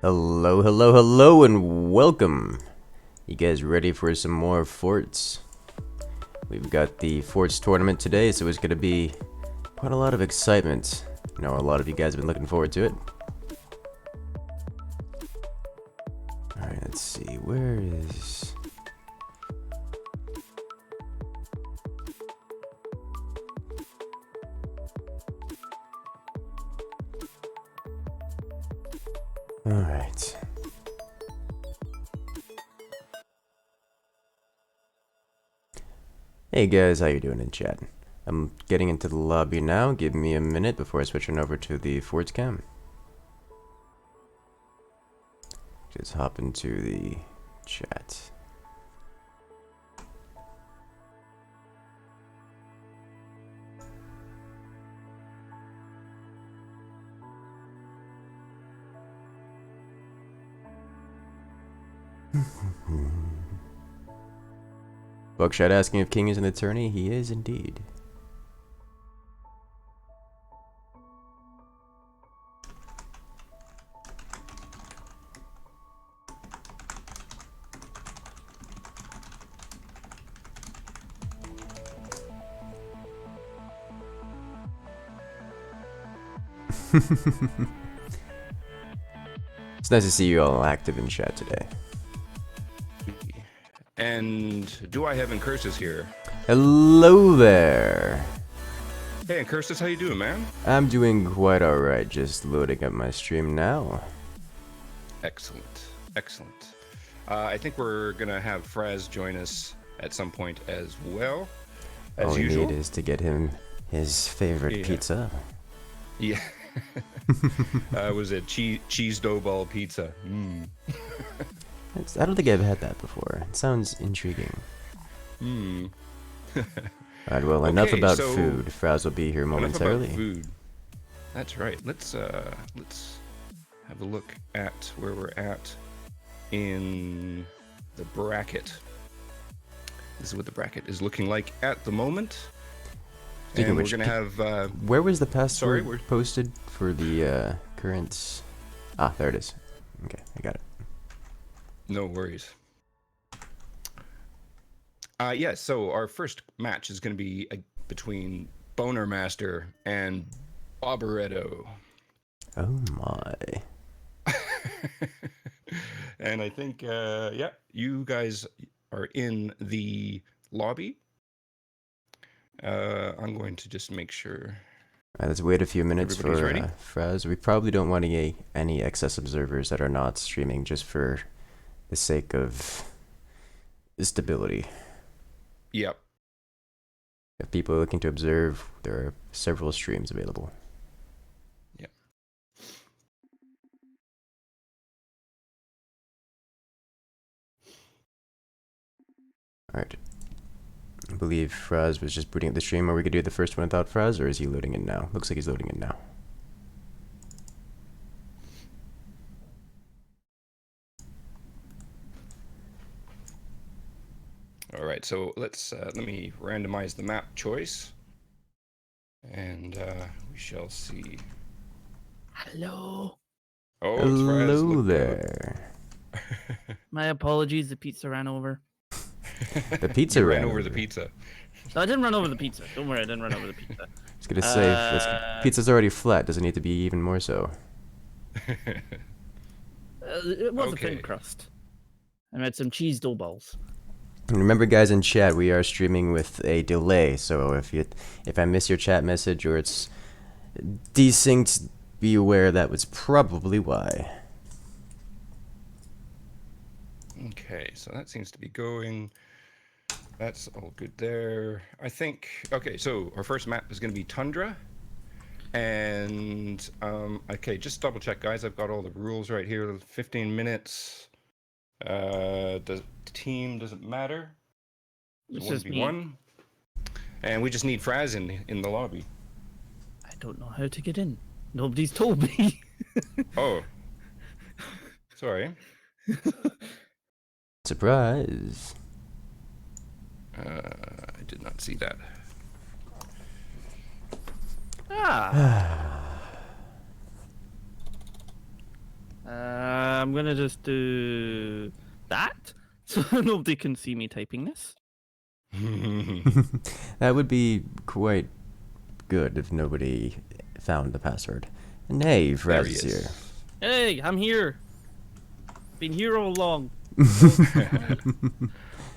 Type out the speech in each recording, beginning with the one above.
Hello, hello, hello, and welcome. You guys ready for some more forts? We've got the forts tournament today, so it's going to be quite a lot of excitement. I know a lot of you guys have been looking forward to it. Alright, let's see, where is... Alright. Hey guys, how you doing in chat? I'm getting into the lobby now. Give me a minute before I switch on over to the forts cam. Just hop into the chat. Buckshot asking if King is an attorney. He is indeed. It's nice to see you all active in chat today. And do I have Incursus here? Hello there. Hey Incursus, how you doing, man? I'm doing quite alright, just loading up my stream now. Excellent, excellent. I think we're gonna have Fraz join us at some point as well, as all usual. we need is to get him his favorite pizza. Yeah. Was it cheese dough ball pizza? I don't think I've had that before. It sounds intriguing. Alright, well, enough about food. Fraz will be here momentarily. Enough about food. That's right. Let's have a look at where we're at in the bracket. This is what the bracket is looking like at the moment. And we're gonna have. Where was the password posted for the current? Ah, there it is. Okay, I got it. No worries. Yeah, so our first match is going to be between Boner Master and Barbaretto. Oh my. And I think, yeah, you guys are in the lobby. I'm going to just make sure. Alright, let's wait a few minutes for Fraz. We probably don't want any excess observers that are not streaming just for the sake of stability. Yep. If people are looking to observe, there are several streams available. Yep. Alright. I believe Fraz was just booting up the stream. Are we gonna do the first one without Fraz, or is he loading in now? Looks like he's loading in now. All right, so let's let me randomize the map choice, and we shall see. Hello. Oh, hello there. My apologies. The pizza ran over. The pizza ran over the pizza. No, I didn't run over the pizza. Don't worry, I didn't run over the pizza. I was gonna say, pizza's already flat. Does it need to be even more so? It was a thin crust. I made some cheese dough balls. And remember, guys, in chat, we are streaming with a delay, so if I miss your chat message or it's desynced, be aware that was probably why. Okay, so that seems to be going. That's all good there. I think, okay, so our first map is going to be Tundra. And, okay, just double check, guys. I've got all the rules right here. 15 minutes. The team doesn't matter. It's just me. 1v1. And we just need Fraz in the lobby. I don't know how to get in. Nobody's told me. Oh. Sorry. Surprise. I did not see that. Ah. gonna just do that, so nobody can see me typing this. That would be quite good if nobody found the password. And hey, Fraz is here. Hey, I'm here. Been here all along.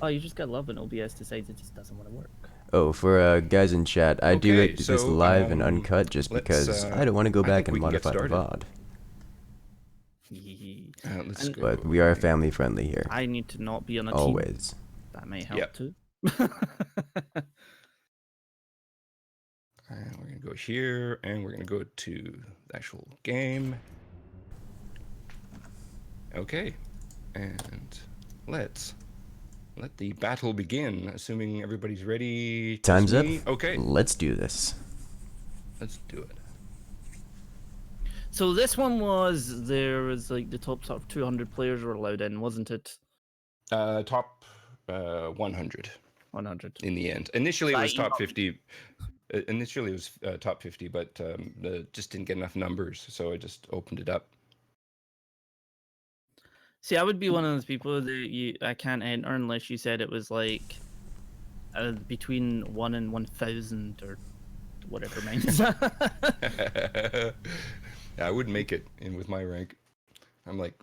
Oh, you just gotta love when OBS decides it just doesn't want to work. Oh, for guys in chat, I do Okay, this so, live and uncut just let's, because I don't want to go back think and we can get modify the started. VOD. Let's go. But we are family friendly here. I need to not be on a Always. team. That may help Yep. too. And we're gonna go here, and we're gonna go to the actual game. Okay, and let's let the battle begin. Assuming everybody's ready. Just Time's up. me? Okay, Let's do this. let's do it. So this one there was like the top sort of 200 players were allowed in, wasn't it? Top 100 100. in the end. Initially, it was Right. top 50. Initially, it was top 50, but just didn't get enough numbers, so I just opened it up. See, I would be one of those people that I can't enter unless you said it was like between 1 and 1,000 or whatever means. Yeah, I wouldn't make it in with my rank. I'm like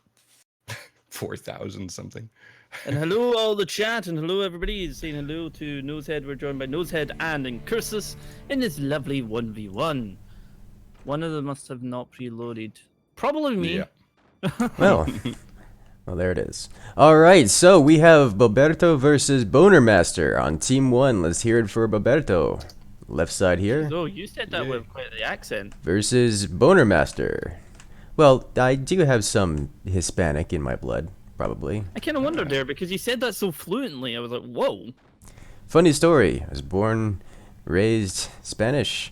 4,000 something. And hello all the chat, and hello everybody. Saying hello to Nosehead. We're joined by Nosehead and Incursus in this lovely 1v1. One of them must have not preloaded. Probably me. Yeah. Well, there it is. All right, so we have Boberto versus Boner Master on Team 1. Let's hear it for Boberto. Left side here. Oh, you said that with quite the accent. Versus Boner Master. Well, I do have some Hispanic in my blood, probably. I kind of wondered there because you said that so fluently. I was like, whoa. Funny story. I was born, raised Spanish.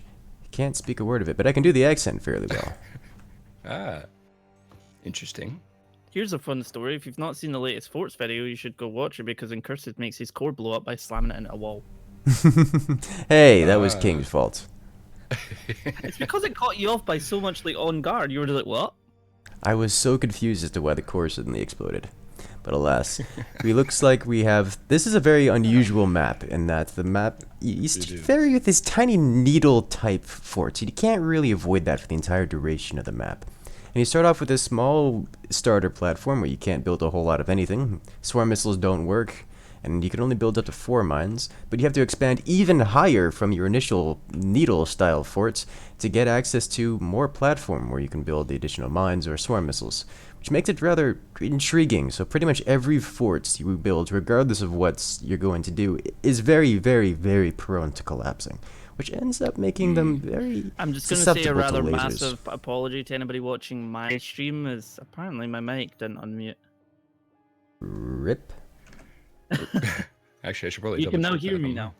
Can't speak a word of it, but I can do the accent fairly well. Ah, interesting. Here's a fun story. If you've not seen the latest Forts video, you should go watch it because Incursus makes his core blow up by slamming it into a wall. Hey, that was King's fault. It's because it caught you off by so much like on guard. You were like, what? I was so confused as to why the core suddenly exploded. But alas, it looks like we have... This is a very unusual map in that the map is very with this tiny needle-type forts. You can't really avoid that for the entire duration of the map. And you start off with this small starter platform where you can't build a whole lot of anything. Swarm missiles don't work, and you can only build up to 4 mines. But you have to expand even higher from your initial needle-style forts to get access to more platform where you can build the additional mines or swarm missiles, which makes it rather intriguing. So pretty much every fort you build, regardless of what you're going to do, is very, very, very prone to collapsing, which ends up making them very I'm just going to say a susceptible rather to lasers. massive apology to anybody watching my stream, as apparently my mic didn't unmute. Rip. Actually, I should probably You can now double-check hear that me on now.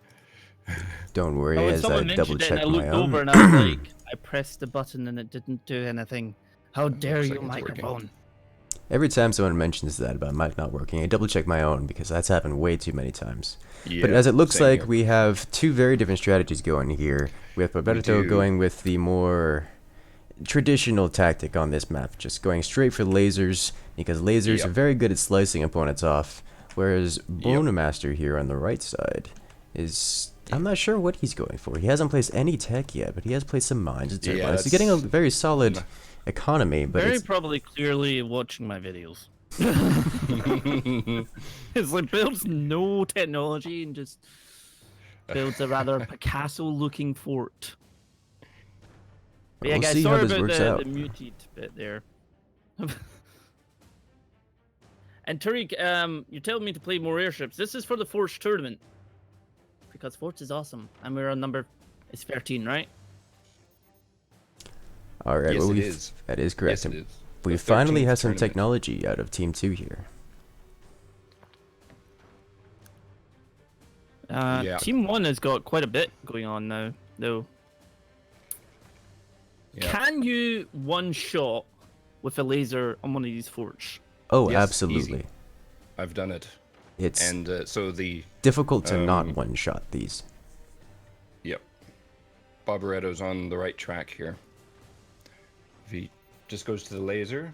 Don't worry, Oh, when as I someone mentioned it and I double-checked my looked own. over and I was like, I pressed the button and it didn't do anything. How dare looks you, like it's working. microphone? Every time someone mentions that about mic not working, I double-check my own because that's happened way too many times. Yeah, But as it looks same like, here. we have 2 very different strategies going here, with Roberto do. going with the more traditional tactic on this map, just going straight for lasers, because lasers Yep. are very good at slicing opponents off, whereas Bonemaster here on the right side is... I'm not sure what he's going for. He hasn't placed any tech yet, but he has placed some mines and turbines. Yeah, He's getting a that's- very solid economy, but Very it's... probably clearly watching my videos. It's like builds no technology and just builds a rather Picasso-looking fort. But yeah, We'll guys, see how sorry this about works the out. muted bit there. And Tariq, you're telling me to play more airships. This is for the Forts tournament. Because Forts is awesome. And we're on number... It's 13, right? All right, Yes, well, it we've- is. that is correct. Yes, it is. We The finally 13th have some tournament. technology out of Team 2 here. Yeah. Team 1 has got quite a bit going on now, though. Yeah. Can you one-shot with a laser on one of these forts? Oh, Yes, absolutely. easy. I've done it. It's And so the... difficult to not one-shot these. Yep. Barbaretto's on the right track here. If he just goes to the laser,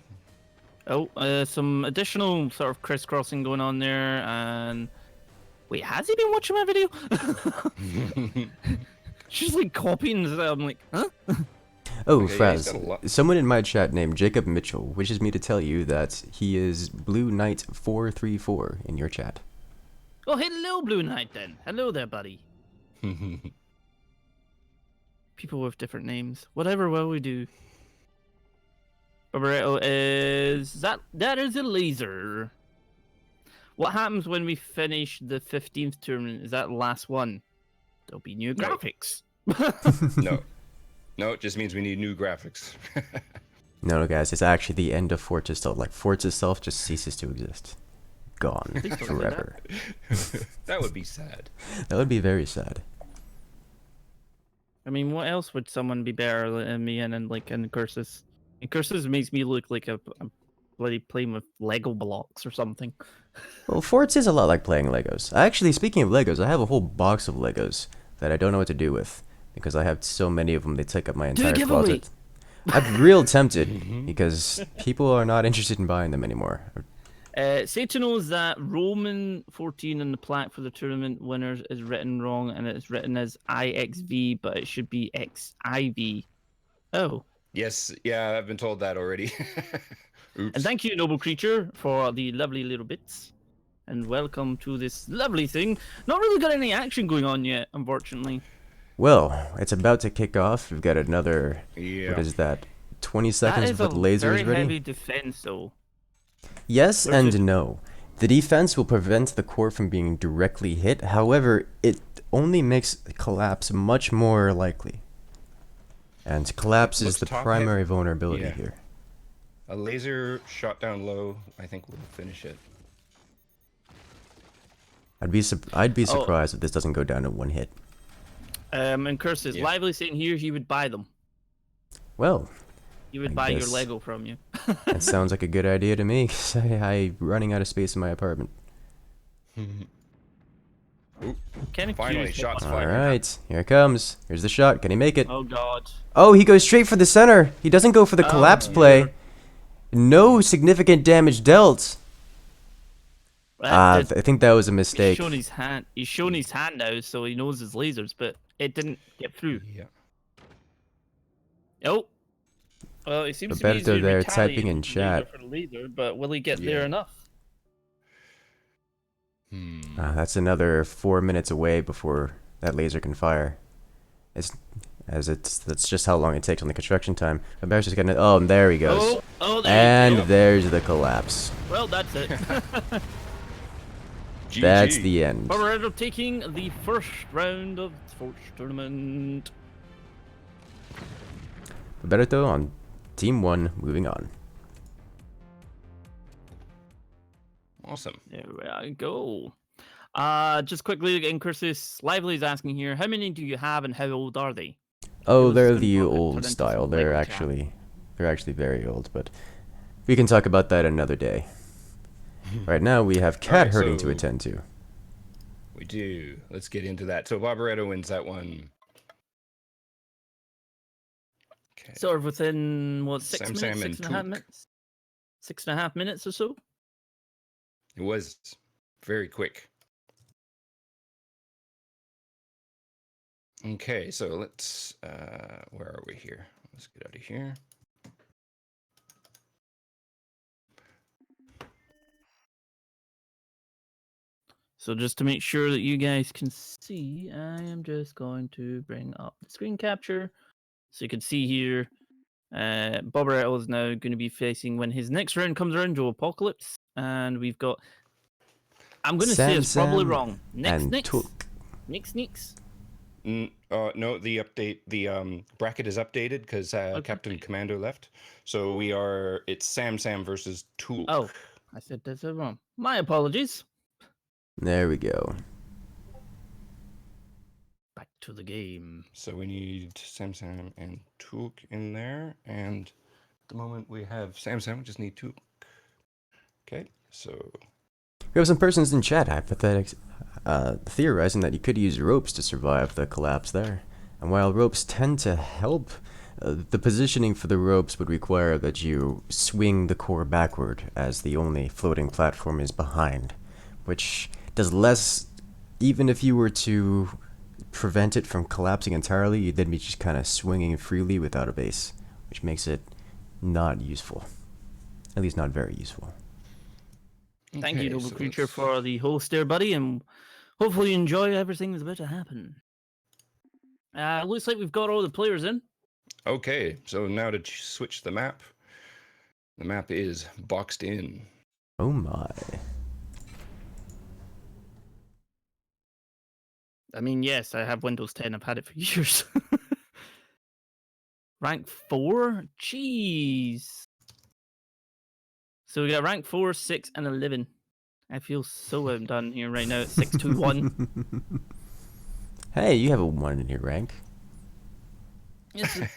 Oh, some additional sort of crisscrossing going on there, and wait, has he been watching my video? She's like copying this. I'm like, huh? Oh, Okay, yeah, he's got a Fraz, lot. someone in my chat named Jacob Mitchell wishes me to tell you that he is Blue Knight 434 in your chat. Oh, hello, Blue Knight. Then, hello there, buddy. People with different names. Whatever will we do. Barbaretto is that is a laser. What happens when we finish the 15th tournament? Is that the last one? There'll be new No. graphics. No, it just means we need new graphics. No, guys, it's actually the end of Forts itself. Like, Forts itself just ceases to exist. Gone. Please don't say Forever. That would be sad. That would be very sad. I mean, what else would someone be better than me in like Incursus? Incursus makes me look like I'm bloody playing with Lego blocks or something. Well, Forts is a lot like playing Legos. Actually, speaking of Legos, I have a whole box of Legos that I don't know what to do with. Because I have so many of them, they take up my Do a entire giveaway. closet. I'm real tempted, because people are not interested in buying them anymore. Say to knows that Roman 14 in the plaque for the tournament winners is written wrong, and it's written as IXV, but it should be XIV. Oh. Yes, yeah, I've been told that already. Oops. And thank you, Noble Creature, for the lovely little bits. And welcome to this lovely thing. Not really got any action going on yet, unfortunately. Well, it's about to kick off. We've got another, Yeah. what is that, 20 That seconds is with a lasers very ready? heavy defense, though. Yes There's and just- no. The defense will prevent the core from being directly hit. However, it only makes collapse much more likely. And collapse is Looks the top primary heavy. vulnerability Yeah. here. A laser shot down low, I think will finish it. I'd be Oh. surprised if this doesn't go down to one hit. And Curses, Yeah. lively saying here he would buy them. Well, He would I buy your guess- Lego from you. that sounds like a good idea to me. 'Cause I'm running out of space in my apartment. Ooh, Kinda finally, curious what- shots All fired. right, here it comes. Here's the shot. Can he make it? Oh god. Oh, he goes straight for the center. He doesn't go for the Oh, collapse yeah. play. No significant damage dealt. I think that was a He's mistake. shown his hand. He's shown his hand now, so he knows his lasers, but it didn't get through. Yeah. Oh. Well, it seems Roberto to be there retaliating typing in laser chat. for the laser, but will he get there Yeah. enough? That's another 4 minutes away before that laser can fire. That's just how long it takes on the construction time. Roberto's just gonna. Oh, and there he goes. Oh, there And you go. there's the collapse. Well, that's it. GG. That's the end. Barbaretto taking the first round of the Forts Tournament. Roberto on team 1, moving on. Awesome. There we go. Just quickly, Incursus Lively is asking here, how many do you have and how old are they? Oh, It was they're gonna the turn old into style. some They're Lego chat. actually very old, but we can talk about that another day. Right now we have cat Alright, herding to so- attend to. We do. Let's get into that. So Barbaretto wins that one. Okay. Sort of within, what, Sam 6 Sam minutes? and 6.5 Took. minutes? 6.5 minutes or so? It was very quick. Okay, so let's where are we here? Let's get out of here. So just to make sure that you guys can see, I am just going to bring up the screen capture. So you can see here, Barbaretto is now going to be facing, when his next round comes around, Joe Apocalypse. And we've got, I'm going to say it's probably Sam wrong. Next, and next. Took. Next. No, the update, the bracket is updated because Captain Commando left. So it's Sam versus Tool. Oh, I said that's wrong. My apologies. There we go. Back to the game. So we need Sam and Took in there, and at the moment we have Sam. We just need Took. Okay, so We have some persons in chat hypothetics theorizing that you could use ropes to survive the collapse there. And while ropes tend to help, The positioning for the ropes would require that you swing the core backward as the only floating platform is behind, which does less. Even if you were to prevent it from collapsing entirely, you'd then be just kind of swinging freely without a base, which makes it not useful. At least not very useful. Thank you, Okay, Noble so Creature, let's- for the host there, buddy, and hopefully you enjoy everything that's about to happen. Looks like we've got all the players in. Okay, so now to switch the map. The map is boxed in. Oh my. I mean, yes, I have Windows 10. I've had it for years. Rank 4? Jeez. So we got rank 4, 6, and 11. I feel so outdone here right now at 6 to 1. Hey, you have a 1 in your rank. If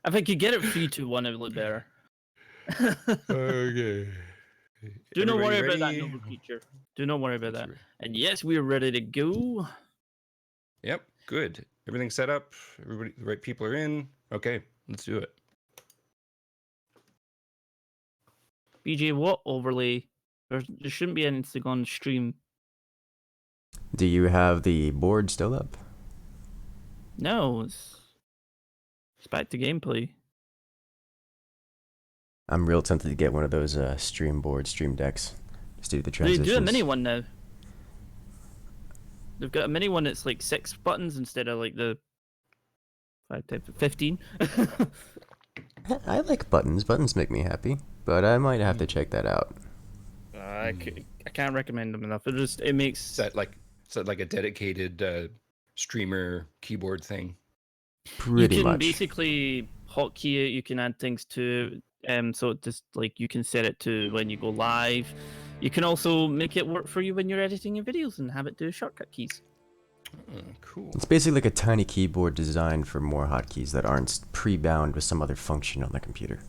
I could get it 3 to 1, it would look better. Okay. Do not worry Everybody about that, ready? Noble Creature. Do not worry about That's that. right. And yes, we are ready to go. Yep, good. Everything's set up. Everybody, the right people are in. Okay, let's do it. BJ, what overlay? There shouldn't be anything on stream. Do you have the board still up? No, it's back to gameplay. I'm real tempted to get one of those stream boards, stream decks. Just do the They transitions. do a mini one now. They've got a mini one that's like 6 buttons instead of like the 15. I like buttons. Buttons make me happy, but I might have to check that out. I can't recommend them enough. It makes Is that like a dedicated streamer keyboard thing? Pretty you can much. basically hotkey it. You can add things to so it just like you can set it to when you go live. You can also make it work for you when you're editing your videos and have it do shortcut keys. Oh, cool. It's basically like a tiny keyboard designed for more hotkeys that aren't pre-bound with some other function on the computer.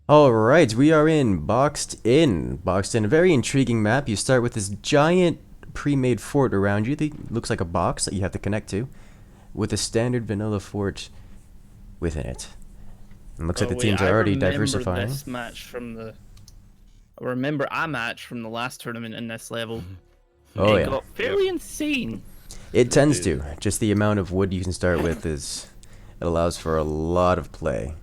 Alright, we are in Boxed In. Boxed In, a very intriguing map. You start with this giant pre-made fort around you that looks like a box that you have to connect to, with a standard vanilla fort within it. And looks like the teams are already diversifying. This match from the I remember a match from the last tournament in this level. Oh it yeah. got fairly insane. It tends to. Just the amount of wood you can start with it allows for a lot of play.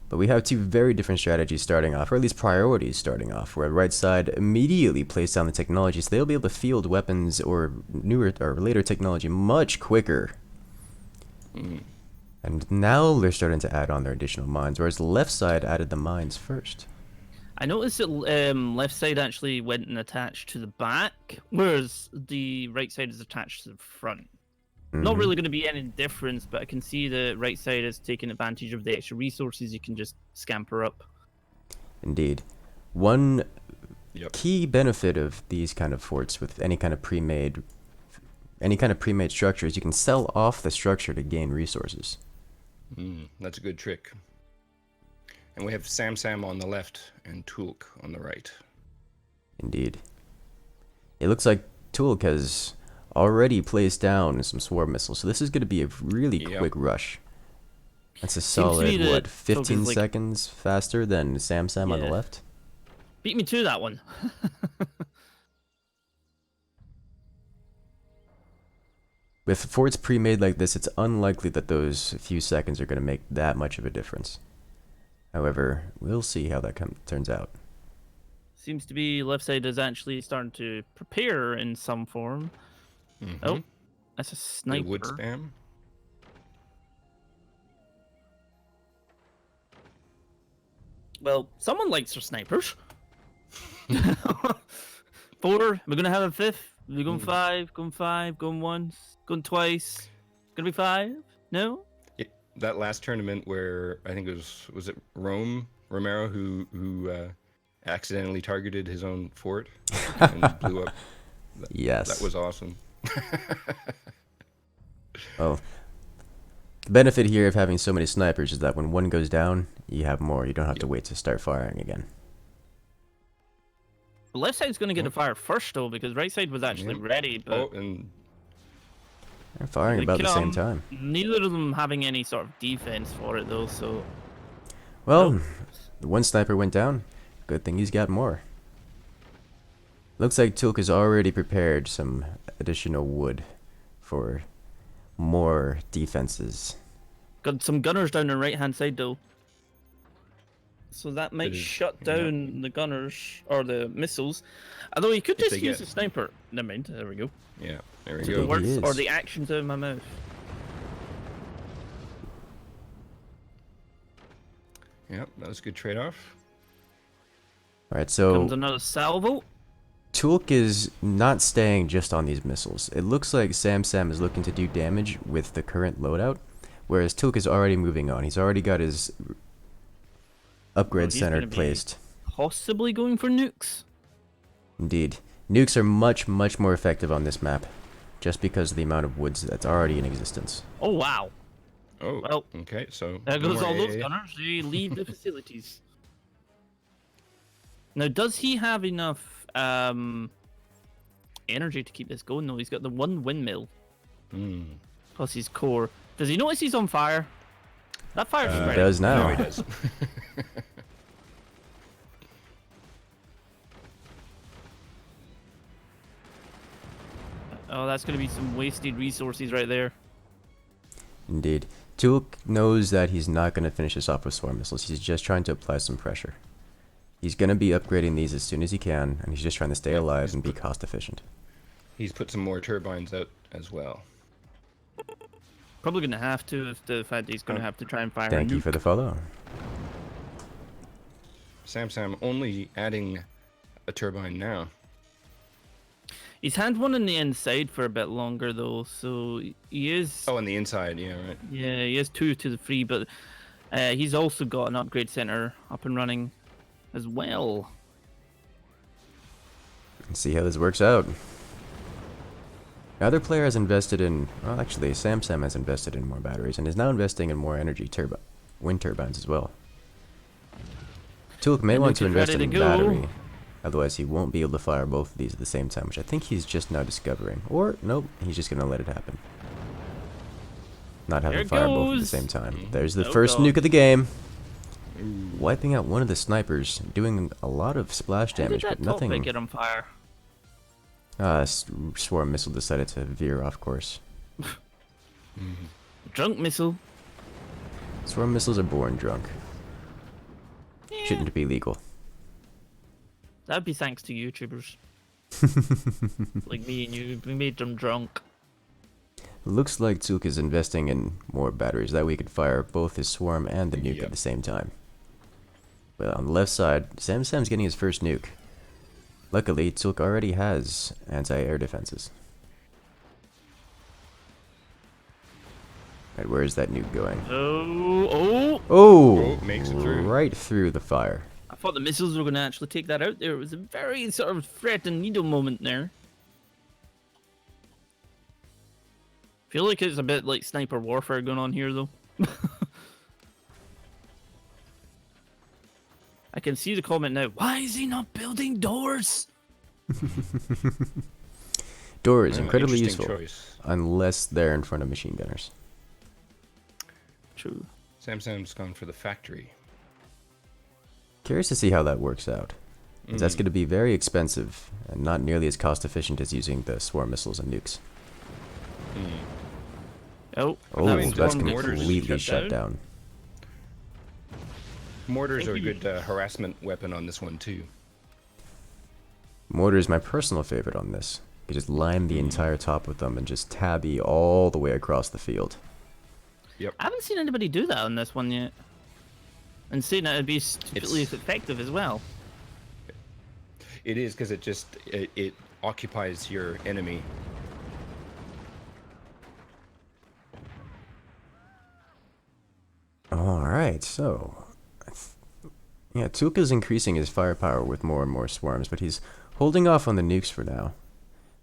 But we have two very different strategies starting off, or at least priorities starting off, where the right side immediately plays down the technology, so they'll be able to field weapons or newer or later technology much quicker. And now they're starting to add on their additional mines, whereas the left side added the mines first. I noticed that left side actually went and attached to the back, whereas the right side is attached to the front. Not really going to be any difference, but I can see the right side is taking advantage of the extra resources. You can just scamper up. Indeed. One Yep. key benefit of these kind of forts with any kind of pre-made structure is you can sell off the structure to gain resources. That's a good trick. And we have Sam on the left and Tulk on the right. Indeed. It looks like Tulk has already placed down some swarm missiles, so this is going to be a really Yep. quick rush. That's a to solid, me that Tulk 15 is like- seconds faster than Sam on the Yeah. left? Beat me to that one. With forts pre-made like this, it's unlikely that those few seconds are going to make that much of a difference. However, we'll see how that turns out. Seems to be left side is actually starting to prepare in some form. Oh, that's a Bit sniper. of wood spam. Well, someone likes their snipers. 4. We're gonna have a 5th. We're going 5. Going 5. Going once. Going twice. Gonna be 5. No. Yeah, that last tournament where I think it was it Romero who accidentally targeted his own fort and blew up. Yes. That was awesome. Well, the benefit here of having so many snipers is that when one goes down, you have more. You don't have to wait to start firing again. The left side's gonna get a fire first though, because right side was actually ready. But Oh, and They're firing They about the same come, time. Neither of them having any sort of defense for it though, so Well, Nope. the one sniper went down. Good thing he's got more. Looks like Tulk has already prepared some additional wood for more defenses. got some gunners down the right hand side though. So that might It is- shut yeah. down the gunners or the missiles. Although he could If just they use get- the sniper. Never mind, there we go. Yeah, there we The go. He words or is. the actions out of my mouth. Yeah, that was a good trade-off. Alright, Comes so another salvo. Tulk is not staying just on these missiles. It looks like Sam is looking to do damage with the current loadout, whereas Tulk is already moving on. He's already got his upgrade he's center gonna be- placed. Possibly going for nukes. Indeed. Nukes are much more effective on this map, just because of the amount of woods that's already in existence. Oh wow. Oh, Well, okay, so... There goes all those more- gunners. They leave the facilities. Now, does he have enough energy to keep this going? No, he's got the one windmill Hmm. plus his core. Does he notice he's on fire? That fire's He spreading. does now. No, he does. Oh, that's going to be some wasted resources right there. Indeed. Tulk knows that he's not going to finish this off with swarm missiles. He's just trying to apply some pressure. He's going to be upgrading these as soon as he can, and he's just trying to stay alive and be cost efficient. He's put some more turbines out as well. Probably going to have to if the fact that he's going to have to try and fire a Thank you nuke. for the follow. Sam only adding a turbine now. He's had one on the inside for a bit longer though, so he is. Oh, on the inside, yeah, right. Yeah, he has two to the free, but he's also got an upgrade center up and running as well. Let's see how this works out. The other player has invested in, well, actually, Sam has invested in more batteries and is now investing in more energy wind turbines as well. Tulk may And want to Luke is invest ready in to a go. battery, otherwise he won't be able to fire both of these at the same time, which I think he's just now discovering. Or, nope, he's just going to let it happen. Not have There him it fire both at the goes. same time. There's the Oh, first God. nuke of the game. Wiping out one of the snipers, doing a lot of splash How did damage, that but top bit nothing. get on fire? Swarm missile decided to veer off course. Drunk missile. Swarm missiles are born drunk. Yeah, Shouldn't be legal. that'd be thanks to YouTubers. Like me and you, we made them drunk. Looks like Tulk is investing in more batteries. That way he could fire both his swarm and the nuke Yep. at the same time. But on the left side, Sam's getting his first nuke. Luckily, Tulk already has anti-air defenses. Right, where is that nuke going? Oh! Oh! Oh, makes it through. Right through the fire. I thought the missiles were going to actually take that out there. It was a very sort of threat and needle moment there. Feel like it's a bit like sniper warfare going on here, though. I can see the comment now. Why is he not building doors? Door is Yeah, incredibly interesting useful, choice. unless they're in front of machine gunners. True. Sam's gone for the factory. Curious to see how that works out. 'Cause that's going to be very expensive and not nearly as cost efficient as using the swarm missiles and nukes. Oh, Oh, that means that's one swarm mortar is completely shut down. Mortars are a Thank you. good harassment weapon on this one too. Mortar is my personal favorite on this. You just line the entire top with them and just tabby all the way across the field. I haven't seen anybody do that on this one yet. And seeing that it'd be stupidly It's- effective as well. It is because it occupies your enemy. Alright, so... Yeah, Tulk is increasing his firepower with more and more swarms, but he's holding off on the nukes for now.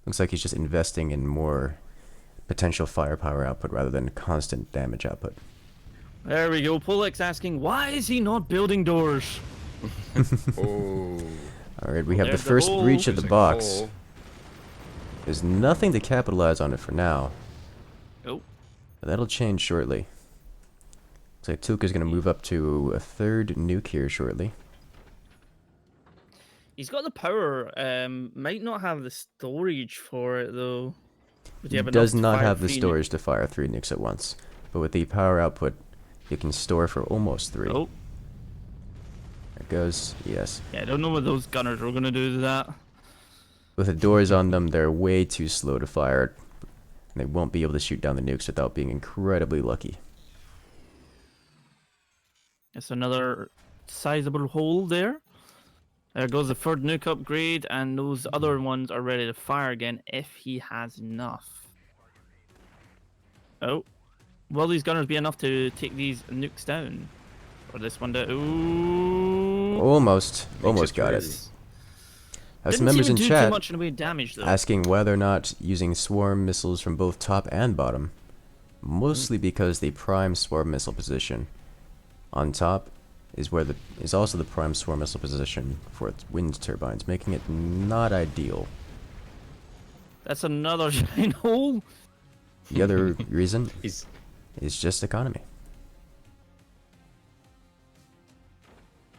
Looks like he's just investing in more potential firepower output rather than constant damage output. There we go. Polek's asking, why is he not building doors? Oh, Alright, we have the There's the first hole. breach of the there's a box. hole. There's nothing to capitalize on it for now. Oh, But that'll change shortly. Looks like Tulka's going to move up to a third nuke here shortly. he's got the power. Might not have the storage for it though. But you have Does enough to not fire have the 3 storage to fire 3 nukes at once. But with the power output, you can store for almost 3. Oh, There it goes. Yes. yeah. I don't know what those gunners are gonna do to that. With the doors on them, they're way too slow to fire. And they won't be able to shoot down the nukes without being incredibly lucky. It's another sizable hole there. There goes the third nuke upgrade, and those other ones are ready to fire again if he has enough. Oh, will these gunners be enough to take these nukes down? Or this one down? Ooh. Almost got it. Yes. Have some Didn't members seem in to do chat too much in the way of damage though. asking whether or not using swarm missiles from both top and bottom. Mostly because the prime swarm missile position on top is also the prime swarm missile position for its wind turbines, making it not ideal. That's another giant hole. The other reason He's is just economy.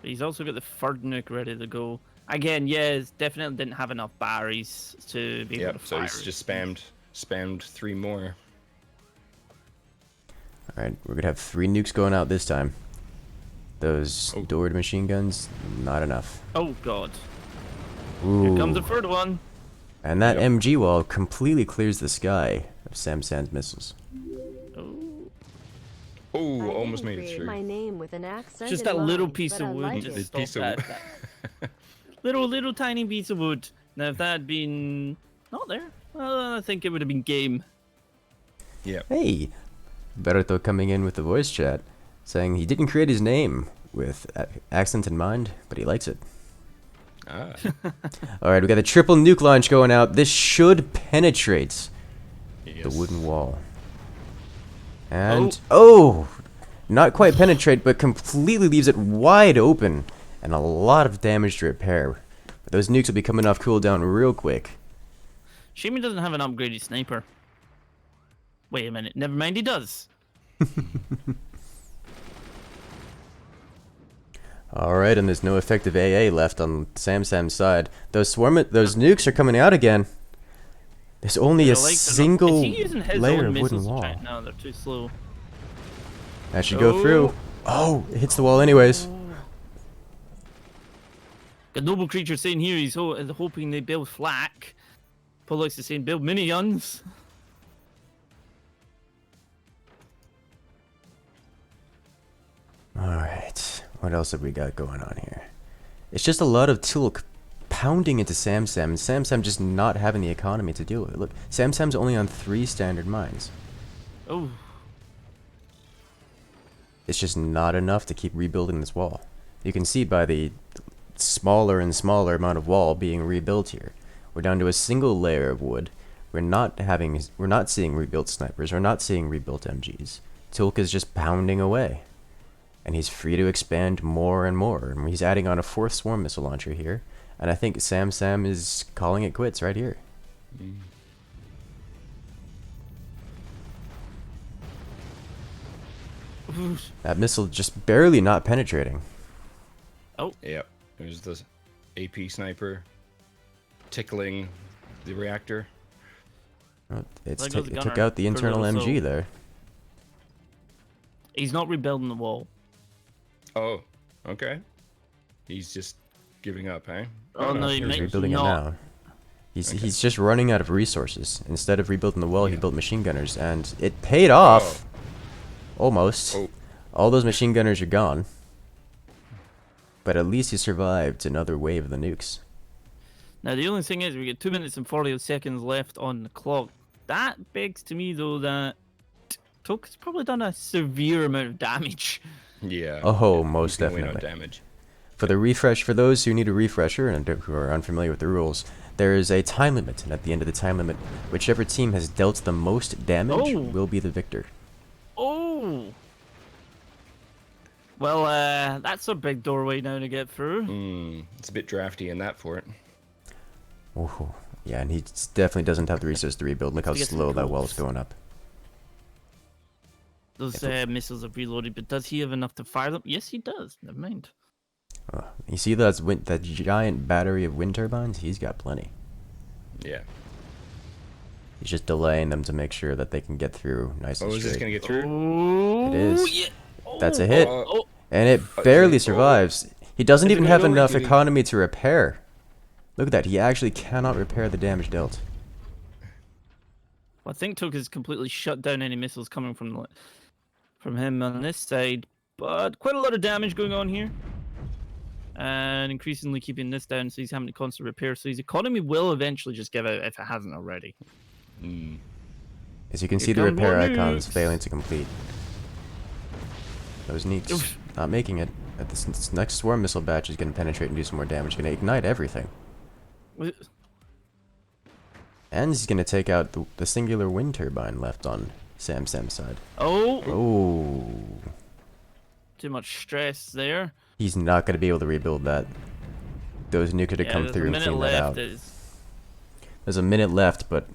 He's also got the third nuke ready to go. Again, yes, definitely didn't have enough batteries to be able yeah. to So fire. he's just spammed 3 more. Alright, we're gonna have 3 nukes going out this time. Those Oh. doored machine guns, not enough. Oh god. Ooh. Here comes the third one. And that Yep. MG wall completely clears the sky of Samsan's missiles. Oh. Oh, I almost didn't made it create through. my name with an accent Just in that little mind, piece but of I wood. like Just it. The stop piece of that. Little tiny piece of wood. Now if that had been not there, well, I think it would have been game. Yeah. Hey! Berto coming in with the voice chat, saying he didn't create his name with accent in mind, but he likes it. Ah. Alright, we got the triple nuke launch going out. This should penetrate Yes. the wooden wall. And, oh! Not quite penetrate, but completely leaves it wide open. And a lot of damage to repair. But those nukes will be coming off cooldown real quick. Shame he doesn't have an upgraded sniper. Wait a minute, never mind, he does. Alright, and there's no effective AA left on Samsam's side. Those nukes are coming out again. There's only a They're like- they're not- single Is he using his layer own of wooden missiles to wall. try- No, they're too slow. That should go through. Oh, it hits the wall anyways. The noble creature saying here he's hoping they build flak. Paul likes to say build miniguns. Alright, what else have we got going on here? It's just a lot of Tulk pounding into Samsam, and Samsam just not having the economy to deal with it. Look, Samsam's only on 3 standard mines. Oh, It's just not enough to keep rebuilding this wall. You can see by the smaller and smaller amount of wall being rebuilt here. We're down to a single layer of wood. We're not seeing rebuilt snipers. We're not seeing rebuilt MGs. Tulk is just pounding away. And he's free to expand more and more. And he's adding on a 4th swarm missile launcher here. And I think Samsam is calling it quits right here. That missile just barely not penetrating. Yep. There's the AP sniper tickling the reactor. Oh, There goes the it took gunner out the for a internal little MG soul. there. he's not rebuilding the wall. Oh, okay. He's just giving up, eh? Oh, no, he He's might rebuilding it not. now. Okay. He's just running out of resources. Instead of rebuilding the wall, he built machine gunners, and it paid off. Almost. Oh. All those machine gunners are gone. But at least he survived another wave of the nukes. Now the only thing is we get 2 minutes and 40 seconds left on the clock. That begs to me though that Tulk's probably done a severe amount of damage. Yeah. Oh, most He's gonna win on definitely. damage. For the refresh, for those who need a refresher and who are unfamiliar with the rules, there is a time limit, and at the end of the time limit, whichever team has dealt the most damage Oh. will be the victor. Oh! Well, that's a big doorway now to get through. It's a bit drafty in that fort. Oh, yeah, and he definitely doesn't have the resources to rebuild. Look how To get some slow that wall's tools. going up. Those missiles have reloaded, but does he have enough to fire them? Yes, he does. Never mind. You see that giant battery of wind turbines? He's got plenty. Yeah. He's just delaying them to make sure that they can get through nice and Oh, is this straight. gonna get through? Oh, It is. yeah. That's a hit. Oh, And it barely survives. He doesn't Is it even gonna have go enough really- economy to repair. Look at that. He actually cannot repair the damage dealt. I think Took has completely shut down any missiles coming from him on this side, but quite a lot of damage going on here. And increasingly keeping this down, so he's having to constantly repair. So his economy will eventually just give out if it hasn't already. As you can Here see, the come repair more icons nukes. failing to complete. Those nukes Oof. not making it. This next swarm missile batch is going to penetrate and do some more damage. Going to ignite everything. And he's going to take out the singular wind turbine left on Sam's side. Oh, Oh. too much stress there. He's not going to be able to rebuild that. Those nukes could have come there's through a and minute cleaned that left. out. Is... There's a minute left, but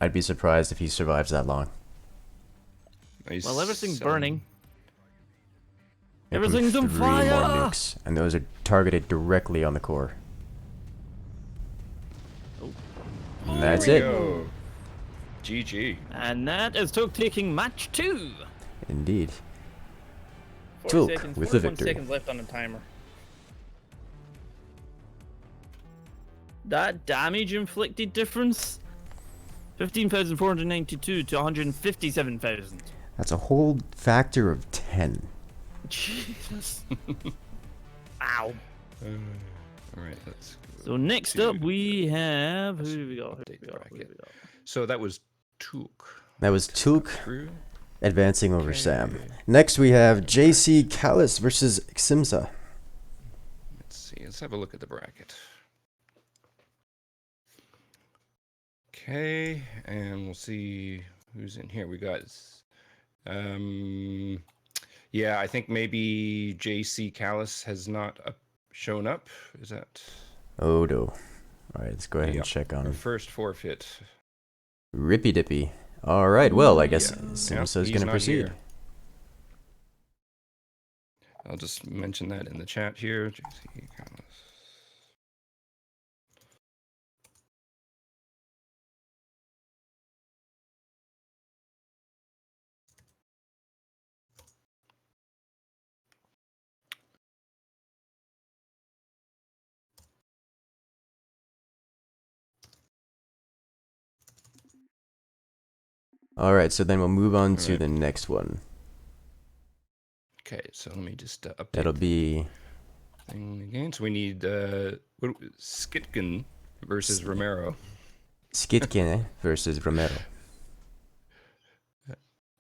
I'd be surprised if he survives that long. Well, everything's Selling- burning. Here come Everything's on 3 more fire! nukes, and those are targeted directly on the core. Oh. And that's There it. we go. GG. And that is Took taking match 2. Indeed. 40 Took seconds, with the 41 victory. seconds left on the timer. That damage inflicted difference? 15,492 to 157,000. That's a whole factor of 10. Jesus. Ow. All right, let's go. So next to up we have... Who do we got? update bracket. So that was Took. That was Took Through. advancing over Okay. Sam. Next we have JC Calais versus Simza. Let's see. Let's have a look at the bracket. Okay, and we'll see who's in here. We got, yeah, I think maybe JC Calais has not shown up. Is that Oh no. Alright, let's go ahead Yep. and check on our him. first forfeit? Rippy Dippy. Alright, well, I guess Yeah. Simza's Yep, he's gonna not proceed. here. I'll just mention that in the chat here. JC Calais. Alright, so then we'll move on to Alright. the next one. Okay, so let me just update That'll be thing again. So we need Skitkin versus Romero. Skitkin versus Romero.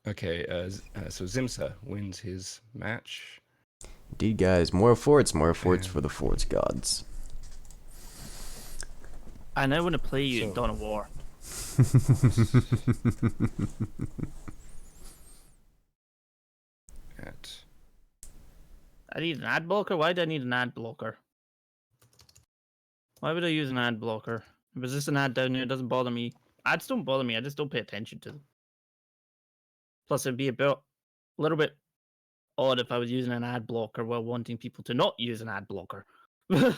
Okay, so Simza wins his match. Indeed, guys, more forts Yeah. for the forts gods. I now want to play you So- in Dawn of War. At I need an ad blocker? Why do I need an ad blocker? Why would I use an ad blocker? If there's just an ad down there, it doesn't bother me. Ads don't bother me, I just don't pay attention to them. Plus, it'd be a little bit odd if I was using an ad blocker while wanting people to not use an ad blocker. okay,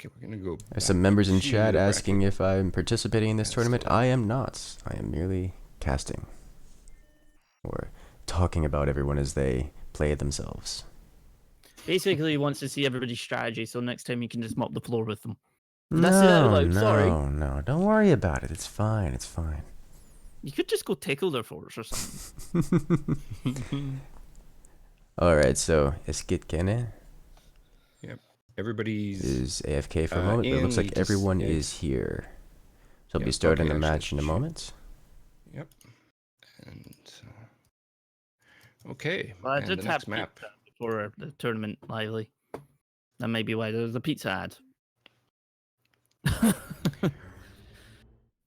we're gonna go. There's some members in to chat the asking bracket. if I'm participating in this Yeah, tournament. still. I am not. I am merely casting. Or talking about everyone as they play it themselves. Basically, he wants to see everybody's strategy, so next time he can just mop the floor with them. No, That's it out loud, no, sorry. no. Don't worry about it. It's fine. It's fine. You could just go tickle their floors or something. Alright, so Eskit Everybody's is AFK for a Uh, moment, but it looks in like the everyone yeah. is here. So I'll Yeah, be starting okay, the actually, match in a shoot. moment. Yep. And okay. Well, I and did the have next map. pizza before the tournament, lively. That may be why there's a pizza ad.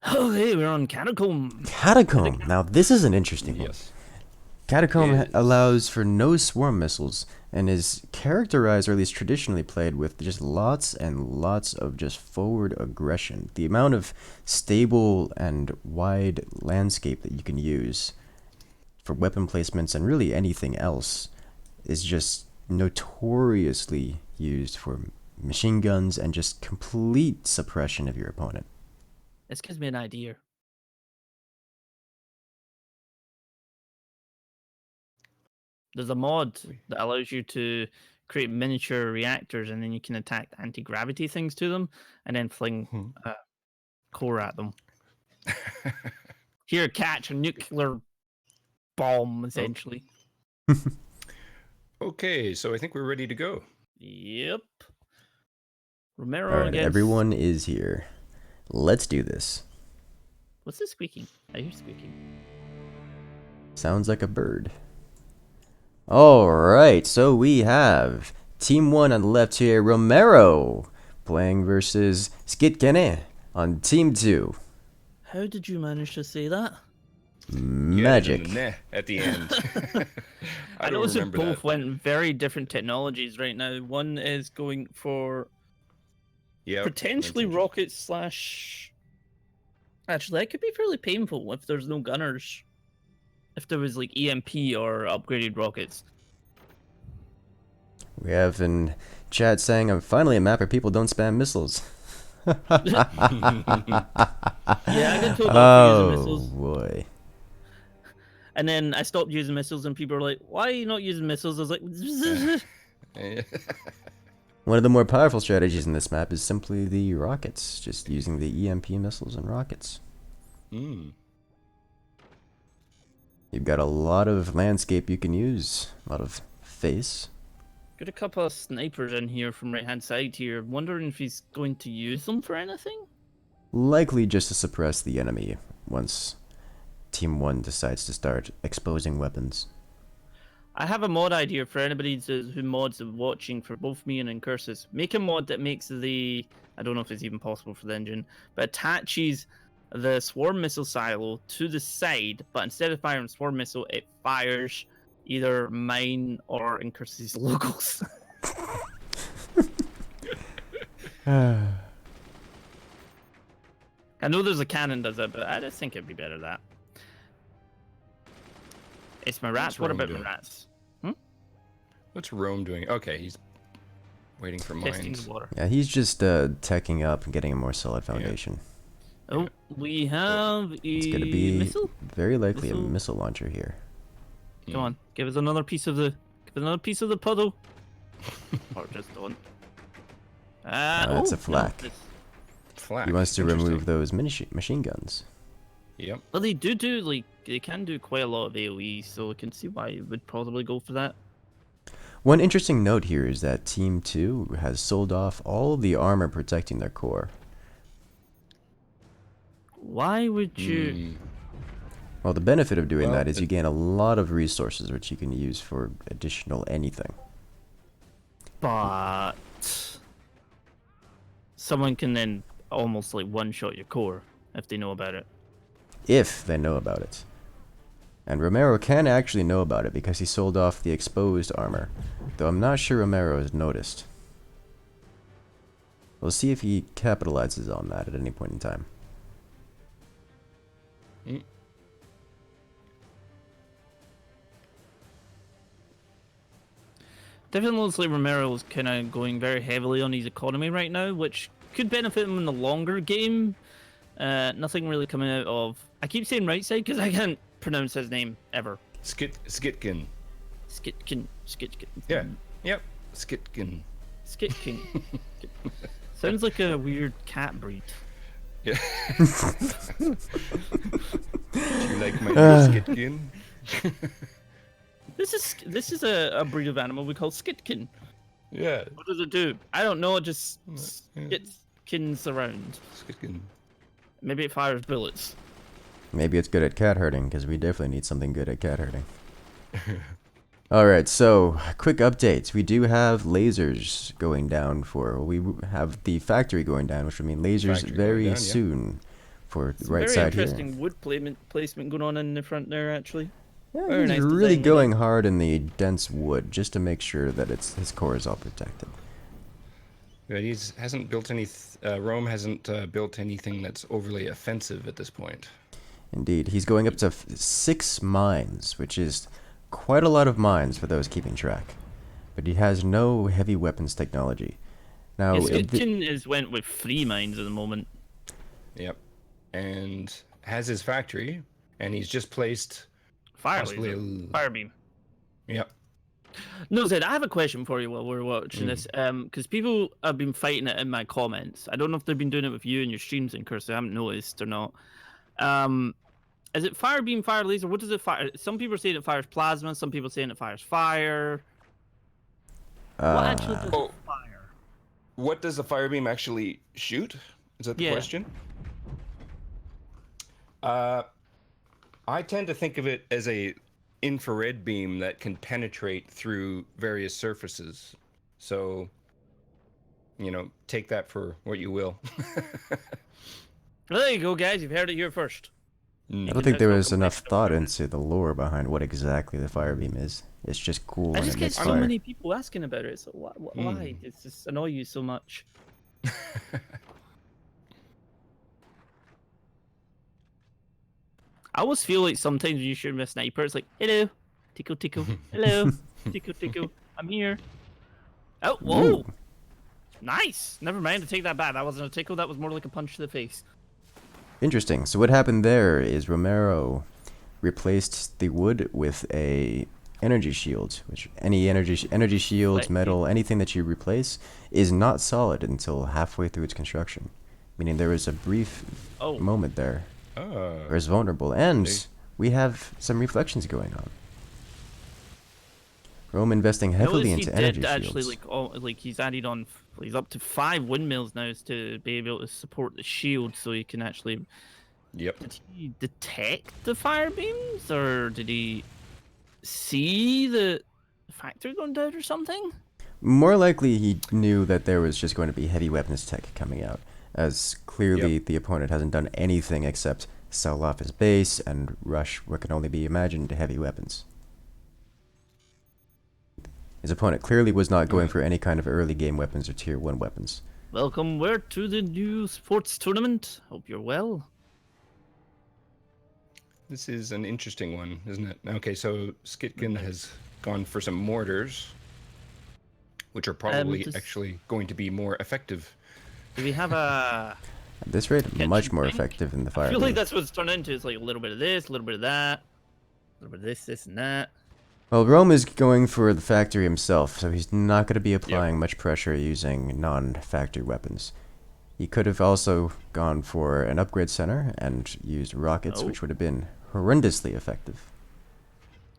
Oh, hey, we're on Catacomb. Catacomb. Now this is an interesting one. Yes. Catacomb Yes. allows for no swarm missiles and is characterized, or at least traditionally played, with just lots and lots of just forward aggression. The amount of stable and wide landscape that you can use for weapon placements and really anything else is just notoriously used for machine guns and just complete suppression of your opponent. This gives me an idea. There's a mod that allows you to create miniature reactors, and then you can attack anti-gravity things to them, and then fling core at them. Here, catch a nuclear bomb, essentially. Okay, so I think we're ready to go. Yep. Romero All right, against... everyone is here. Let's do this. What's this squeaking? I hear squeaking. Sounds like a bird. All right, so we have Team 1 on the left here, Romero, playing versus Skitkene on Team 2. How did you manage to say that? Magic. Yeah, at the end. I don't noticed that remember both that. went very different technologies right now. One is going for potentially rockets slash... Actually, that could be fairly painful if there's no gunners. If there was like EMP or upgraded rockets. We have in chat saying, I'm finally a map where people don't spam missiles. Yeah, I get told not to use missiles. Oh boy. And then I stopped using missiles, and people are like, "Why are you not using missiles?" I was like, One of the more powerful strategies in this map is simply the rockets, just using the EMP missiles and rockets. You've got a lot of landscape you can use, a lot of face. Got a couple of snipers in here from right-hand side here. Wondering if he's going to use them for anything? Likely just to suppress the enemy once Team 1 decides to start exposing weapons. I have a mod idea for anybody who mods are watching for both me and Incursus. Make a mod that makes the... I don't know if it's even possible for the engine, but attaches the swarm missile silo to the side, but instead of firing swarm missile, it fires either mine or Incursus locals. I know there's a cannon does it, but I just think it'd be better that. It's my rats. What about my rats? What's Rome doing? Okay, he's waiting for Testing mines. the water. Yeah, he's just teching up and getting a more solid foundation. Yeah. Oh, we have a It's going to be missile? very likely a missile launcher here. Come on, give us another piece of the puddle. Or just don't. That's a flak. No, Flak. He wants to Interesting. remove those machine guns. Yep. well, they do like they can do quite a lot of AOE, so I can see why you would probably go for that. One interesting note here is that Team 2 has sold off all of the armor protecting their core. Why would you? Well, the benefit of doing Well, that is you gain a lot of resources which you can use for additional anything. But someone can then almost like one-shot your core if they know about it. If they know about it. And Romero can actually know about it because he sold off the exposed armor. Though I'm not sure Romero has noticed. We'll see if he capitalizes on that at any point in time. Definitely looks like Romero's kind of going very heavily on his economy right now, which could benefit him in the longer game. Nothing really coming out of... I keep saying right side because I can't pronounce his name ever. Skitkin. Skitkin. Yeah. Yep. Skitkin. Skitkin. Sounds like a weird cat breed. Yeah. Do you like my skitkin? This is a breed of animal we call skitkin. Yeah. What does it do? I don't know. It just skitkins around. Skitkin. Maybe it fires bullets. Maybe it's good at cat herding, because we definitely need something good at cat herding. Alright, so, quick updates. We do have lasers going down we have the factory going down, which would mean lasers very soon for the right side here. Very interesting wood placement going on in the front there, actually. Yeah, Very he's nice really design, going hard in the dense wood, just to make sure that his core is all protected. Yeah, hasn't built any. Rome hasn't built anything that's overly offensive at this point. Indeed, he's going up to 6 mines, which is quite a lot of mines for those keeping track. But he has no heavy weapons technology. Now, Yes, Kitchen is went with 3 mines at the moment. Yep. And has his factory, and he's just placed Fire possibly laser. Fire beam. Yep. No, Zed, I have a question for you while we're watching this. Because people have been fighting it in my comments. I don't know if they've been doing it with you in your streams, Incursus. I haven't noticed or not. Is it fire beam, fire laser? What does it fire? Some people are saying it fires plasma. Some people are saying it fires fire. What actually does it fire? What does the fire beam actually shoot? Is that the question? I tend to think of it as a infrared beam that can penetrate through various surfaces. So, you know, take that for what you will. Well, there you go, guys. You've heard it here first. I don't think there was enough thought into the lore behind what exactly the fire beam is. It's just cool I and just it get makes so fire. many people asking about it. So why? It's just annoy you so much. I always feel like sometimes when you shoot a sniper, it's like, hello, tickle, tickle, hello, tickle, tickle, I'm here. Oh, whoa. Ooh. Nice. Never mind, to take that back. That wasn't a tickle, that was more like a punch to the face. Interesting. So what happened there is Romero replaced the wood with a energy shield, which any energy shields, metal, anything that you replace is not solid until halfway through its construction. Meaning there was a brief moment there where it's vulnerable, and we have some reflections going on. Rome investing heavily into energy actually, shields. like he's added on. He's up to 5 windmills now to be able to support the shield, so he can actually. Yep. Did he detect the fire beams, or did he see the factory going down or something? More likely, he knew that there was just going to be heavy weapons tech coming out, as clearly the opponent hasn't done anything except sell off his base and rush what can only be imagined heavy weapons. His opponent clearly was not going for any kind of early game weapons or tier 1 weapons. Welcome, to the new sports tournament. Hope you're well. This is an interesting one, isn't it? Okay, so Skitkin has gone for some mortars, which are probably actually going to be more effective. Do we have a... At this rate, much more effective than the fire I feel beam. like that's what it's turned into. It's like a little bit of this, a little bit of that, a little bit of this, and that. Well, Rome is going for the factory himself, so he's not going to be applying much pressure using non-factory weapons. He could have also gone for an upgrade center and used rockets, which would have been horrendously effective.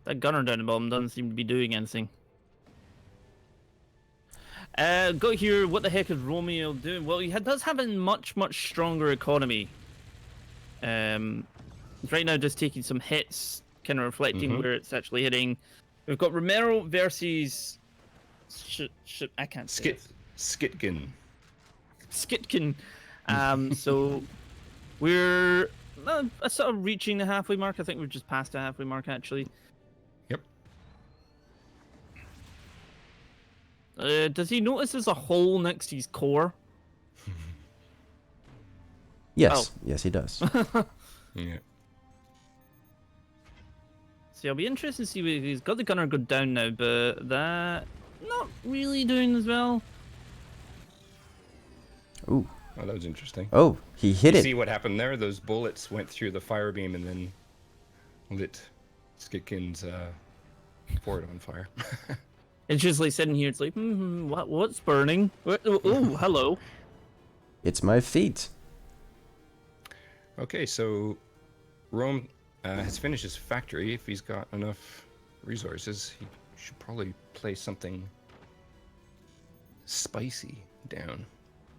That gunner down the bottom doesn't seem to be doing anything. Got here, what the heck is Romeo doing? Well, he does have a much stronger economy. Right now just taking some hits, kind of reflecting where it's actually hitting. We've got Romero versus... I can't say Skitkin. Skitkin. So we're sort of reaching the halfway mark. I think we've just passed the halfway mark, actually. Yep. Does he notice there's a hole next to his core? Yes. Yes, he does. Yeah. So I'll be interested to see where he's got the gunner go down now, but that not really doing as well. Ooh. Oh, that was interesting. Oh, he hit it. See what happened there? Those bullets went through the fire beam and then lit Skitkin's fort on fire. It's just like sitting here. It's like, what's burning? Oh, hello. It's my feet. Okay, so Rome has finished his factory. If he's got enough resources, he should probably place something spicy down.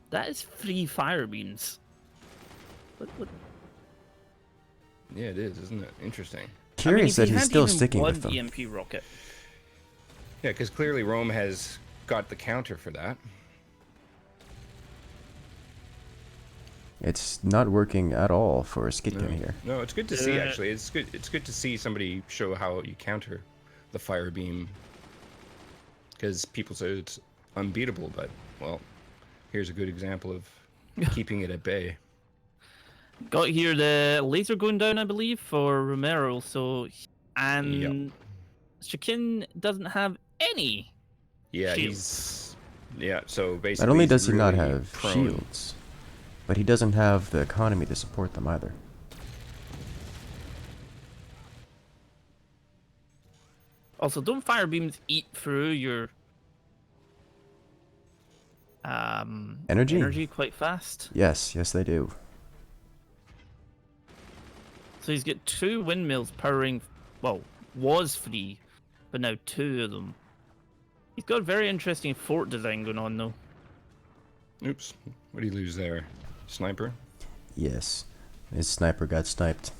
That is 3 fire beams. What? Yeah, it is, isn't it? Interesting. Curious that he's still sticking with them. EMP rocket. Yeah, because clearly Rome has got the counter for that. It's not working at all for Skitkin here. No, it's good to see, actually. It's good to see somebody show how you counter the fire beam. Because people say it's unbeatable, but, well, here's a good example of keeping it at bay. Got here the laser going down, I believe, for Romero. So, and Shakin doesn't have any. Yeah, shields. so basically. Not only he's does he not really have prone. shields, but he doesn't have the economy to support them either. Also, don't fire beams eat through your energy quite fast? Yes, yes they do. So he's got 2 windmills powering, well, was 3, but now 2 of them. He's got a very interesting fort design going on, though. Oops. What did he lose there? Sniper? Yes, his sniper got sniped.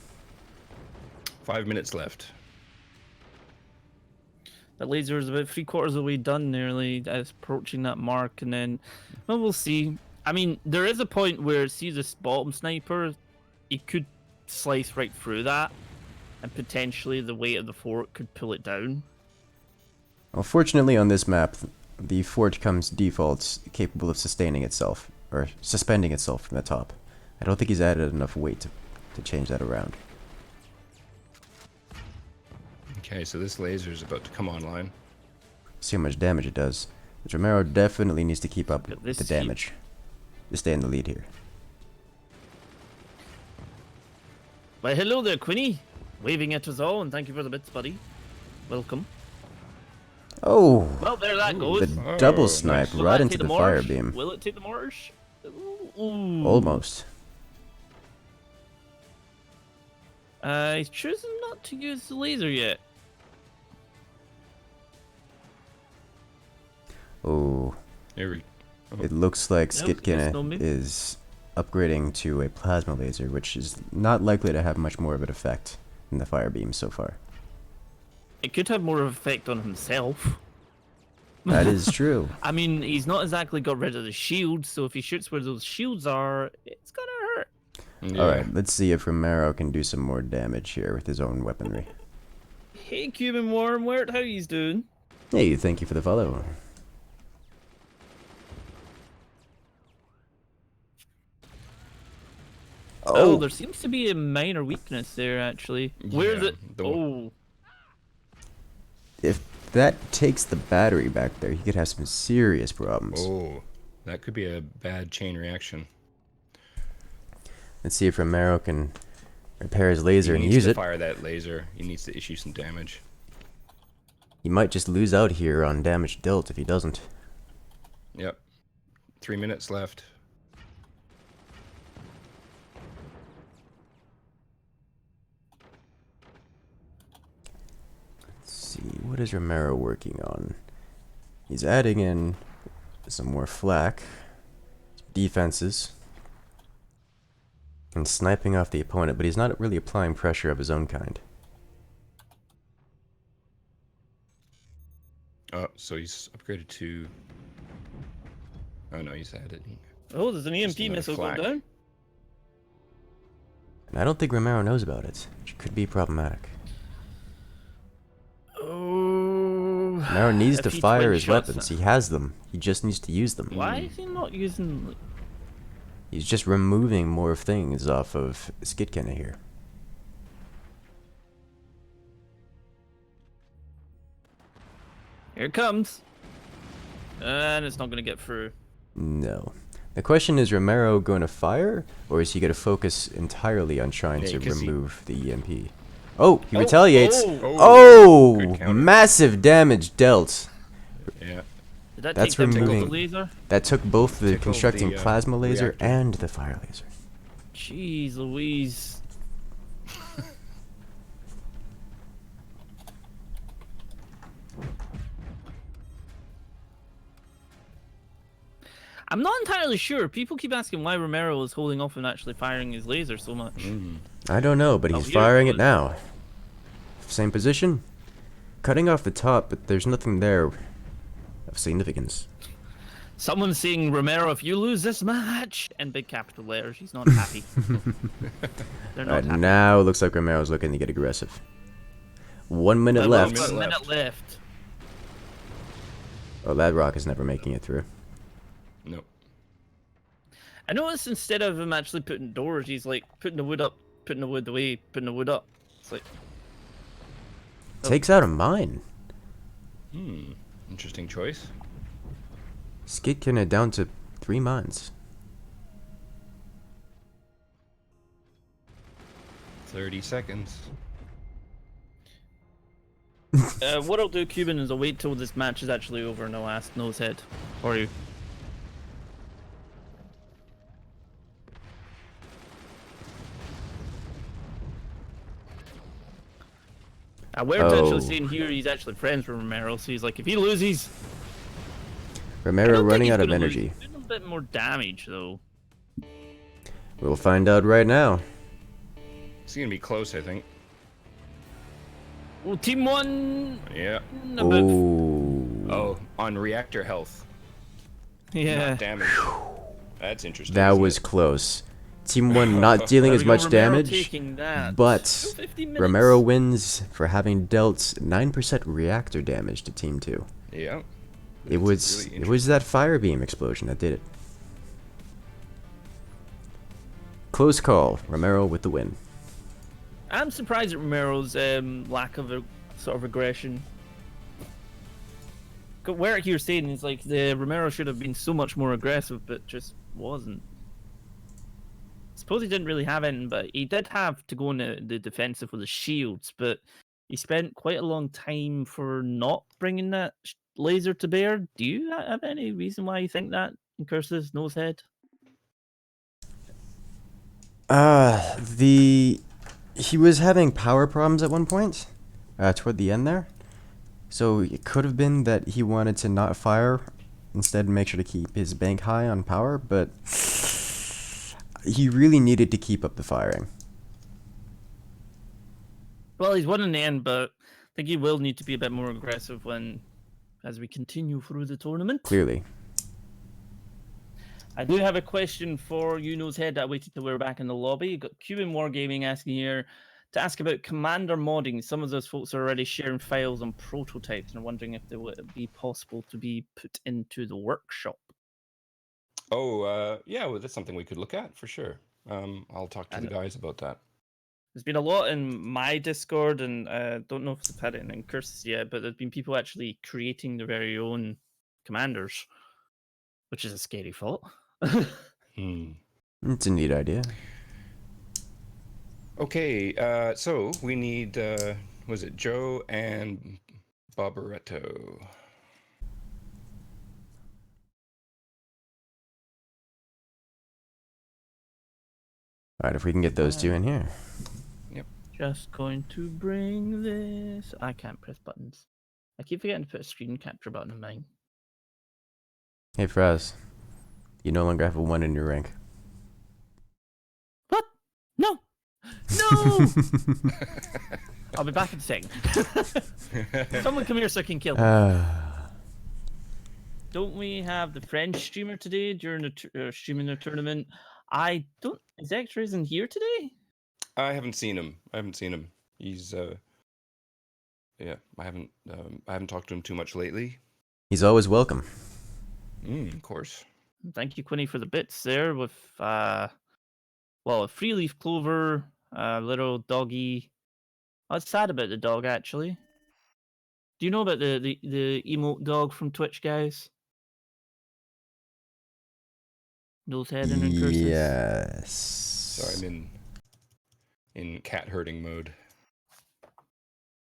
5 minutes left. That laser is about 3/4 of the way done, nearly. It's approaching that mark, and then, well, we'll see. I mean, there is a point where, see this bottom sniper, he could slice right through that, and potentially the weight of the fort could pull it down. Well, fortunately on this map, the fort comes default capable of sustaining itself, or suspending itself from the top. I don't think he's added enough weight to change that around. Okay, so this laser is about to come online. See how much damage it does. But Romero definitely needs to keep up Got with the this heat. damage to stay in the lead here. Well, hello there, Quinny. Waving at us all, and thank you for the bits, buddy. Welcome. Oh, Well, there that goes. the double Oh, snipe nice. Will right that into take the fire mortars? beam. Will it take the mortars? Ooh. Almost. He's choosing not to use the laser yet. Oh, Here we it looks like Nope, guess no Skitkina move. is upgrading to a plasma laser, which is not likely to have much more of an effect than the fire beam so far. It could have more of an effect on himself. That is true. I mean, he's not exactly got rid of the shield, so if he shoots where those shields are, it's gonna hurt. Yeah. Alright, let's see if Romero can do some more damage here with his own weaponry. Hey, Cuban Worm, how he's doing? Hey, thank you for the follow. Oh, there seems to be a minor weakness there, actually. Where's Yeah, it? the- Oh, If that takes the battery back there, he could have some serious problems. Oh, that could be a bad chain reaction. Let's see if Romero can repair his laser He and needs use to it. fire that laser. He needs to issue some damage. He might just lose out here on damage dealt if he doesn't. Yep. 3 minutes left. Let's see, what is Romero working on? He's adding in some more flak, defenses, and sniping off the opponent, but he's not really applying pressure of his own kind. Oh, so he's upgraded to... Oh no, he's added... oh, there's an Just EMP another missile going flak. down. And I don't think Romero knows about it, which could be problematic. Oh. Romero needs If to he fire twin his shots weapons. that- He has them. He just needs to use them. Why is he not using? He's just removing more things off of Skitkina here. Here it comes. And it's not gonna get through. No. The question is, Romero going to fire, or is he going to focus entirely on trying Yeah, to 'cause he- remove the EMP? Oh, he Oh, retaliates. oh. Oh, Good counter. massive damage dealt. Yeah. Did that That's take down both the removing- laser? That took both the Tickled constructing the, plasma laser reactor. and the fire laser. Jeez Louise. I'm not entirely sure. People keep asking why Romero is holding off on actually firing his laser so much. I don't know, but Oh, he's here it firing it goes. now. Same position. Cutting off the top, but there's nothing there of significance. Someone's saying, Romero, if you lose this match, in big capital letters, he's not happy. They're not Alright, happy. now it looks like Romero's looking to get aggressive. 1 minute Well, left. we've got a Minute minute left. Oh, that rock is never making it through. Nope. I noticed instead of him actually putting doors, he's like putting the wood up, putting the wood away, putting the wood up. It's like Takes out a mine. Interesting choice. Skitkin it down to 3 mines. 30 seconds. what I'll do, Cuban, is I'll wait till this match is actually over and I'll ask Nosehead for you. We're actually seeing here he's actually friends with Romero, so he's like, if he loses, Romero running out of energy. Doing a bit more damage though. We'll find out right now. It's gonna be close, I think. Well, team one. Yeah. Oh, on reactor health. Yeah. Not damage. That's interesting. that was close. Team 1 not dealing as much damage, but Romero wins for having dealt 9% reactor damage to Team 2. Yeah. It was that fire beam explosion that did it. Close call. Romero with the win. I'm surprised at Romero's lack of a sort of aggression. Where you're saying is like the Romero should have been so much more aggressive, but just wasn't. Suppose he didn't really have anything, but he did have to go in the defensive with the shields. But he spent quite a long time for not bringing that laser to bear. Do you have any reason why you think that, Incursus, Nosehead? He was having power problems at one point, toward the end there. So it could have been that he wanted to not fire, instead make sure to keep his bank high on power, but he really needed to keep up the firing. Well, he's won in the end, but I think he will need to be a bit more aggressive as we continue through the tournament. Clearly. I do have a question for you, Nosehead. I waited till we were back in the lobby. Got Cuban Wargaming asking here to ask about commander modding. Some of those folks are already sharing files on prototypes and are wondering if they would be possible to be put into the workshop. Yeah, well, that's something we could look at for sure. I'll talk to the guys about that. There's been a lot in my Discord, and don't know if they've had it in Incursus yet, but there's been people actually creating their very own commanders, which is a scary thought. It's a neat idea. Okay, so we need, was it Joe and Barbaretto? Alright, if we can get those two in here. Yep. Just going to bring this. I can't press buttons. I keep forgetting to put a screen capture button on mine. Hey, Fraz. You no longer have a 1 in your rank. What? No! No! I'll be back in a second. Someone come here so I can kill him. Don't we have the French streamer today during the streaming the tournament? I don't. Is X-Rays in here today? I haven't seen him. He's yeah. I haven't talked to him too much lately. He's always welcome. Of course. Thank you, Quinny, for the bits there with well, a 3-leaf clover, a little doggy. I was sad about the dog actually. Do you know about the emote dog from Twitch, guys? Nosehead and Incursus. Yes. Sorry, I'm in cat herding mode.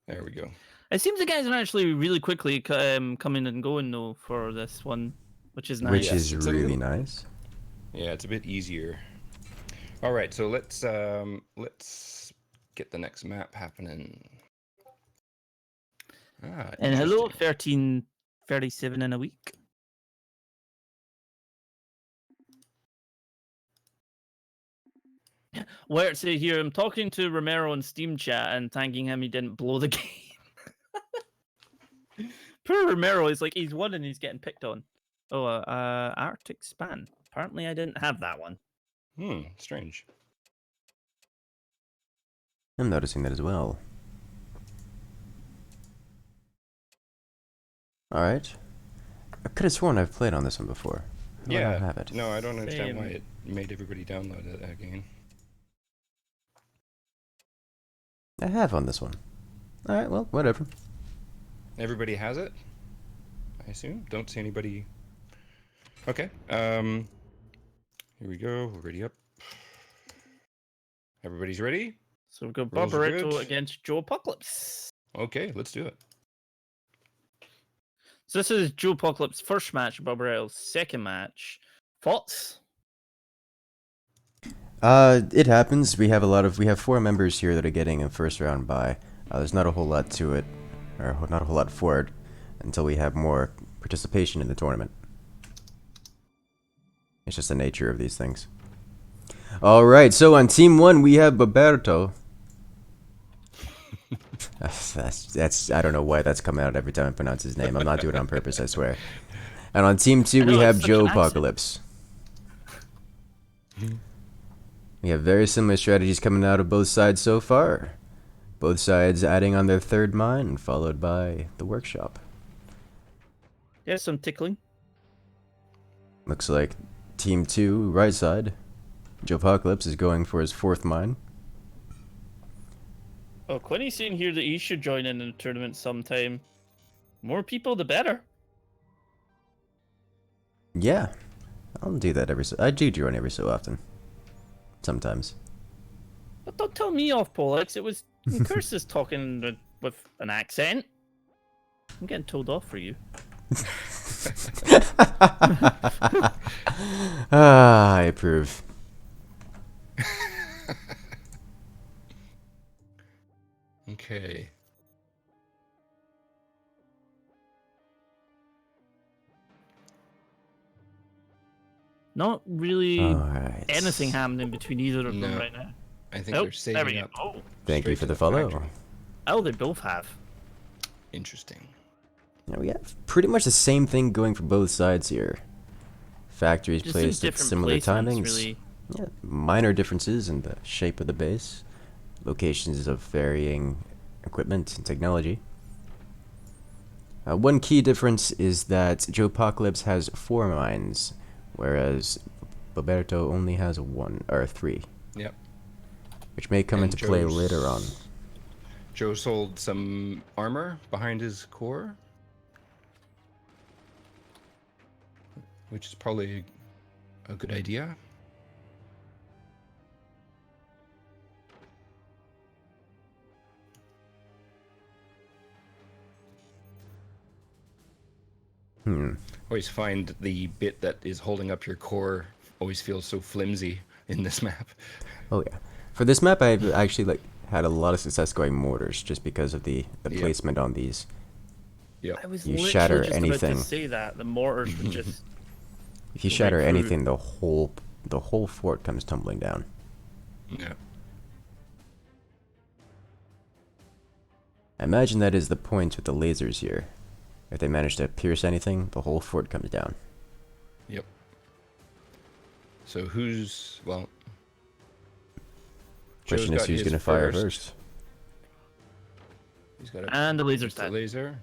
There we go. It seems the guys are actually really quickly coming and going though for this one, which is nice. Which is really nice. Yeah, it's a bit easier. All right, so let's get the next map happening. And hello, 1337 in a week. Where it says here, I'm talking to Romero in Steam chat and thanking him he didn't blow the game. Poor Romero is like, he's won and he's getting picked on. Oh, Arctic Span. Apparently I didn't have that one. Strange. I'm noticing that as well. Alright. I could have sworn I've played on this one before. Why do I not have it? No, I don't understand why it made everybody download it again. I have on this one. Alright, well, whatever. Everybody has it, I assume. Don't see anybody. Okay. Here we go. We're ready up. Everybody's ready? So we've got Rules are Barbaretto good. against Joe Apocalypse. Okay, let's do it. So this is Joe Apocalypse's first match, Barbaretto's second match. Thoughts? It happens. We have 4 members here that are getting a first round bye. There's not a whole lot to it, or not a whole lot for it, until we have more participation in the tournament. It's just the nature of these things. Alright, so on Team 1 we have Roberto. that's I don't know why that's coming out every time I pronounce his name. I'm not doing it on purpose, I swear. And on Team 2 we have Joe Apocalypse. We have very similar strategies coming out of both sides so far. Both sides adding on their third mine, followed by the workshop. Yeah, some tickling. Looks like Team 2, right side, Joe Apocalypse is going for his 4th mine. Oh, Quinny's saying here that he should join in the tournament sometime. More people, the better. Yeah, I'll do that I do join every so often. Sometimes. But don't tell me off, Pollux. It was Incursus talking with an accent. I'm getting told off for you. I approve. Okay. Not really Alright. anything happening between either of them No. right now. I think Oh, they're there we saving go. up. Oh. Thank you straight for to the follow. factory. Oh, they both have. Interesting. Yeah, we have pretty much the same thing going for both sides here. Factories Just in placed at different similar placements, timings. really. Yeah, minor differences in the shape of the base, locations of varying equipment and technology. One key difference is that Joe Apocalypse has 4 mines, whereas Roberto only has 1 or 3. Yep. Which may come And into play Joe's- later on. Joe sold some armor behind his core, which is probably a good idea. Always find the bit that is holding up your core always feels so flimsy in this map. Oh yeah. For this map, I've actually had a lot of success going mortars just because of the Yeah. placement on these. Yep. I was You literally shatter just anything. about to say that. The mortars would just... If you Go shatter right through. anything, the whole fort comes tumbling down. Yeah. I imagine that is the point with the lasers here. If they manage to pierce anything, the whole fort comes down. Yep. So well, Question Joe's is got who's his going to fire first. He's got And the laser's the dead. laser.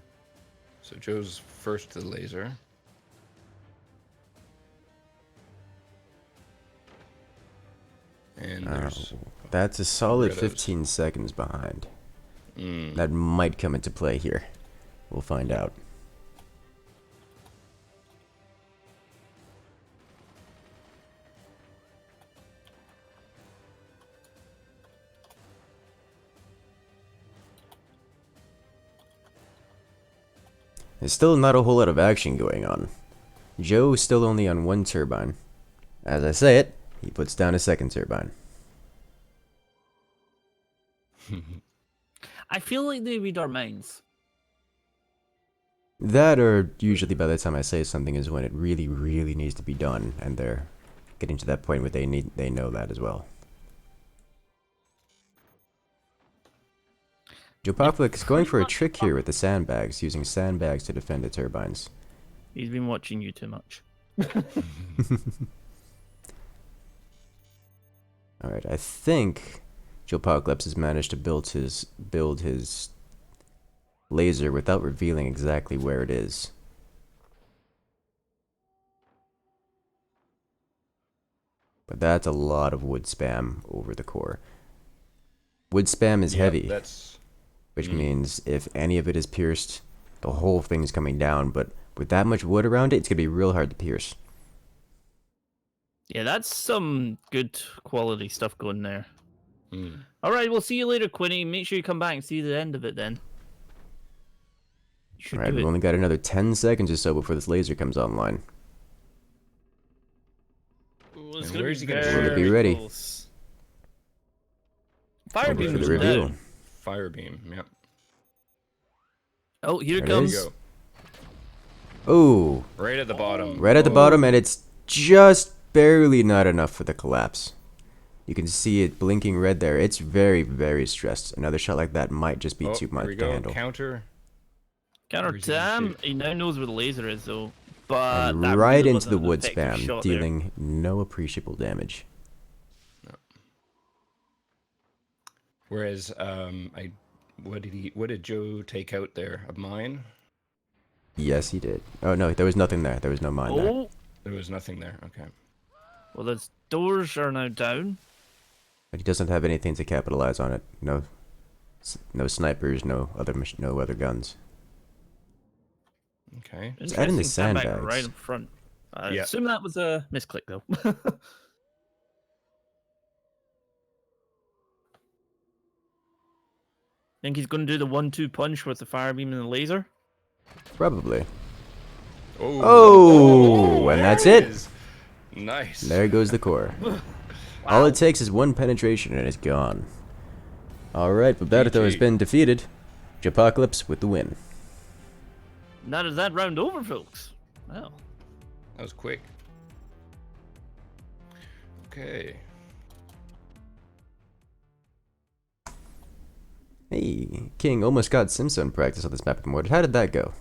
So Joe's first to the laser. And there's That's a solid Red O's. 15 seconds behind. Mm, That might come into play here. We'll find out. There's still not a whole lot of action going on. Joe's still only on 1 turbine. As I say it, he puts down a 2nd turbine. I feel like they read our minds. That, or usually by the time I say something is when it really, really needs to be done, and they're getting to that point where they know that as well. Joe Poplik is going for a trick here with the sandbags, using sandbags to defend the turbines. He's been watching you too much. Alright, I think Joe Apocalypse has managed to build his laser without revealing exactly where it is. But that's a lot of wood spam over the core. Wood spam is heavy, That's which means if any of it is pierced, the whole thing's coming down. But with that much wood around it, it's going to be real hard to pierce. Yeah, that's some good quality stuff going there. Mm. All right, we'll see you later, Quinny. Make sure you come back and see the end of it then. You should Alright, do we've it. only got another 10 seconds or so before this laser comes online. Ooh, it's And gonna where's be he gonna shoot very it? Be ready. close. Fire Ready beam for the is reveal. down. Fire beam. Yep. Oh, here it There it comes. is. Go. Oh, Right at the bottom. right at the bottom, and it's just barely not enough for the collapse. You can see it blinking red there. It's very, very stressed. Another shot like that might just be too Here much we to go. handle. Counter. Counter Where is he gonna Tam. shoot? He now knows where the laser is, though. But And that right really into the wasn't an wood effective spam, shot there. dealing no appreciable damage. Whereas, what did Joe take out there? A mine? Yes, he did. Oh no, there was nothing there. There was no mine there. Oh, There was nothing there. Okay. well, those doors are now down. But he doesn't have anything to capitalize on it. No, no snipers, no other guns. Okay. add in the Interesting sandbag sandbags. right in front. I Yeah. assume that was a misclick, though. Think he's going to do the 1-2 punch with the fire beam and the laser? Probably. Oh. Oh, and there that's it. is. Nice. There goes the core. All it takes is one penetration and it's gone. Alright, Babato has GG. been defeated. Japocalypse with the win. That is that round over, folks. Well, That was quick. Okay. Hey, King almost got Simza in practice on this map of Mordred. How did that go?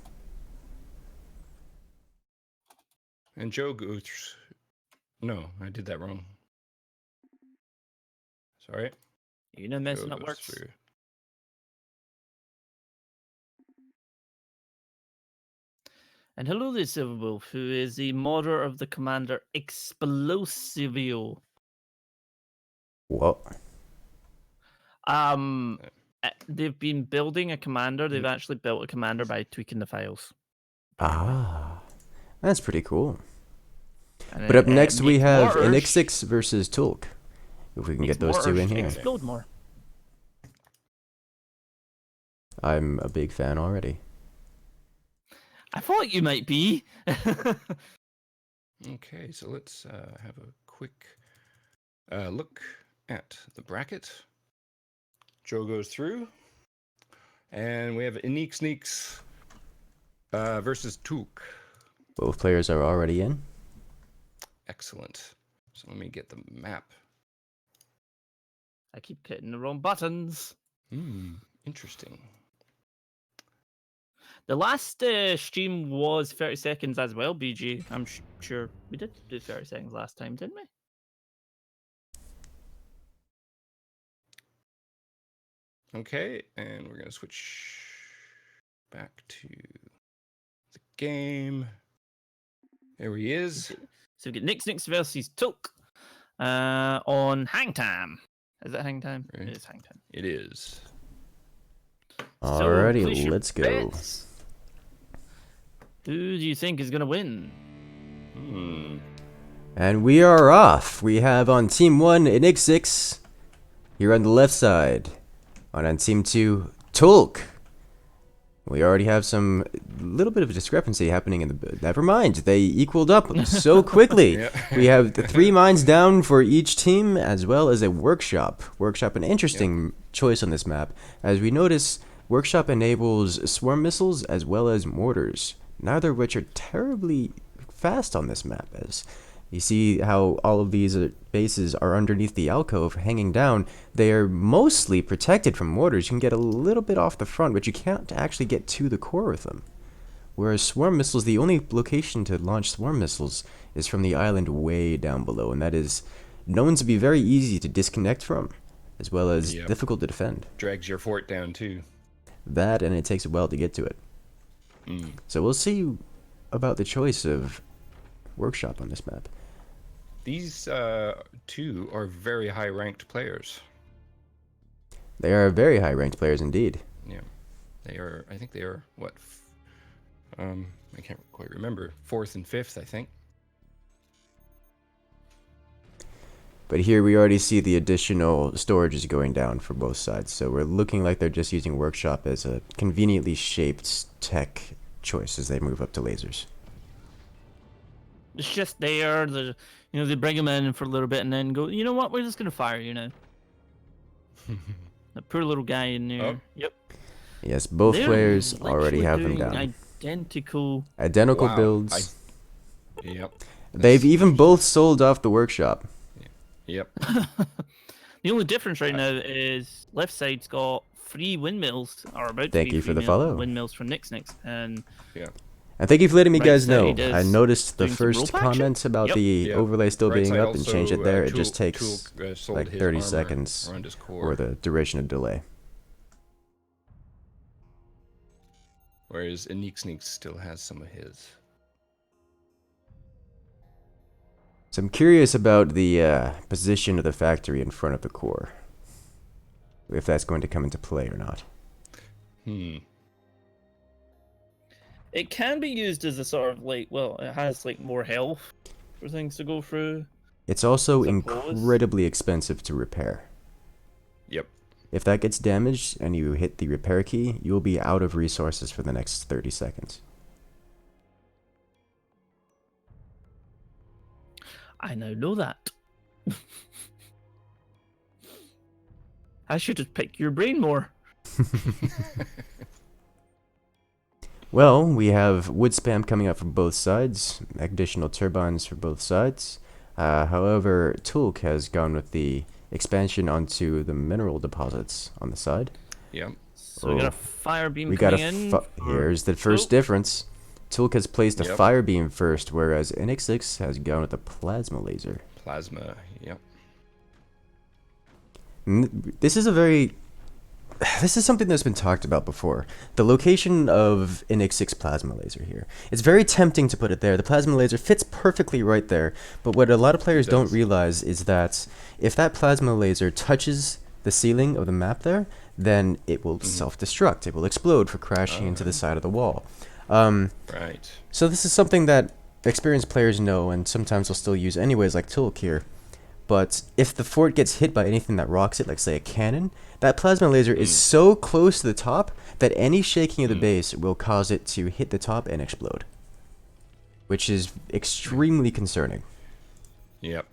And Joe goes. No, I did that wrong. Sorry. you know, messing Joe up goes works. through. And hello there, Silverwolf, who is the modder of the commander Explosivio. What? They've been building a commander. They've actually built a commander by tweaking the files. Ah, that's pretty cool. And But up it next we makes have mortars- Incursus versus Tulk. If we can makes get those two in mortars here. explode more. I'm a big fan already. I thought you might be. Okay, so let's have a quick look at the bracket. Joe goes through, and we have Inique Sneaks versus Took. Both players are already in. Excellent. So let me get the map. I keep hitting the wrong buttons. Interesting. The last stream was 30 seconds as well, BG. I'm sure we did do 30 seconds last time, didn't we? Okay, and we're gonna switch back to the game. There he is. So we get Nix versus Tulk on Hang Time. Is it Hang Time? Right. It is Hang Time. It is. So, Alrighty, place your let's go. bets. Who do you think is going to win? And we are off. We have on Team 1, Incursus, here on the left side. On Team 2, Tulk. We already have some little bit of a discrepancy happening in the... Never mind, they equaled up so quickly. Yeah. We have the 3 mines down for each team, as well as a workshop. Workshop, an interesting choice on this map. As we notice, workshop enables swarm missiles as well as mortars. Neither of which are terribly fast on this map, as you see how all of these bases are underneath the alcove hanging down. They are mostly protected from mortars. You can get a little bit off the front, but you can't actually get to the core with them. Whereas swarm missiles, the only location to launch swarm missiles is from the island way down below, and that is known to be very easy to disconnect from, as well as difficult to defend. Drags your fort down too. That, and it takes a while to get to it. So we'll see about the choice of workshop on this map. These two are very high-ranked players. They are very high-ranked players indeed. Yeah, they are. I think they are what? I can't quite remember. 4th and 5th, I think. But here we already see the additional storage is going down for both sides. So we're looking like they're just using Workshop as a conveniently shaped tech choice as they move up to lasers. It's just there. They bring him in for a little bit and then go, you know what? We're just going to fire you now. That poor little guy in there. Oh. Yep. Yes, both They're players already literally have them doing down. Identical. Wow, builds. Yep. They've even both sold off the Workshop. Yep. The only difference right now is left side's got 3 windmills, or about to Thank be you for 3 the follow. windmills from Nix, and Yeah. And thank you for letting me Right guys know. side I is noticed the doing some first rope action? comment about Yep. the Yeah. overlay still Right being side up and change it also, there. It Tool- just takes Tool, sold like his 30 armor seconds around his core, or the duration of delay. whereas Inix still has some of his. So I'm curious about the position of the factory in front of the core. If that's going to come into play or not. it can be used as a sort of it has more health for things to go through. It's also Suppose. incredibly expensive to repair. Yep. If that gets damaged and you hit the repair key, you'll be out of resources for the next 30 seconds. I now know that. I should have picked your brain more. Well, we have wood spam coming up from both sides, additional turbines for both sides. However, Tulk has gone with the expansion onto the mineral deposits on the side. Yep. So we got a fire beam We got coming in. here's the first Tulk. difference. Tulk has placed a Yep. fire beam first, whereas NX6 has gone with a plasma laser. Plasma. Yep. This is something that's been talked about before. The location of NX6 plasma laser here. It's very tempting to put it there. The plasma laser fits perfectly right there. But what a lot of players don't realize is that if that plasma laser touches the ceiling of the map there, then it will self-destruct. It will explode for crashing into the side of the wall. Right. So this is something that experienced players know and sometimes will still use anyways, like Tulk here. But if the fort gets hit by anything that rocks it, like say a cannon, that plasma laser is so close to the top that any shaking of the base will cause it to hit the top and explode. Which is extremely concerning. Yep.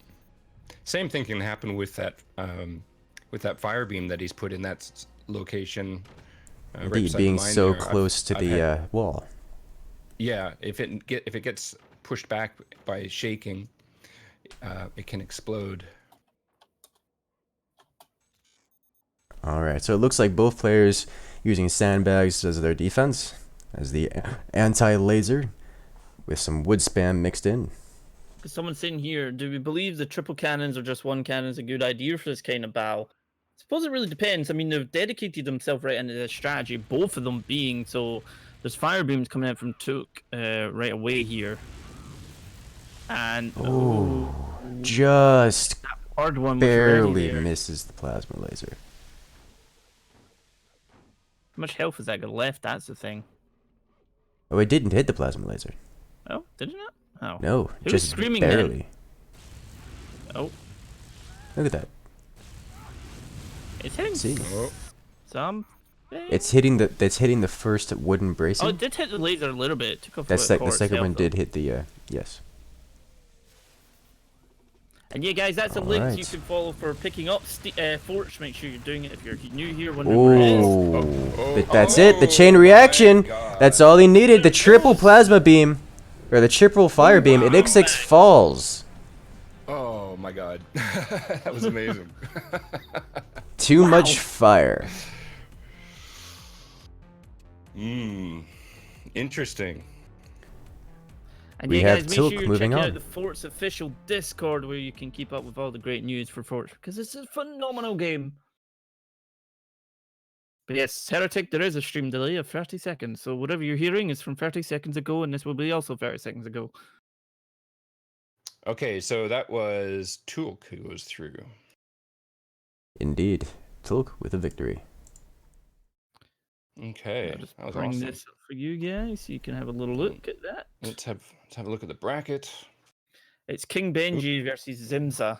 Same thing can happen with that fire beam that he's put in that location. Right Indeed, beside being the mine so there. close to the wall. Yeah, if it gets pushed back by shaking, it can explode. Alright, so it looks like both players using sandbags as their defense, as the anti-laser, with some wood spam mixed in. Someone's saying here, do we believe the triple cannons or just one cannon is a good idea for this kind of battle? I suppose it really depends. I mean, they've dedicated themselves right into this strategy, both of them being so. There's fire beams coming out from Took right away here. And Just hard one was barely already there. misses the plasma laser. How much health has that got left? That's the thing. Oh, it didn't hit the plasma laser. Oh, did it not? Oh. No, Who was just screaming then? barely. Oh, Look at that. it's hitting See? Oh, some. It's hitting the first wooden bracing. Oh, it did hit the laser a little bit. It took off The core second one itself, did though. hit the yes. And yeah, guys, that's a link you Alright. can follow for picking up forts. Make sure you're doing it if you're new here. Wondering where it is. Oh, that's it. The chain reaction. That's all he needed. The triple plasma beam, or the triple fire beam. And Ixix falls. oh my god. That was amazing. Too much fire. Interesting. And We yeah, have guys, make Tilk sure you're moving checking on. out the Forts official Discord where you can keep up with all the great news for Forts because it's a phenomenal game. But yes, Heretic, there is a stream delay of 30 seconds. So whatever you're hearing is from 30 seconds ago, and this will be also 30 seconds ago. Okay, so that was Tulk who was through. Indeed. Tulk with a victory. Okay, I'll just that was bring awesome. this up for you guys so you can have a little look at that. Let's have a look at the bracket. It's King Benji versus Simza.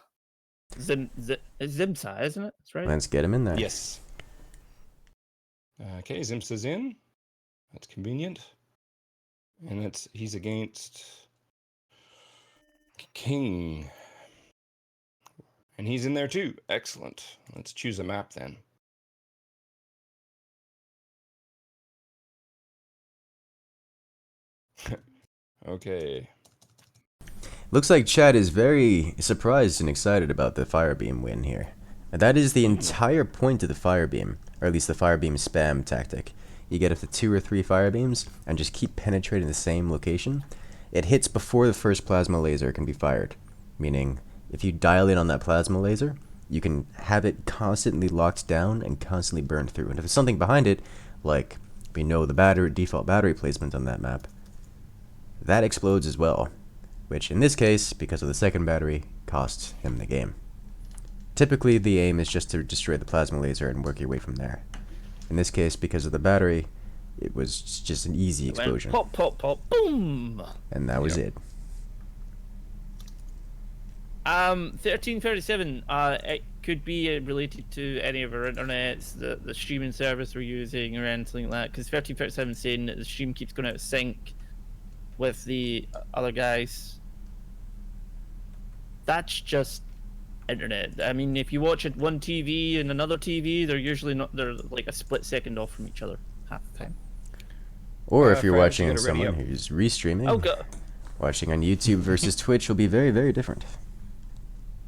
It's Simza, isn't it? That's right. Let's get him in there. Yes. Okay, Zimsa's in. That's convenient. And he's against King. And he's in there too. Excellent. Let's choose a map then. Okay. Looks like Chad is very surprised and excited about the Firebeam win here. And that is the entire point of the Firebeam, or at least the Firebeam spam tactic. You get up to 2 or 3 Firebeams and just keep penetrating the same location. It hits before the first plasma laser can be fired, meaning if you dial in on that plasma laser, you can have it constantly locked down and constantly burned through. And if there's something behind it, like we know the default battery placement on that map, that explodes as well, which in this case, because of the second battery, costs him the game. Typically, the aim is just to destroy the plasma laser and work your way from there. In this case, because of the battery, it was just an easy explosion. Pop, pop, pop, boom! And that was it. 1337, it could be related to any of our internets, the streaming service we're using or anything like that, because 1337 is saying that the stream keeps going out of sync with the other guys. That's just internet. I mean, if you watch it one TV and another TV, they're like a split second off from each other half the time. Or if you're Franz, watching you on gotta ready someone up. who's restreaming, Oh god. watching on YouTube versus Twitch will be very, very different.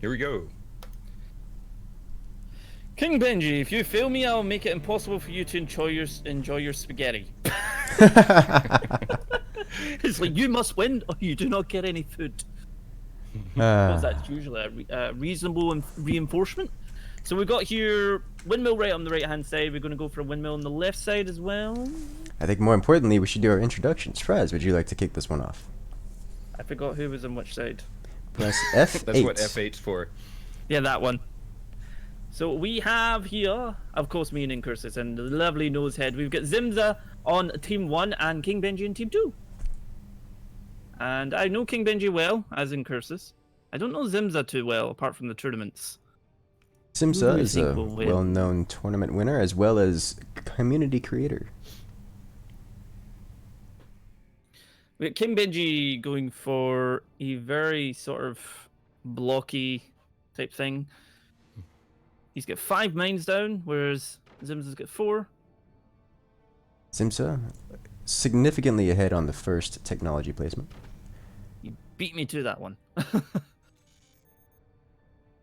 Here we go. King Benji, if you fail me, I'll make it impossible for you to enjoy your spaghetti. It's like, you must win or you do not get any food. Because that's usually a reasonable reinforcement. So we've got here windmill right on the right hand side. We're going to go for a windmill on the left side as well. I think more importantly, we should do our introductions. Fraz, would you like to kick this one off? I forgot who was on which side. Press F8. That's what F8's for. Yeah, that one. So we have here, of course, me and Incursus and the lovely Nosehead. We've got Simza on Team 1 and King Benji in Team 2. And I know King Benji well, as Incursus. I don't know Simza too well, apart from the tournaments. Simza Who do you is a think will win? well-known tournament winner as well as community creator. We got King Benji going for a very sort of blocky type thing. He's got 5 mines down, whereas Simza's got 4. Simza, significantly ahead on the first technology placement. You beat me to that one.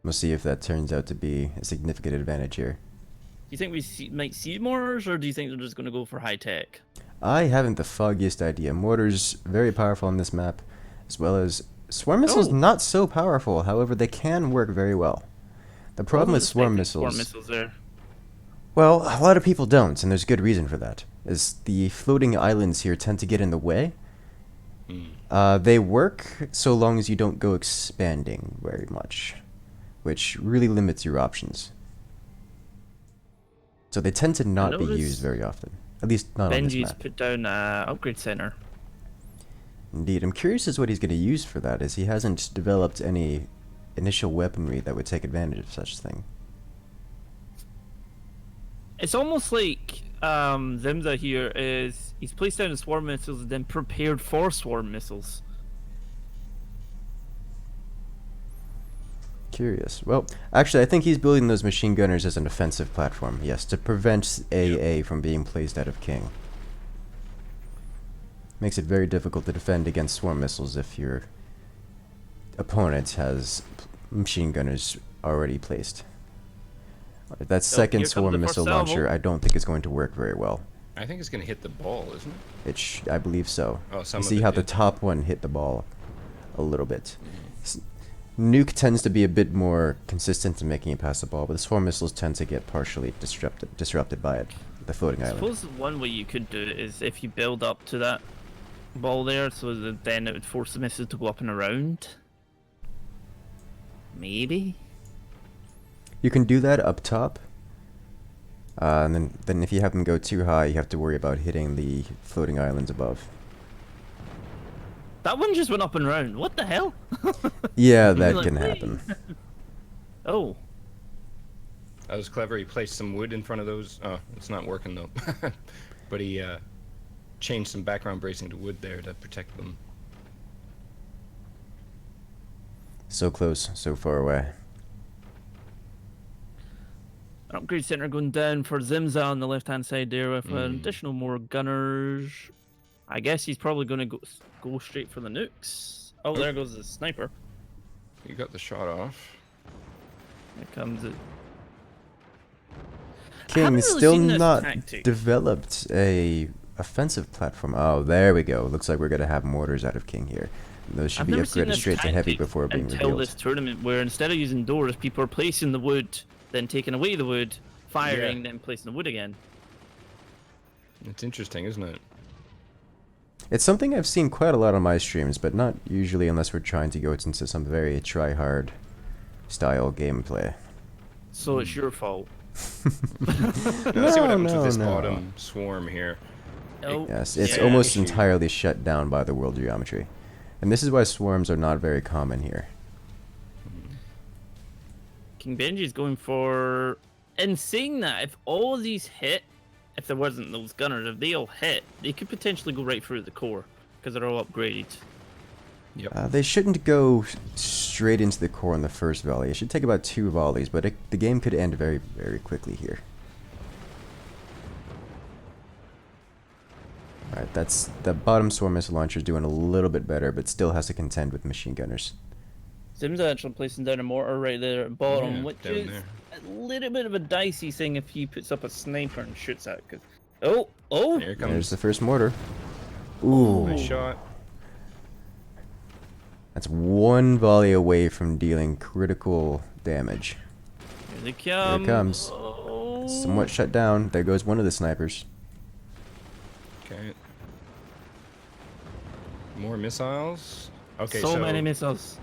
We'll see if that turns out to be a significant advantage here. Do you think we might see mortars, or do you think they're just going to go for high tech? I haven't the foggiest idea. Mortars, very powerful on this map, as well as swarm missiles, not so powerful. However, they can work very well. The problem with swarm missiles, there. well, a lot of people don't, and there's good reason for that, is the floating islands here tend to get in the way. They work so long as you don't go expanding very much, which really limits your options. So they tend to not be used very often. At least not on this Benji's map. put down an upgrade center. Indeed. I'm curious as what he's going to use for that, as he hasn't developed any initial weaponry that would take advantage of such a thing. It's almost like Simza here is he's placed down the swarm missiles and then prepared for swarm missiles. Curious. Well, actually, I think he's building those machine gunners as an offensive platform, yes, to prevent AA from being placed out of King. Makes it very difficult to defend against swarm missiles if your opponent has machine gunners already placed. That second here comes swarm the missile first launcher, salvo. I don't think is going to work very well. I think it's going to hit the ball, isn't it? I believe so. Oh, some You of see it how the did. top one hit the ball a little bit. Nuke tends to be a bit more consistent in making it pass the ball, but the swarm missiles tend to get partially disrupted by it, the floating I island. suppose one way you could do it is if you build up to that ball there, so that then it would force the missile to go up and around. Maybe. You can do that up top. And then if you have them go too high, you have to worry about hitting the floating islands above. That one just went up and round. What the hell? Yeah, You'd be that like, can "Wait." happen. Oh. That was clever. He placed some wood in front of those. Oh, it's not working though. But he changed some background bracing to wood there to protect them. So close, so far away. An upgrade center going down for Simza on the left-hand side there with an additional more gunners. I guess he's probably going to go straight for the nukes. Oh, there goes the sniper. You got the shot off. Here comes it. King really still seen this not tactic. developed a offensive platform. Oh, there we go. Looks like we're gonna have mortars out of King here. Those should I've be never seen upgraded this straight to heavy tactic before being until revealed. this tournament, where instead of using doors, people are placing the wood, then taking away the wood, firing, then placing the wood again. It's interesting, isn't it? It's something I've seen quite a lot on my streams, but not usually unless we're trying to go into some very try-hard style gameplay. So it's your fault. Now, let's see what happens with this no. bottom swarm here. Oh, Yes, it's yeah. almost entirely shut down by the world geometry. And this is why swarms are not very common here. King Benji's going for... In saying that, if all of these hit, if there wasn't those gunners, if they all hit, they could potentially go right through the core, because they're all upgraded. Yep. They shouldn't go straight into the core in the first volley. It should take about 2 volleys, but the game could end very, very quickly here. Alright, that's the bottom swarm missile launcher is doing a little bit better, but still has to contend with machine gunners. Simza actually placing down a mortar right there at bottom, Yeah, which down is there. a little bit of a dicey thing if he puts up a sniper and shoots at. Cause oh, Here it There's comes. the first mortar. Ooh, Nice shot. that's 1 volley away from dealing critical damage. here they come. Here it comes. Oh. Somewhat shut down. There goes one of the snipers. Okay. More missiles. Okay, so many missiles.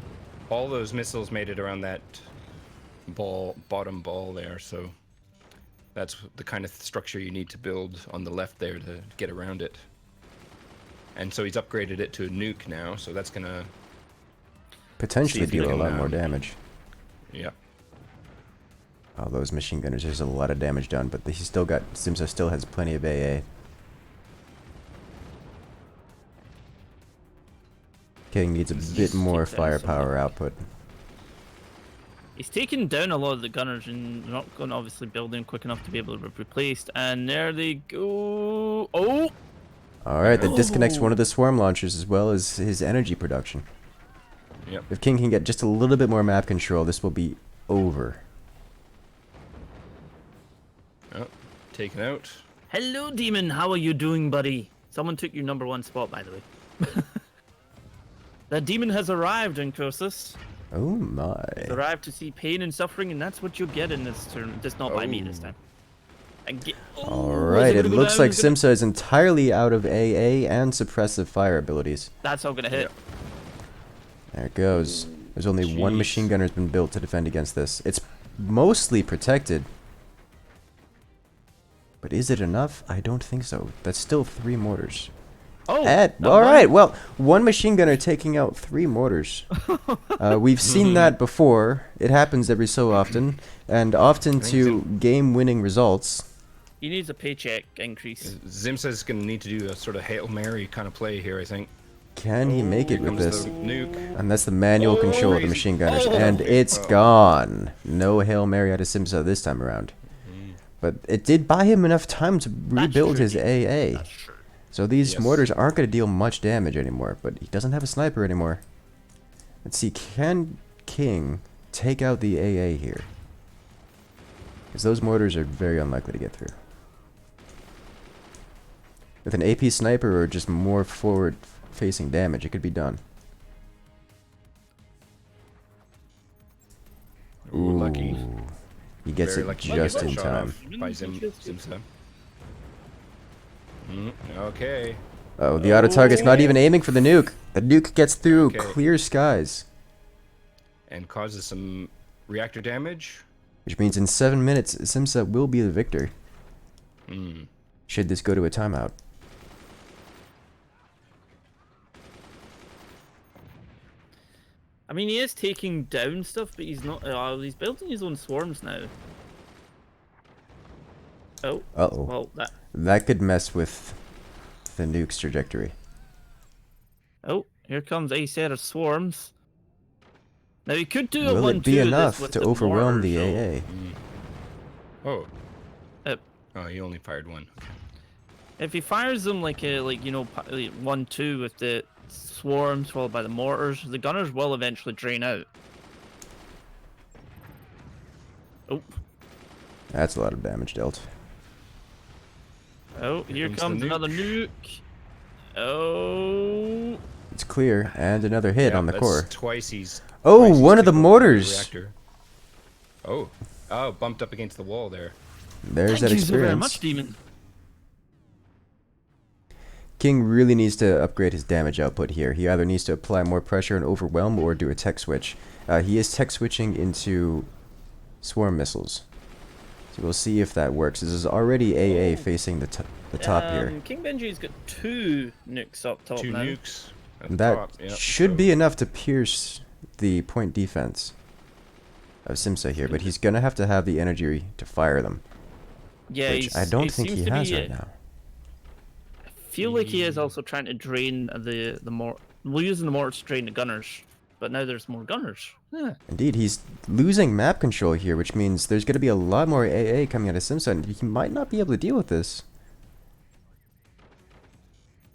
all those missiles made it around that bottom ball there, so that's the kind of structure you need to build on the left there to get around it. And so he's upgraded it to a nuke now, so that's gonna Potentially See if he deal a can, lot more damage. yeah. Oh, those machine gunners, there's a lot of damage done, but he still got, Simza still has plenty of AA. King needs a bit more keep down some firepower output. He's taken down a lot of the gunners and they're not going to obviously build them quick enough to be able to be replaced. And there they go. Oh! Alright, that disconnects one of the swarm launchers as well as his energy production. Yep. If King can get just a little bit more map control, this will be over. Oh, taken out. Hello, Demon. How are you doing, buddy? Someone took your #1 spot, by the way. The Demon has arrived, Incursus. Oh my. He's arrived to see pain and suffering, and that's what you'll get in this tournament. Just not by me this time. Alright, it looks like Simza is entirely out of AA and suppressive fire abilities. That's all gonna hit. There it goes. There's only one Jeez. machine gunner has been built to defend against this. It's mostly protected. But is it enough? I don't think so. That's still 3 mortars. Oh, Alright, well, 1 machine gunner taking out 3 mortars. We've seen that before. It happens every so often. And often to game-winning results. He needs a paycheck increase. Zimsa's gonna need to do a sort of Hail Mary kind of play here, I think. Can he make it with Comes this? the nuke. And that's the manual control of the machine gunners. And it's Oh. gone. No Hail Mary out of Simza this time around. But it did buy him enough time to rebuild true, his AA. That's true. So these Yes. mortars aren't going to deal much damage anymore. But he doesn't have a sniper anymore. Let's see, can King take out the AA here? Because those mortars are very unlikely to get through. With an AP sniper or just more forward-facing damage, it could be done. Ooh, lucky. He gets Very it lucky. just Got in shot time. off by Simsa. Okay. Oh, the auto target's not even aiming for the nuke. The nuke gets through Okay. clear skies. and causes some reactor damage. Which means in 7 minutes, Simza will be the victor. Should this go to a timeout. I mean, he is taking down stuff, but he's not. He's building his own swarms now. Oh. Uh-oh. Well, That could mess with the nuke's trajectory. Oh, here comes a set of swarms. Now he could do a Will 1-2 it be of this enough with to the overwhelm the mortar, AA? Oh. Uh, Oh, he only fired one. Okay. If he fires them like 1-2 with the swarms followed by the mortars, the gunners will eventually drain out. Oh. That's a lot of damage dealt. Oh, here comes comes the nuke. another nuke. Oh. It's clear, and another hit Yeah, on the that's core. Twice he's. Oh, twice he's one of the taken mortars! reactor. Oh. Oh, bumped up against the wall there. There's that Thank you so very experience. much, Demon. King really needs to upgrade his damage output here. He either needs to apply more pressure and overwhelm or do a tech switch. He is tech switching into swarm missiles. So we'll see if that works. This is already AA facing the top here. King Benji's got 2 nukes up top Two now. nukes. At the That top, yep, should so- be enough to pierce the point defense of Simza here, but he's going to have the energy to fire them. Yeah, Which I don't think seems he to has be, right now. I feel like he is also trying to drain the more. We're using the mortar to drain the gunners, but now there's more gunners. Yeah. Indeed, he's losing map control here, which means there's going to be a lot more AA coming out of Simza, and he might not be able to deal with this.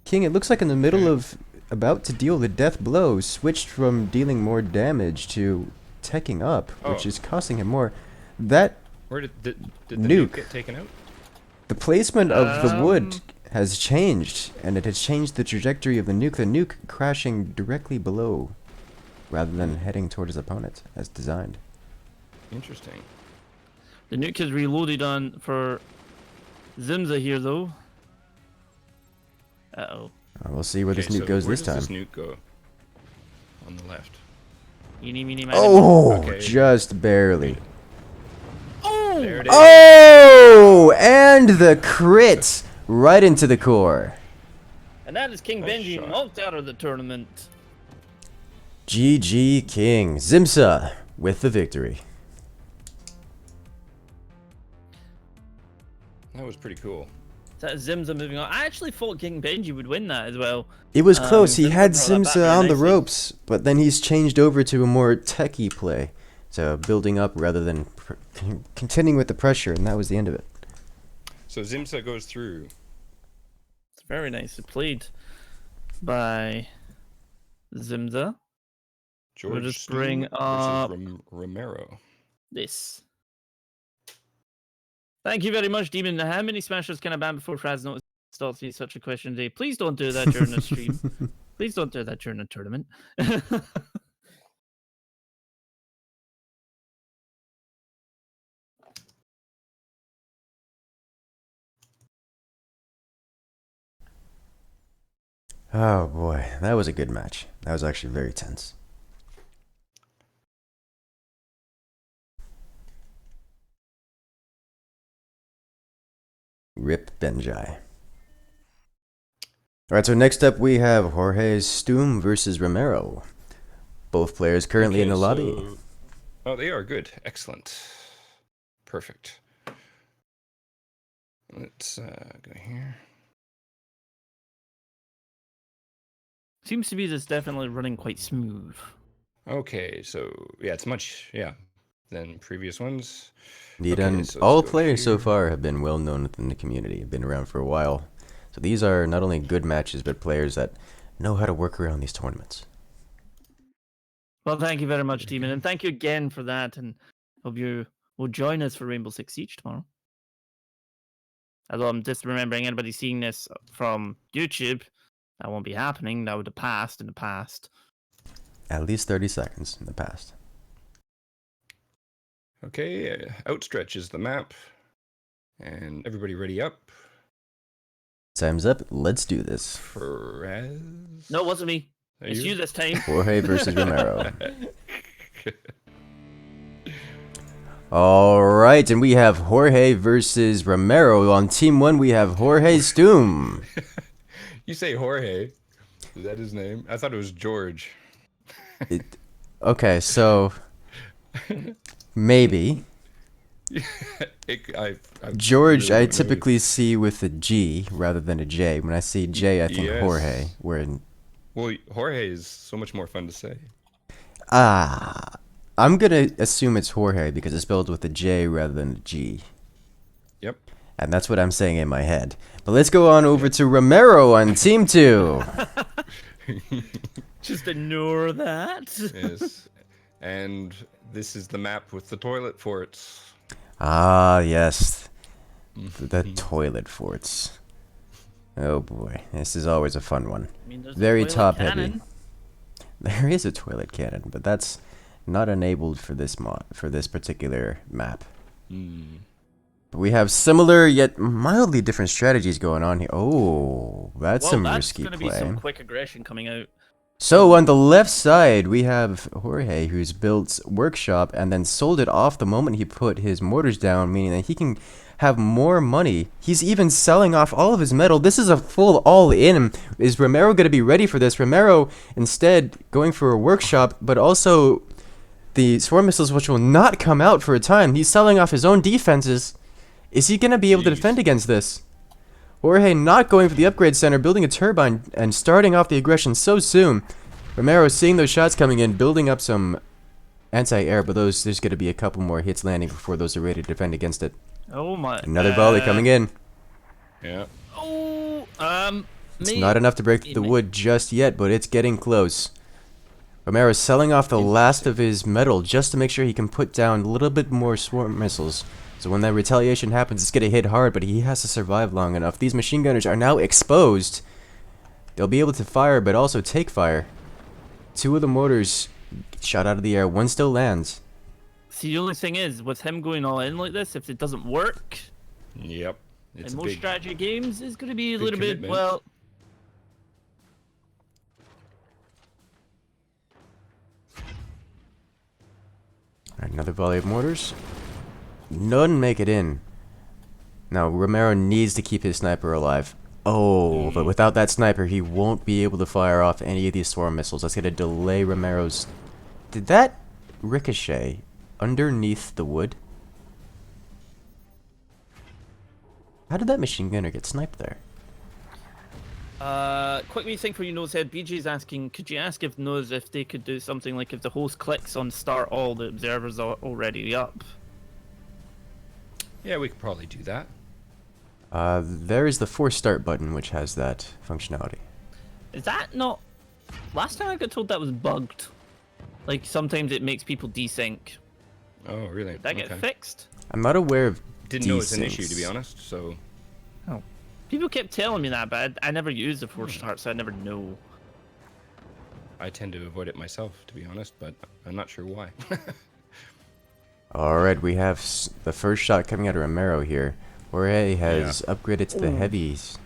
King, it looks like in the middle of about to deal the death blow, switched from dealing more damage to teching up, which Oh. is costing him more. That Where did the Nuke. nuke get taken out? the placement of the wood Um, has changed, and it has changed the trajectory of the nuke. The nuke crashing directly below, rather than heading towards his opponent, as designed. Interesting. The nuke is reloaded on for Simza here, though. Uh-oh. We'll see where this Okay, nuke so goes where this does time. this nuke go? On the left. Eeny, meeny, miny, Oh, Okay. just barely. Oh! There it is. Oh, and the crit right into the core. And that is King Nice Benji shot. knocked out of the tournament. GG King. Simza with the victory. That was pretty cool. That is Simza moving on. I actually thought King Benji would win that as well. It was close. He Simza had brought that back Simza very on the nicely. ropes, but then he's changed over to a more techie play. So building up rather than contending with the pressure, and that was the end of it. So Simza goes through. It's very nicely played by Simza. George just Stu bring versus up- Romero. This. Thank you very much, Demon. How many smashers can I ban before Fraz notice starts to be such a question today? Please don't do that during the stream. Please don't do that during the tournament. Oh boy, that was a good match. That was actually very tense. Rip Benjai. Alright, so next up we have Jorge Stum versus Romero. Both players currently in Okay, the lobby. so- Oh, they are good. Excellent. Perfect. Let's go here. Seems to be this definitely running quite smooth. Okay, so yeah, it's much than previous ones. Indeed, Okay, and so all let's go players so here. far have been well known within the community, have been around for a while. So these are not only good matches, but players that know how to work around these tournaments. Well, thank you very much, Demon, and thank you again for that, and hope you will join us for Rainbow Six Siege tomorrow. Although I'm just remembering anybody seeing this from YouTube, that won't be happening. That would have passed in the past. At least 30 seconds in the past. Okay, outstretch is the map. And everybody ready up? Time's up. Let's do this. Perez? No, it wasn't me. Are It's you this time. Jorge versus Romero. All right, and we have Jorge versus Romero. On Team 1, we have Jorge Stoom. You say Jorge. Is that his name? I thought it was George. Okay, so maybe. George, really I don't know. typically see with a G rather than a J. When I see J, I think Yes. Jorge. Where Well, Jorge is so much more fun to say. I'm gonna assume it's Jorge because it's spelled with a J rather than a G. Yep. And that's what I'm saying in my head. But let's go on over to Romero on Team 2. Just ignore that. Yes. And this is the map with the toilet forts. Ah, yes. The toilet forts. Oh boy, this is always a fun one. I mean, there's a Very toilet top cannon. heavy. There is a toilet cannon, but that's not enabled for this particular map. But we have similar yet mildly different strategies going on here. Oh, that's Well, some that's risky gonna play. be some quick aggression coming out. So on the left side, we have Jorge, who's built workshop and then sold it off the moment he put his mortars down, meaning that he can have more money. He's even selling off all of his metal. This is a full all-in. Is Romero going to be ready for this? Romero, instead, going for a workshop, but also the swarm missiles, which will not come out for a time. He's selling off his own defenses. Is he going to be able to defend against this? Jorge not going for the upgrade center, building a turbine, and starting off the aggression so soon. Romero seeing those shots coming in, building up some anti-air, but there's going to be a couple more hits landing before those are ready to defend against it. Oh my. Another volley coming in. Yeah. Oh, It's not enough to break through the wood just yet, but it's getting close. Romero's selling off the last of his metal just to make sure he can put down a little bit more swarm missiles. So when that retaliation happens, it's going to hit hard, but he has to survive long enough. These machine gunners are now exposed. They'll be able to fire, but also take fire. 2 of the mortars shot out of the air. 1 still lands. See, the only thing is, with him going all in like this, if it doesn't work, Yep. It's in a most big, strategy games, it's going to be a big little bit, commitment. well... Another volley of mortars. None make it in. Now, Romero needs to keep his sniper alive. Oh, but without that sniper, he won't be able to fire off any of these swarm missiles. That's going to delay Romero's... Did that ricochet underneath the wood? How did that machine gunner get sniped there? Quick wee thing for you, Nosehead. BJ's asking, could you ask if Nose if they could do something like if the host clicks on start all, the observers are already up? Yeah, we could probably do that. There is the force start button, which has that functionality. Is that not... Last time I got told that was bugged. Like, sometimes it makes people desync. Oh, really? Did that get fixed? I'm not aware of Didn't know it's an issue, desyncs. to be honest. So Oh. People kept telling me that, but I never use the force start, so I never know. I tend to avoid it myself, to be honest, but I'm not sure why. Alright, we have the first shot coming out of Romero here. Jorge has upgraded to the heavies.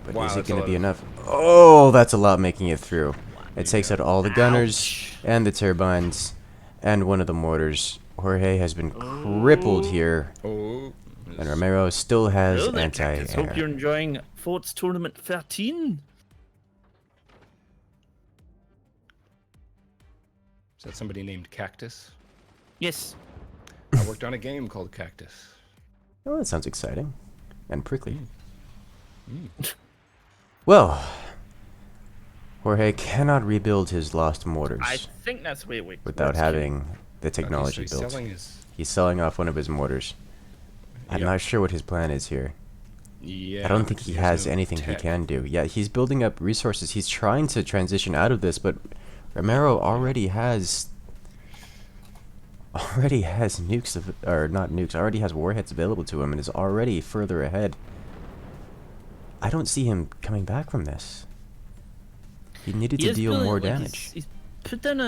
But Wow, is it that's a going to lot be of- enough? Oh, that's a lot making it through. It takes out all the gunners Ouch. and the turbines and one of the mortars. Jorge has been crippled here, Oh. and Romero still has Hello there, Cactus. Hope you're anti-air. enjoying Forts Tournament XiII. Is that somebody named Cactus? Yes. I worked on a game called Cactus. Oh, that sounds exciting and prickly. Well, Jorge cannot rebuild his lost mortars I think that's the way it works. without having the technology he's built. selling his... He's selling off one of his mortars. I'm Yep. not sure what his plan is here. Yeah, I don't think because he has has no anything he tech. can do. Yeah, he's building up resources. He's trying to transition out of this, but Romero already has nukes or not nukes. Already has warheads available to him and is already further ahead. I don't see him coming back from this. He needed to deal more damage. He's put down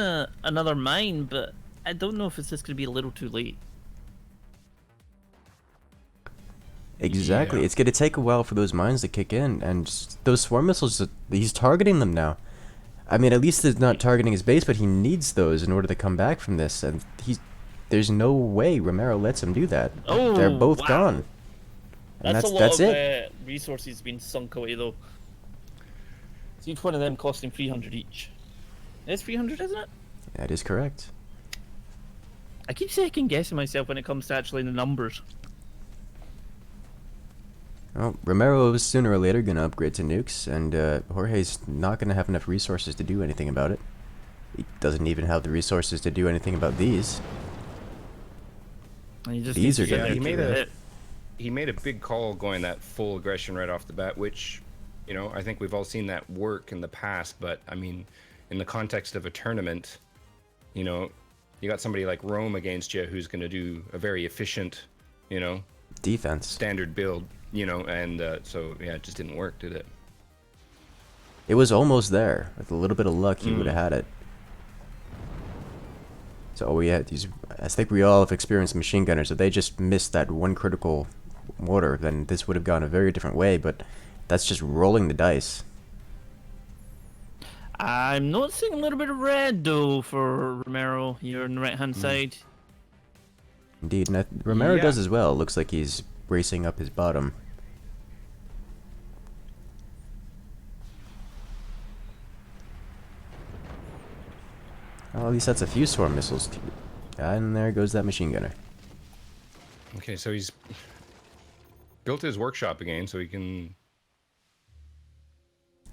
another mine, but I don't know if it's just going to be a little too late. Exactly. Yeah. It's going to take a while for those mines to kick in, and those swarm missiles, he's targeting them now. I mean, at least it's not targeting his base, but he needs those in order to come back from this, and there's no way Romero lets him do that. Oh, they're both wow. gone. And That's a lot that's of it. resources being sunk away, though. So each one of them costing 300 each. It's 300, isn't it? That is correct. I keep second guessing myself when it comes to actually the numbers. Well, Romero is sooner or later going to upgrade to nukes, and Jorge's not going to have enough resources to do anything about it. He doesn't even have the resources to do anything about these. And you just These need are to get gonna there be to key. it. He made a big call going that full aggression right off the bat, which, you know, I think we've all seen that work in the past. But I mean, in the context of a tournament, you know, you got somebody like Rome against you who's going to do a very efficient, you know, Defense. standard build, you know, and so yeah, it just didn't work, did it? It was almost there. With a little bit of luck, he would have had it. So all we had these. I think we all have experienced machine gunners. If they just missed that one critical mortar, then this would have gone a very different way. But that's just rolling the dice. I'm noticing a little bit of red, though, for Romero here on the right-hand side. Indeed, and Romero Yeah. does as well. Looks like he's bracing up his bottom. Well, at least that's a few swarm missiles. And there goes that machine gunner. Okay, so he's built his workshop again, so he can.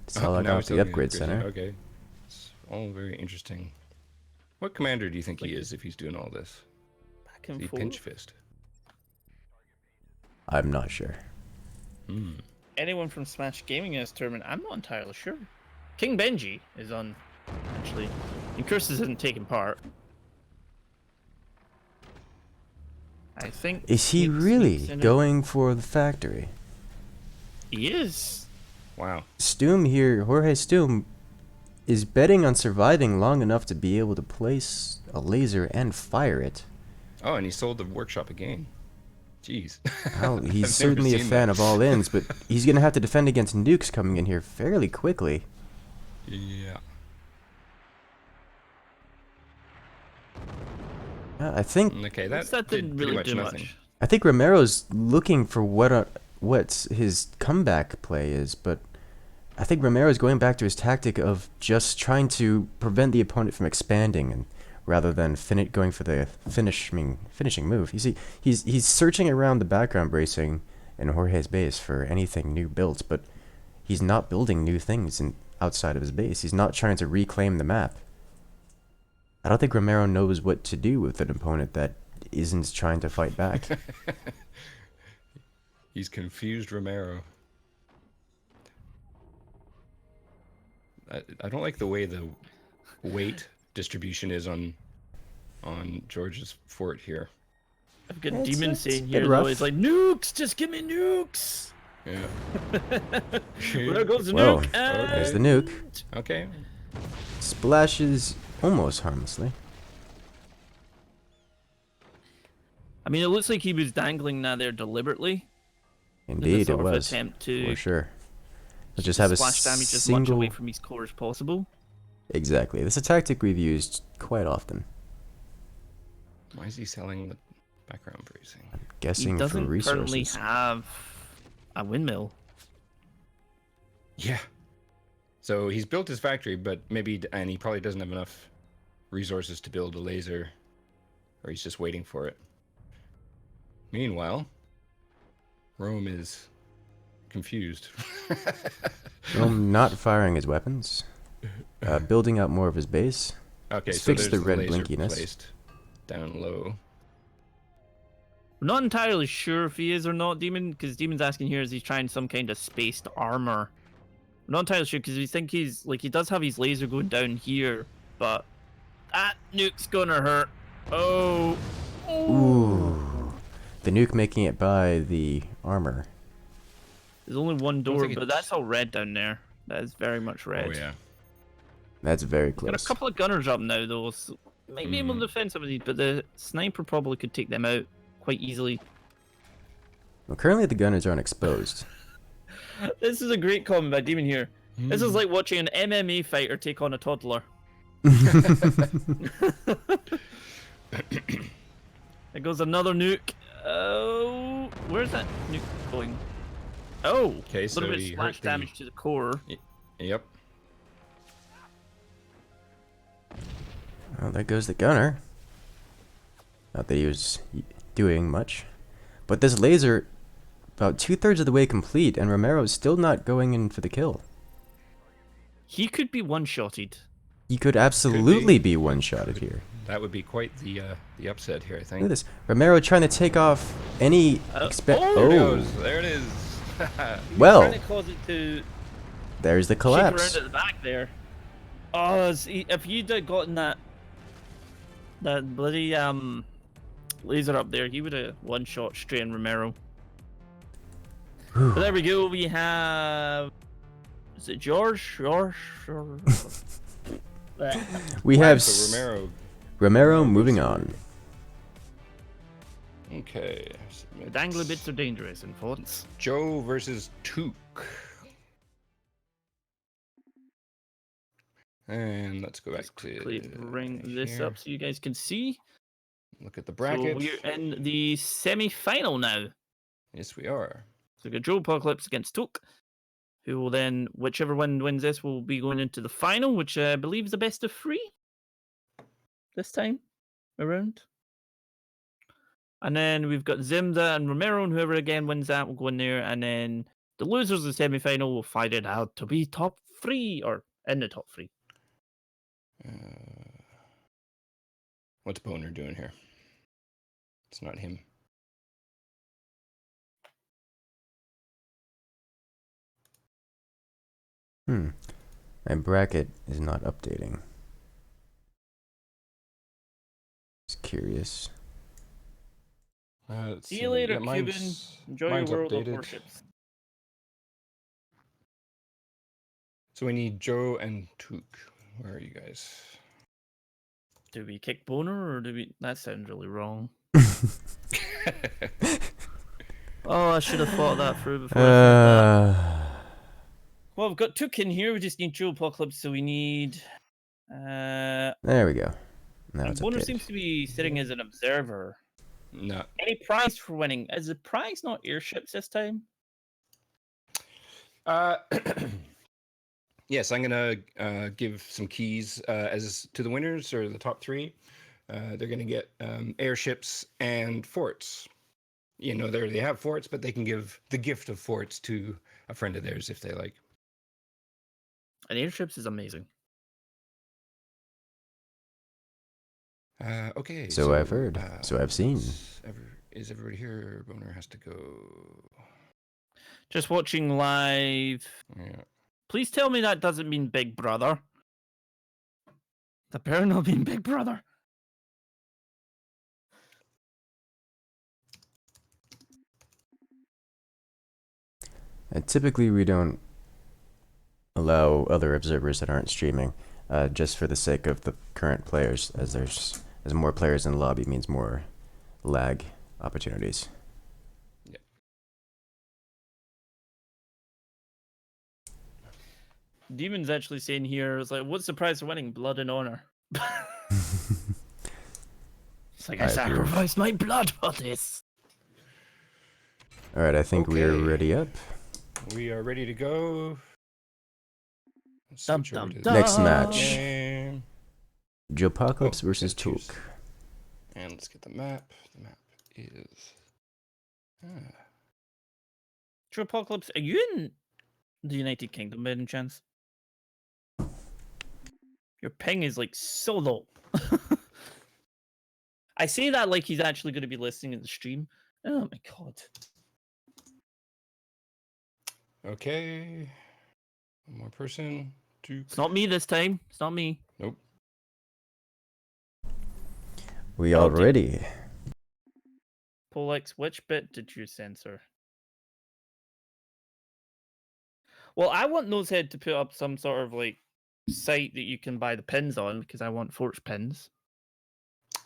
Sell now out he's the selling upgrade it. center. Okay, it's all very interesting. What commander do you think he is if he's doing all this? Back Is and he forth. pinch fist? I'm not sure. Anyone from Smash Gaming in this tournament? I'm not entirely sure. King Benji is on, actually. Incursus isn't taking part. I think. Is he sneaks really in it. going for the factory? He is. Wow. Stoom here, Jorge Stoom, is betting on surviving long enough to be able to place a laser and fire it. Oh, and he sold the workshop again. Jeez. Well, I've he's never certainly a seen fan that. of all ins, but he's going to have to defend against nukes coming in here fairly quickly. Yeah. I think Okay, That that didn't did pretty really much do nothing. much. I think Romero's looking for what his comeback play is, but I think Romero's going back to his tactic of just trying to prevent the opponent from expanding, and rather than going for the finishing move. You see, he's searching around the background bracing in Jorge's base for anything new built, but he's not building new things outside of his base. He's not trying to reclaim the map. I don't think Romero knows what to do with an opponent that isn't trying to fight back. He's confused Romero. I don't like the way the weight distribution is on George's fort here. I've got It's- Demon it's saying a bit here, though, rough. it's like, nukes! Just give me nukes! Yeah. There goes the Well, nuke! there's the and- nuke. Okay. Splashes almost harmlessly. I mean, it looks like he was dangling that there deliberately. in a Indeed, it sort of was. attempt to For sure. keep Let's just the have a splash damage as much single... away from his core as possible. Exactly. This is a tactic we've used quite often. Why is he selling the background bracing? He Guessing for doesn't currently resources. have a windmill. Yeah. So he's built his factory, but and he probably doesn't have enough resources to build a laser, or he's just waiting for it. Meanwhile, Rome is confused. Well, not firing his weapons. Building out more of his base. Okay, Let's so fix there's the red laser blinkiness. placed down low. We're not entirely sure if he is or not, Demon, because Demon's asking here is he's trying some kind of spaced armor. We're not entirely sure because we think he does have his laser going down here, but that nuke's gonna hurt. Oh. Ooh. The nuke making it by the armor. There's only one don't door, think but it's- that's all red down there. That is very much red. Oh yeah. That's very Got a close. couple of gunners up now, though, so might be able to defend some of these, but the sniper probably could take them out quite easily. Well, currently the gunners aren't exposed. This is a great comment by Demon here. This is like watching an MMA fighter take on a toddler. There goes another nuke. Oh, where's that nuke going? Oh, Okay, a so little bit of he splash hurt the- damage to the core. Yep. Well, there goes the gunner. Not that he was doing much. But this laser, about 2/3 of the way complete, and Romero's still not going in for the kill. He could be one-shotted. He could absolutely be one-shotted here. That would be quite the upset here, I think. Look at this. Romero trying to take off any... Oh, There it oh, goes. There it is. well, Trying to cause it to there's the shake collapse. around at the back there. Oh, if you'd have gotten that bloody laser up there, he would have one-shot straight in Romero. But there we go. We have... Is it George? We have So Romero. Romero moving on. Okay. The dangly bits are dangerous in Forts. Joe versus Took. And let's go back to Quickly bring this here. up so you guys can see. Look at the So bracket. we're in the semi-final now. Yes, we are. So we've got Joe Apocalypse against Took, who will then, whichever one wins this, will be going into the final, which I believe is the best of 3 this time around. And then we've got Simza and Romero, and whoever again wins that will go in there. And then the losers of the semi-final will fight it out to be top 3, or in the top 3. What's Boner doing here? It's not him. My bracket is not updating. Just curious. Let's See you later, Yeah, Cuban. mine's- Enjoy mine's your world of updated. warships. So we need Joe and Took. Where are you guys? Do we kick Boner, or do we... That sounds really wrong. Oh, I should have thought that through before I said that. Well, we've got Took in here. We just need Joe Apocalypse, so we need... There we go. Now it's Boner updated. seems to be sitting as an observer. No. Any prize for winning? Is the prize not airships this time? Yes, I'm gonna give some keys as to the winners or the top 3. They're gonna get airships and forts. You know, they already have forts, but they can give the gift of forts to a friend of theirs if they like. And airships is amazing. Okay. So I've heard. So I've seen. Is everybody here? Boner has to go. Just watching live. Yeah. Please tell me that doesn't mean Big Brother. The better not mean Big Brother. And typically we don't allow other observers that aren't streaming, just for the sake of the current players, as more players in the lobby means more lag opportunities. Yeah. Demon's actually saying here, it's like, what's the prize for winning? Blood and honor. It's like, I I agree. sacrificed my blood for this. Alright, I think we're Okay. ready up. We are ready to go. Let's Dum, switch over dum, to dum. the Next match. game. Jopocalypse Oh, versus let's choose. Took. And let's get the map. The map is. True Apocalypse, are you in the United Kingdom by any chance? Your ping is like so low. I say that like he's actually going to be listening in the stream. Oh my god. Okay. One more person. It's not me this time. It's not me. Nope. We Oh, all dear. ready? Polex, which bit did you censor? Well, I want Nosehead to put up some sort of like site that you can buy the pins on because I want Forge pins.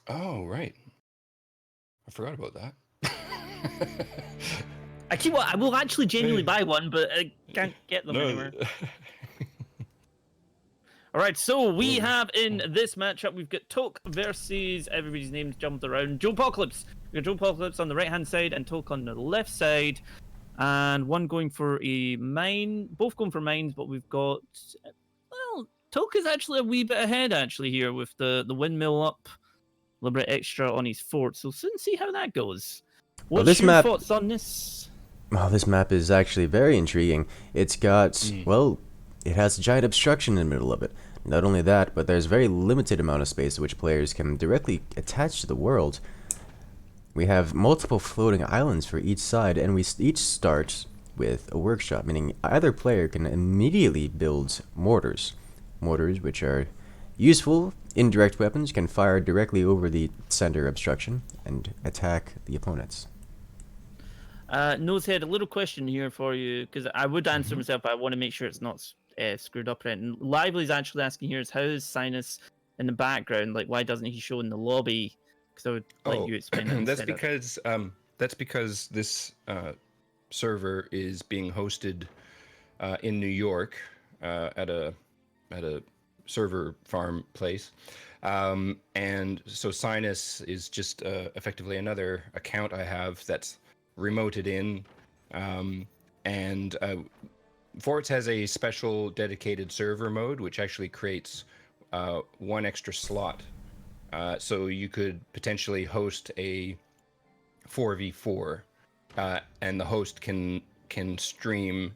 Oh, right. I forgot about that. I will actually genuinely buy one, but I can't get them anywhere. All right, so we have in this matchup, we've got Toke versus everybody's names jumped around. Joe Apocalypse. We've got Joe Apocalypse on the right-hand side and Toke on the left side. And one going for a mine. Both going for mines, but we've got... Well, Toke is actually a wee bit ahead, actually, here with the windmill up. A little bit extra on his fort. So soon see how that goes. Well, What's this your map- thoughts on this? Oh, this map is actually very intriguing. It's got, well, it has a giant obstruction in the middle of it. Not only that, but there's very limited amount of space which players can directly attach to the world. We have multiple floating islands for each side, and we each start with a workshop, meaning either player can immediately build mortars. Mortars, which are useful indirect weapons, can fire directly over the center obstruction and attack the opponents. Nosehead, a little question here for you, because I would answer myself, but I want to make sure it's not screwed up. And Lively's actually asking here is, how is Sinus in the background? Like, why doesn't he show in the lobby? Because I would like you explain that. That's because this server is being hosted in New York at a server farm place, and so Sinus is just effectively another account I have that's remoted in, and Forts has a special dedicated server mode which actually creates one extra slot, so you could potentially host a 4v4, and the host can stream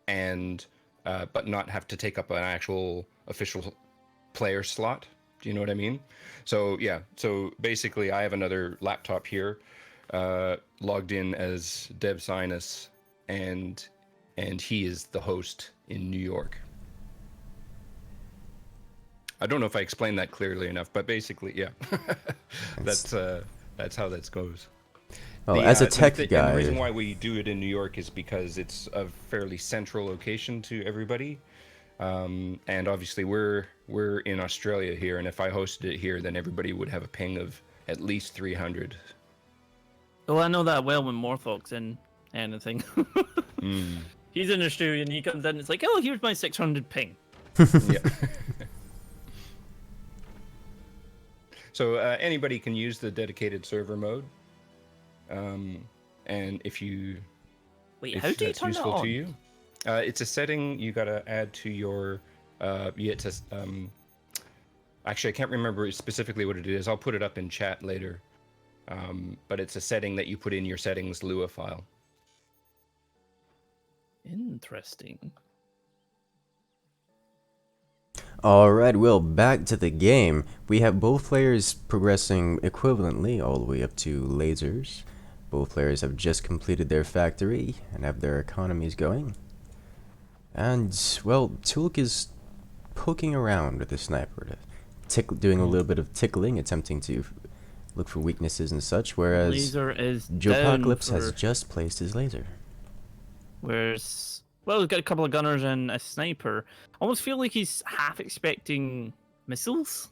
and but not have to take up an actual official player slot. Do you know what I mean? So yeah, so basically I have another laptop here logged in as Dev Sinus, and he is the host in New York. I don't know if I explained that clearly enough, but basically, yeah, that's how that goes. Well, as a tech and guy, the reason why we do it in New York is because it's a fairly central location to everybody, and obviously we're in Australia here, and if I hosted it here, then everybody would have a ping of at least 300. Well, I know that well when Morthok's in anything. He's an Australian. He comes in. It's like, oh, here's my 600 ping. Yeah. So anybody can use the dedicated server mode, and if Wait, how do you turn that on? to you, it's a setting you gotta add to your. Actually, I can't remember specifically what it is. I'll put it up in chat later. But it's a setting that you put in your settings Lua file. Interesting. Alright, well, back to the game. We have both players progressing equivalently all the way up to lasers. Both players have just completed their factory and have their economies going. And, well, Tulk is poking around with the sniper, doing a little bit of tickling, attempting to look for weaknesses and such, whereas Laser is Joe down Apocalypse for... has just placed his laser. Whereas, well, we've got a couple of gunners and a sniper. Almost feel like he's half expecting missiles.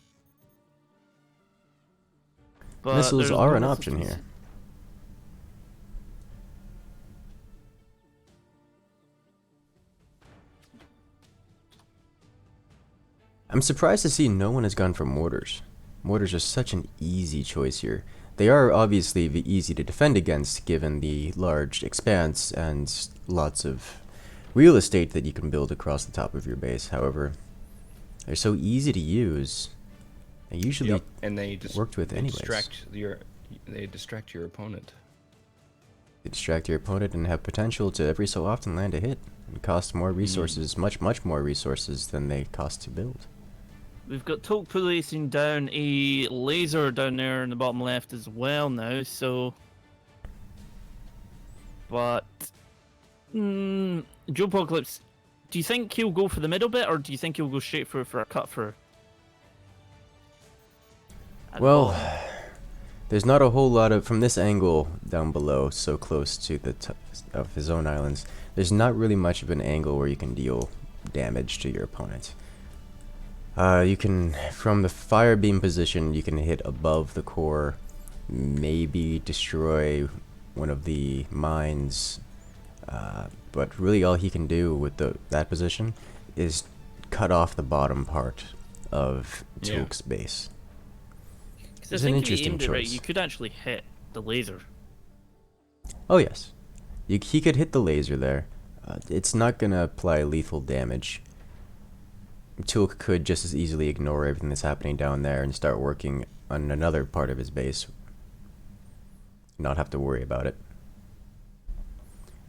But Missiles there's are no an missiles option to here. I'm surprised to see no one has gone for mortars. Mortars are such an easy choice here. They are obviously easy to defend against given the large expanse and lots of real estate that you can build across the top of your base. However, they're so easy to use. They usually and they worked with anyways. They distract your opponent. They distract your opponent and have potential to every so often land a hit and cost more resources, much more resources than they cost to build. We've got Toke placing down a laser down there in the bottom left as well now, so... But... Joe Apocalypse, do you think he'll go for the middle bit, or do you think he'll go straight for a cut for... Well, there's not a whole lot of... From this angle down below, so close to the top of his own islands, there's not really much of an angle where you can deal damage to your opponent. You can, from the fire beam position, you can hit above the core, maybe destroy one of the mines, but really all he can do with that position is cut off the bottom part of Yeah. Tulk's base. Because I It's an think if you interesting aimed it right, choice. you could actually hit the laser. Oh yes, he could hit the laser there. It's not gonna apply lethal damage. Tulk could just as easily ignore everything that's happening down there and start working on another part of his base. Not have to worry about it.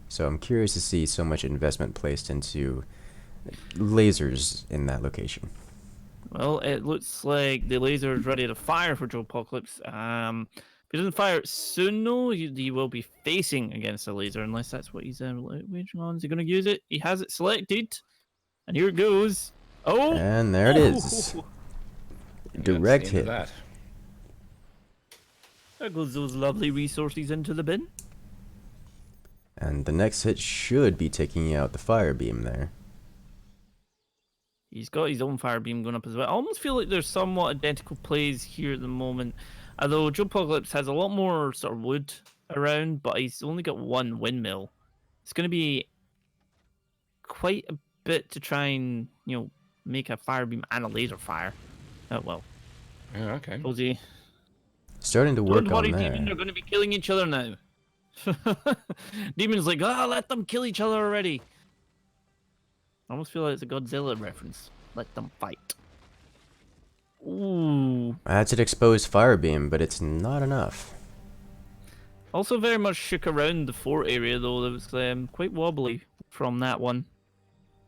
So I'm curious to see so much investment placed into lasers in that location. Well, it looks like the laser is ready to fire for Joe Apocalypse. If he doesn't fire it soon, though, he will be facing against the laser, unless that's what he's waging on. Is he going to use it? He has it selected, and here it goes. Oh! And there it is. And Direct that's the hit. end of that. There goes those lovely resources into the bin. And the next hit should be taking out the fire beam there. He's got his own fire beam going up as well. I almost feel like there's somewhat identical plays here at the moment. Although Joe Apocalypse has a lot more sort of wood around, but he's only got one windmill. It's going to be quite a bit to try and, make a fire beam and a laser fire. Oh, well. Yeah, okay. Cozy. Starting to work Don't worry, on Demon. there. They're going to be killing each other now. Demon's like, let them kill each other already. I almost feel like it's a Godzilla reference. Let them fight. Ooh. That's an exposed fire beam, but it's not enough. Also very much shook around the fort area, though. It was quite wobbly from that one.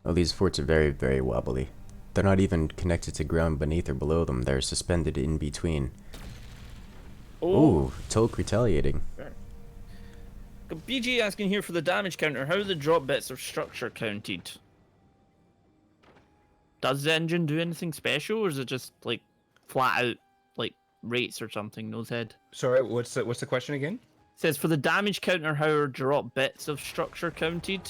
Oh, these forts are very, very wobbly. They're not even connected to ground beneath or below them. They're suspended in between. Ooh, Tulk retaliating. BG asking here for the damage counter. How are the drop bits of structure counted? Does the engine do anything special, or is it just like flat out like rates or something? Nose head. Sorry, what's the question again? It says for the damage counter, how are drop bits of structure counted?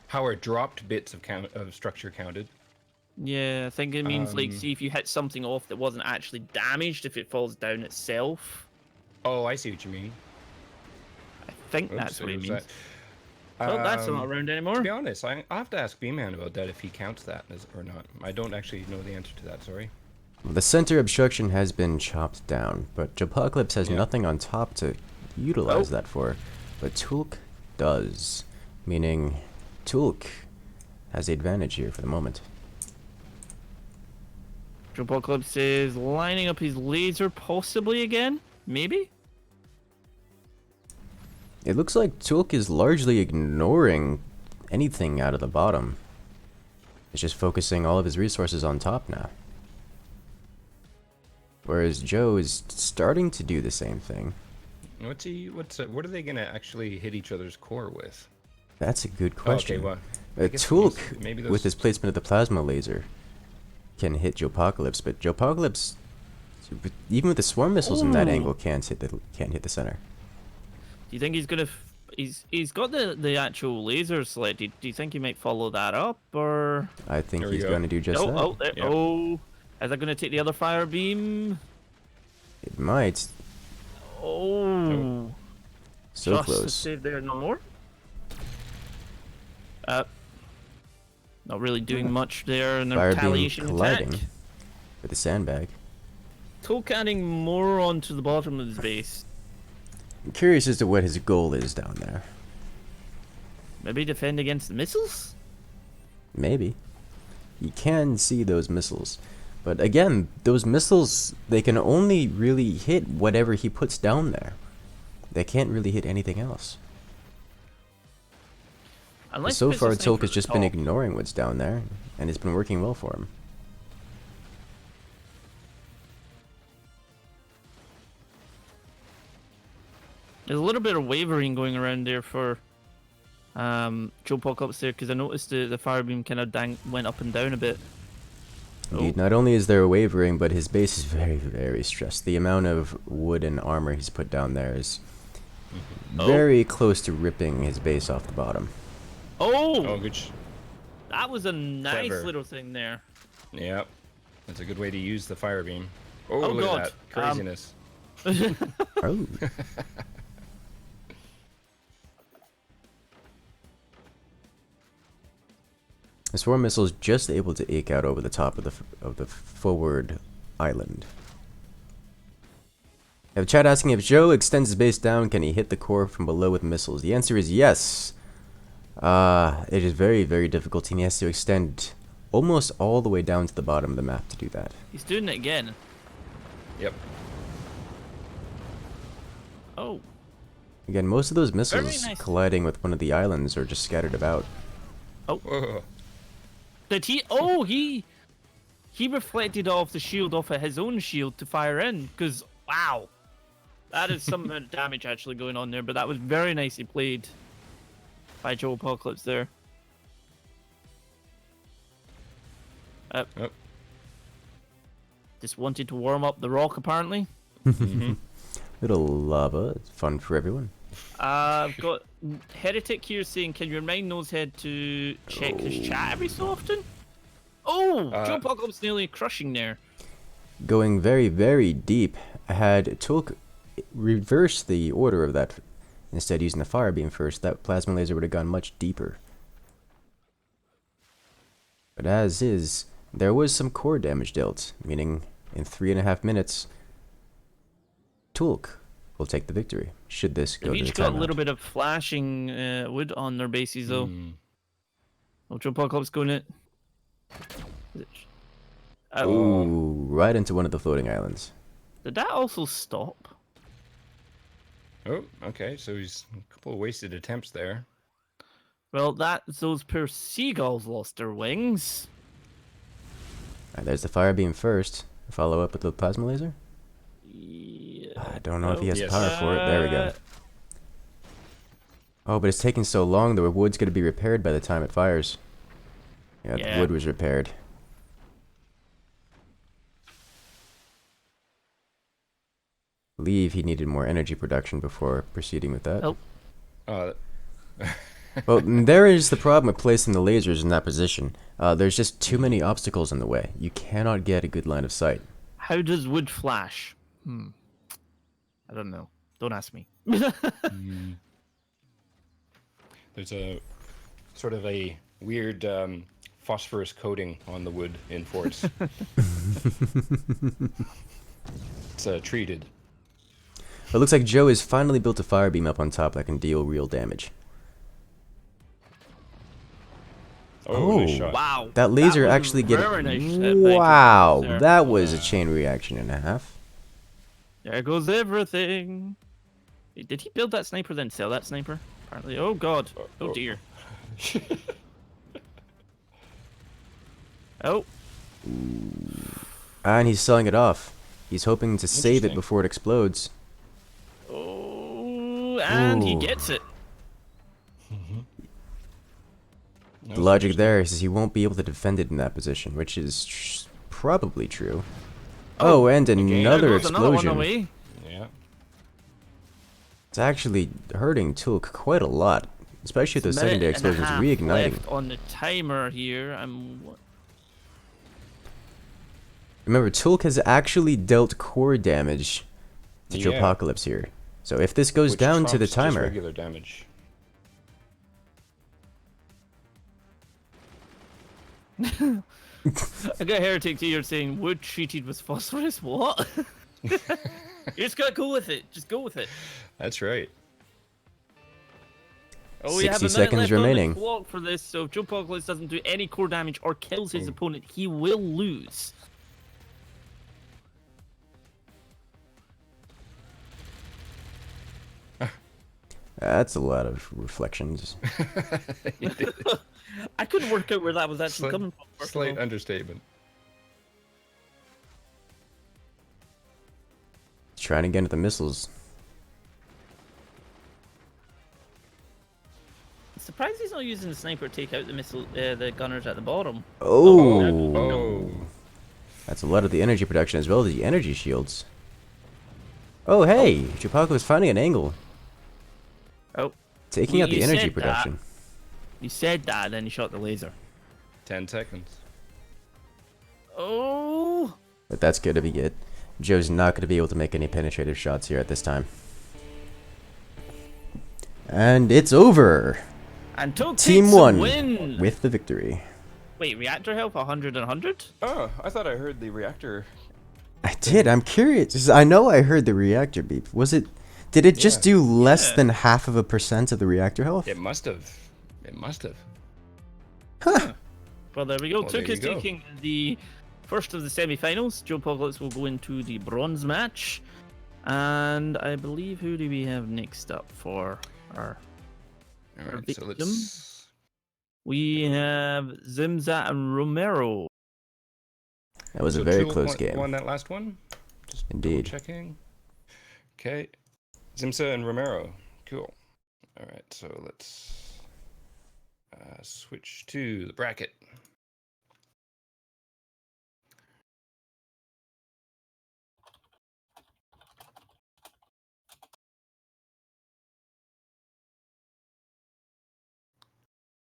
How are dropped bits of structure counted? Yeah, I think it means like, see if you hit something off that wasn't actually damaged, if it falls down itself. Oh, I see what you mean. I think Oops, that's what it was means. that- Well, that's not around anymore. To be honest, I'll have to ask B-Man about that if he counts that or not. I don't actually know the answer to that, sorry. Well, the center obstruction has been chopped down, but Jopocalypse has nothing on top to utilize that for. But Tulk does, meaning Tulk has the advantage here for the moment. Apocalypse is lining up his laser possibly again? Maybe? It looks like Tulk is largely ignoring anything out of the bottom. He's just focusing all of his resources on top now. Whereas Joe is starting to do the same thing. What are they gonna actually hit each other's core with? That's a good question. Okay, well, I guess Tulk, maybe with his placement of the plasma laser, can hit Jopocalypse, but Jopocalypse, even with the swarm missiles from that angle, can't hit the center. Do you think he's gonna? He's got the actual laser selected. Do you think he might follow that up, or? I think There we he's go. going to do just that. Is that gonna take the other fire beam? It might. Oh, So just to close. save there no more. Not really doing much there in the Fire beam retaliation colliding attack. with the sandbag. Tulk adding more onto the bottom of his base. I'm curious as to what his goal is down there. Maybe defend against the missiles? Maybe. You can see those missiles. But again, those missiles, they can only really hit whatever he puts down there. They can't really hit anything else. Unless So he puts far, this thing Tulk for has the just been top. ignoring what's down there, and it's been working well for him. There's a little bit of wavering going around there for Joe Apocalypse there, because I noticed the fire beam kind of went up and down a bit. Indeed, not only is there wavering, but his base is very, very stressed. The amount of wood and armor he's put down there is very close to ripping his base off the bottom. Oh, good. That was a nice Clever. little thing there. Yep. That's a good way to use the fire beam. Oh, Oh, look God. at that craziness. Oh. The swarm missile is just able to eke out over the top of the forward island. I have chat asking if Joe extends his base down, can he hit the core from below with missiles? The answer is yes. It is very, very difficult, and he has to extend almost all the way down to the bottom of the map to do that. He's doing it again. Yep. Oh. Again, most of those missiles nice. colliding with one of the islands are just scattered about. Whoa. Did he? Oh, he reflected off the shield off of his own shield to fire in. Because, wow. That is some amount of damage actually going on there, but that was very nicely played by Joe Apocalypse there. Oh. Just wanted to warm up the rock, apparently. Little lava, it's fun for everyone. I've got Heretic here saying, can you remind Nosehead to check his chat every so often? Oh, Joe Apocalypse nearly crushing there. Going very, very deep. I had Tulk reverse the order of that, instead using the fire beam first. That plasma laser would have gone much deeper. But as is, there was some core damage dealt, meaning in 3.5 minutes, Tulk will take the victory. Should this go They've to the each got a timeout. little bit of flashing wood on their bases, though. Oh, Joe Apocalypse going it. Ooh, right into one of the floating islands. Did that also stop? Oh, okay. So he's a couple of wasted attempts there. Well, those poor seagulls lost their wings. Alright, there's the fire beam first. Follow up with the plasma laser? Yeah. I don't know if he has Yes. power for it. There we go. Oh, but it's taking so long, the wood's going to be repaired by the time it fires. Yeah, Yeah. the wood was repaired. I believe he needed more energy production before proceeding with that. Oh. Uh, Well, there is the problem with placing the lasers in that position. There's just too many obstacles in the way. You cannot get a good line of sight. How does wood flash? I don't know. Don't ask me. there's a sort of a weird phosphorus coating on the wood in forts. It's treated. It looks like Joe has finally built a fire beam up on top that can deal real damage. Oh, nice shot. Wow. That laser was actually very nice, Wow, there. that was a chain reaction and a half. There goes everything. Did he build that sniper then sell that sniper? Apparently. Oh god. Oh dear. Oh. And he's selling it off. He's hoping to save it Interesting. before it explodes. Oh, and he Ooh. gets it. The logic there is he won't be able to defend it in that position, which is probably true. Oh, and another There goes another one explosion. away. Yeah. It's actually hurting Tulk quite a lot, especially if those Minute secondary and a explosions half reigniting. left on the timer here. Remember, Tulk has actually dealt core damage to Yeah. Apocalypse here. So if this goes Which down to the trumps just timer, regular damage. I got Heretic here saying wood treated with phosphorus. What? You just gotta go with it. Just go with it. That's right. Oh, we have a 60 minute seconds left remaining. on the clock for this, so if Joe Apocalypse doesn't do any core damage or kills his opponent, he will lose. that's a lot of reflections. I couldn't work out where that was actually Slight- coming from. first of Slight all. understatement. He's trying to get at the missiles. Surprised he's not using the sniper to take out the missile, the gunners at the bottom. Oh, Oh. that's a lot of the energy production as well as the energy shields. Oh, hey, Chupaco is finding an angle, Oh, taking Well, out the you energy said that. production. you said that, then he shot the laser. 10 seconds. Oh, But that's gonna be it. Joe's not gonna be able to make any penetrative shots here at this time. And it's over. and Took Team takes the one win. with the victory. Wait, reactor health 100 and 100? Oh, I thought I heard the reactor. I did. I'm curious. I know I heard the reactor beep. Was it? Did it just Yeah. do less Yeah. than 0.5% of the reactor health? It must have. It must have. Well, there we go. Well, Took there is you go. taking the first of the semi-finals. Joe Poglitz will go into the bronze match. And I believe, who do we have next up for our... All Our right, so victim? let's. We have Simza and Romero. That was So a very Tool close game. won that last one. Just Indeed. checking. Okay, Simza and Romero. Cool. All right, so let's switch to the bracket.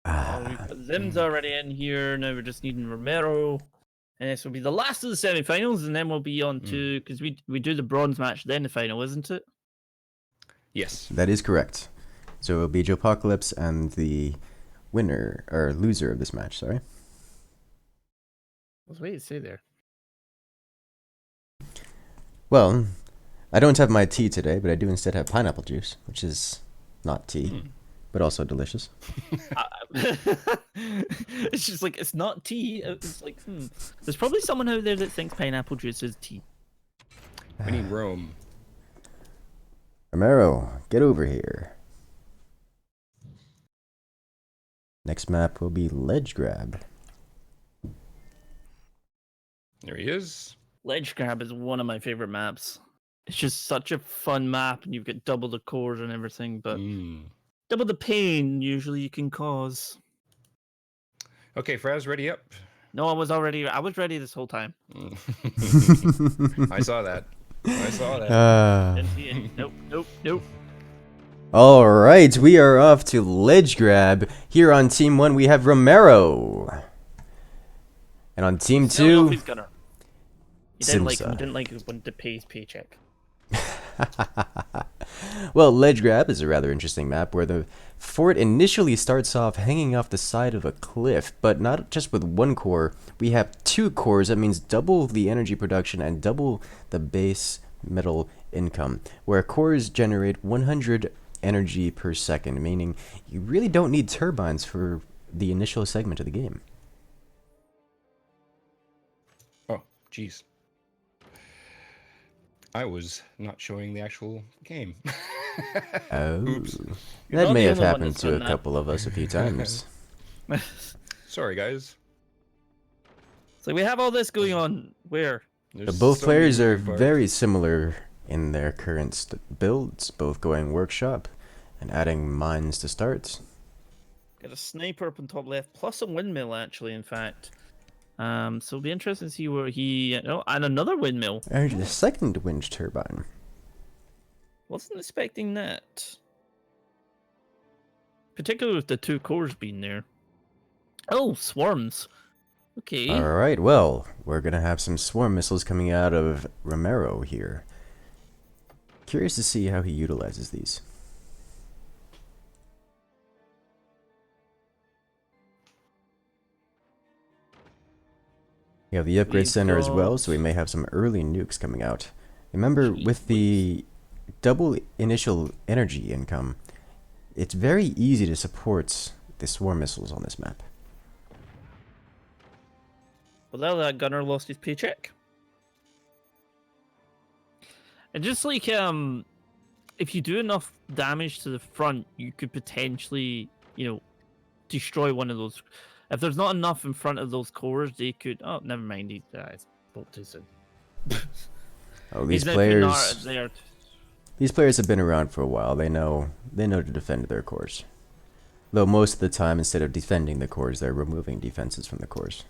We've got Zim's already in here. Now we're just needing Romero. And this will be the last of the semi-finals, and then we'll be on to... Because we do the bronze match, then the final, isn't it? Yes. That is correct. So it'll be Joe Apocalypse and the winner or loser of this match. Sorry. I was waiting to say there. Well, I don't have my tea today, but I do instead have pineapple juice, which is not tea, but also delicious. It's just like, it's not tea. It's like, There's probably someone out there that thinks pineapple juice is tea. We need Rome. Romero, get over here. Next map will be Ledge Grab. There he is. Ledge Grab is one of my favorite maps. It's just such a fun map, and you've got double the cores and everything, but double the pain usually you can cause. Okay, Fraz, ready up. No, I was ready this whole time. I saw that. I saw that. Didn't see it. Nope. All right, we are off to Ledge Grab. Here on Team 1, we have Romero. And on Team 2, He's gonna. You didn't like him. Simza. Didn't like him when to pay his paycheck. Well, Ledge Grab is a rather interesting map where the fort initially starts off hanging off the side of a cliff, but not just with one core. We have 2 cores. That means double the energy production and double the base metal income, where cores generate 100 energy per second, meaning you really don't need turbines for the initial segment of the game. Oh, jeez. I was not showing the actual game. Oh, Oops. that not may the have only one happened that's to a done that. couple of us a few times. Sorry, guys. So we have all this going on. Where? There's Both so many players are moving parts. very similar in their current builds, both going workshop and adding mines to start. Got a sniper up on top left, plus a windmill actually. In fact, so it'll be interesting to see where he. Oh, and another windmill. And the second wind turbine. Wasn't expecting that. Particularly with the 2 cores being there. Oh, swarms. Okay. Alright, well, we're gonna have some swarm missiles coming out of Romero here. Curious to see how he utilizes these. We have the upgrade We've center as well, got- so we may have some early nukes coming out. Remember, with the double initial energy income, it's very easy to support the swarm missiles on this map. Well, that gunner lost his paycheck. And just like if you do enough damage to the front, you could potentially, destroy one of those. If there's not enough in front of those cores, they could. Oh, never mind. He spoke too soon. Oh, these He's now putting players. there. These players have been around for a while. They know to defend their cores. Though most of the time, instead of defending the cores, they're removing defenses from the cores.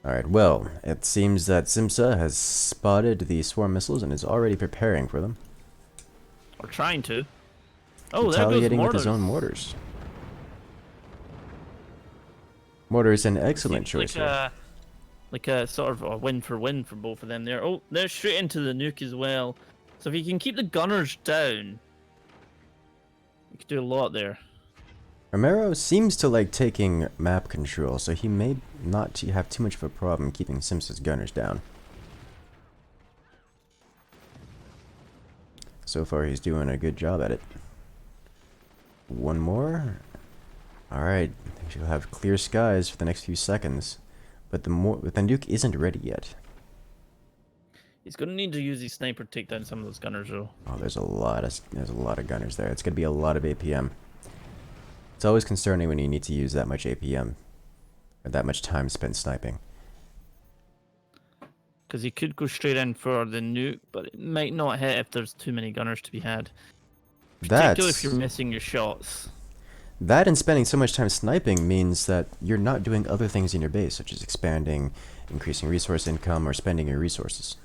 Alright, well, it seems that Simza has spotted the swarm missiles and is already preparing for them. Or trying to. Oh, there goes Retaliating with mortars. his own mortars. Mortar is an excellent Seems choice here. like a sort of a win for both of them there. Oh, they're straight into the nuke as well. So if you can keep the gunners down, Could do a lot there. Romero seems to like taking map control, so he may not have too much of a problem keeping Simza's gunners down. So far, he's doing a good job at it. One more. Alright, she'll have clear skies for the next few seconds. But the nuke isn't ready yet. He's gonna need to use his sniper to take down some of those gunners, though. Oh, there's a lot of gunners there. It's gonna be a lot of APM. It's always concerning when you need to use that much APM, or that much time spent sniping. Because he could go straight in for the nuke, but it might not hit if there's too many gunners to be had. Particularly if you're missing your shots. That and spending so much time sniping means that you're not doing other things in your base, such as expanding, increasing resource income, or spending your resources.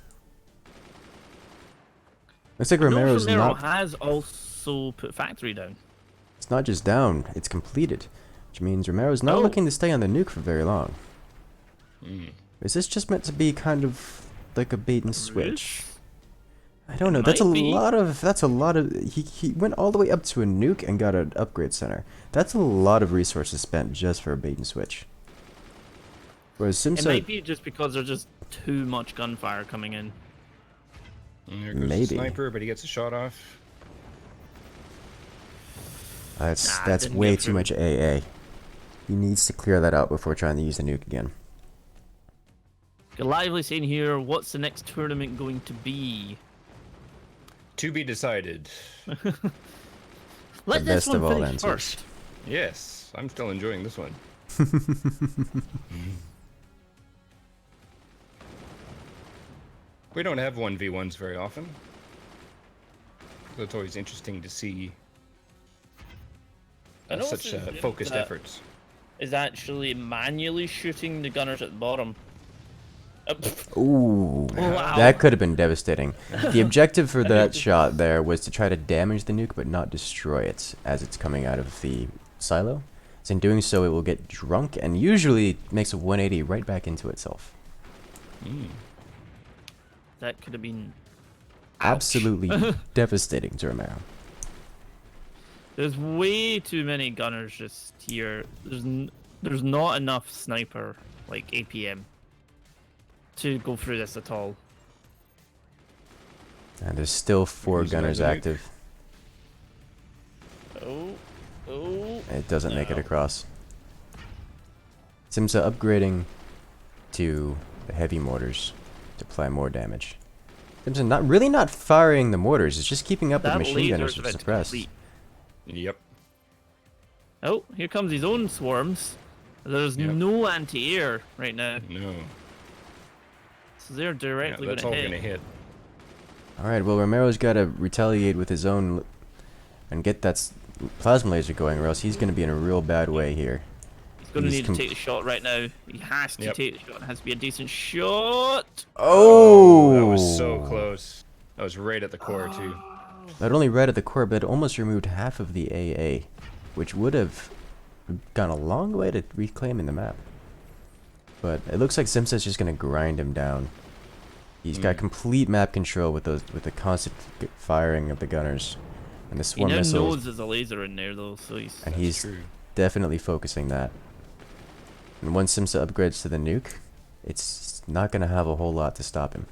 Looks like Romero has also put factory down. It's not just down, it's completed. Which means Romero's not looking to stay on the nuke for very long. Is this just meant to be kind of like a bait and switch? I don't know. That's a lot of. He went all the way up to a nuke and got an upgrade center. That's a lot of resources spent just for a bait and switch. Whereas Simza, it might be just because there's just too much gunfire coming in. There goes the sniper, but he gets a shot off. That's way too much AA. He needs to clear that out before trying to use the nuke again. Lively saying here, what's the next tournament going to be? To be decided. Let this one finish first. Yes, I'm still enjoying this one. We don't have 1v1s very often. So it's always interesting to see such focused efforts. Is actually manually shooting the gunners at the bottom. Ooh, wow. That could have been devastating. The objective for that shot there was to try to damage the nuke but not destroy it as it's coming out of the silo. So in doing so, it will get drunk and usually makes a 180 right back into itself. That could have been absolutely devastating to Romero. There's way too many gunners just here. There's not enough sniper, like APM, to go through this at all. And there's still 4 gunners active. It doesn't make it across. Simza upgrading to the heavy mortars to apply more damage. Simza not firing the mortars, it's just keeping up with machine gunners to suppress. Yep. Oh, here comes his own swarms. There's no anti-air right now. No. So they're directly that's all gonna hit. Alright, well Romero's gotta retaliate with his own and get that plasma laser going, or else he's gonna be in a real bad way here. He's gonna need to take the shot right now. He has to take the shot. It has to be a decent shot. Oh! That was so close. That was right at the core too. Not only right at the core, but it almost removed half of the AA, which would have gone a long way to reclaiming the map. But it looks like Simza's just gonna grind him down. He's got complete map control with the constant firing of the gunners and the swarm missiles. He knows there's a laser in there though, so he's definitely focusing that. And once Simza upgrades to the nuke, it's not gonna have a whole lot to stop him.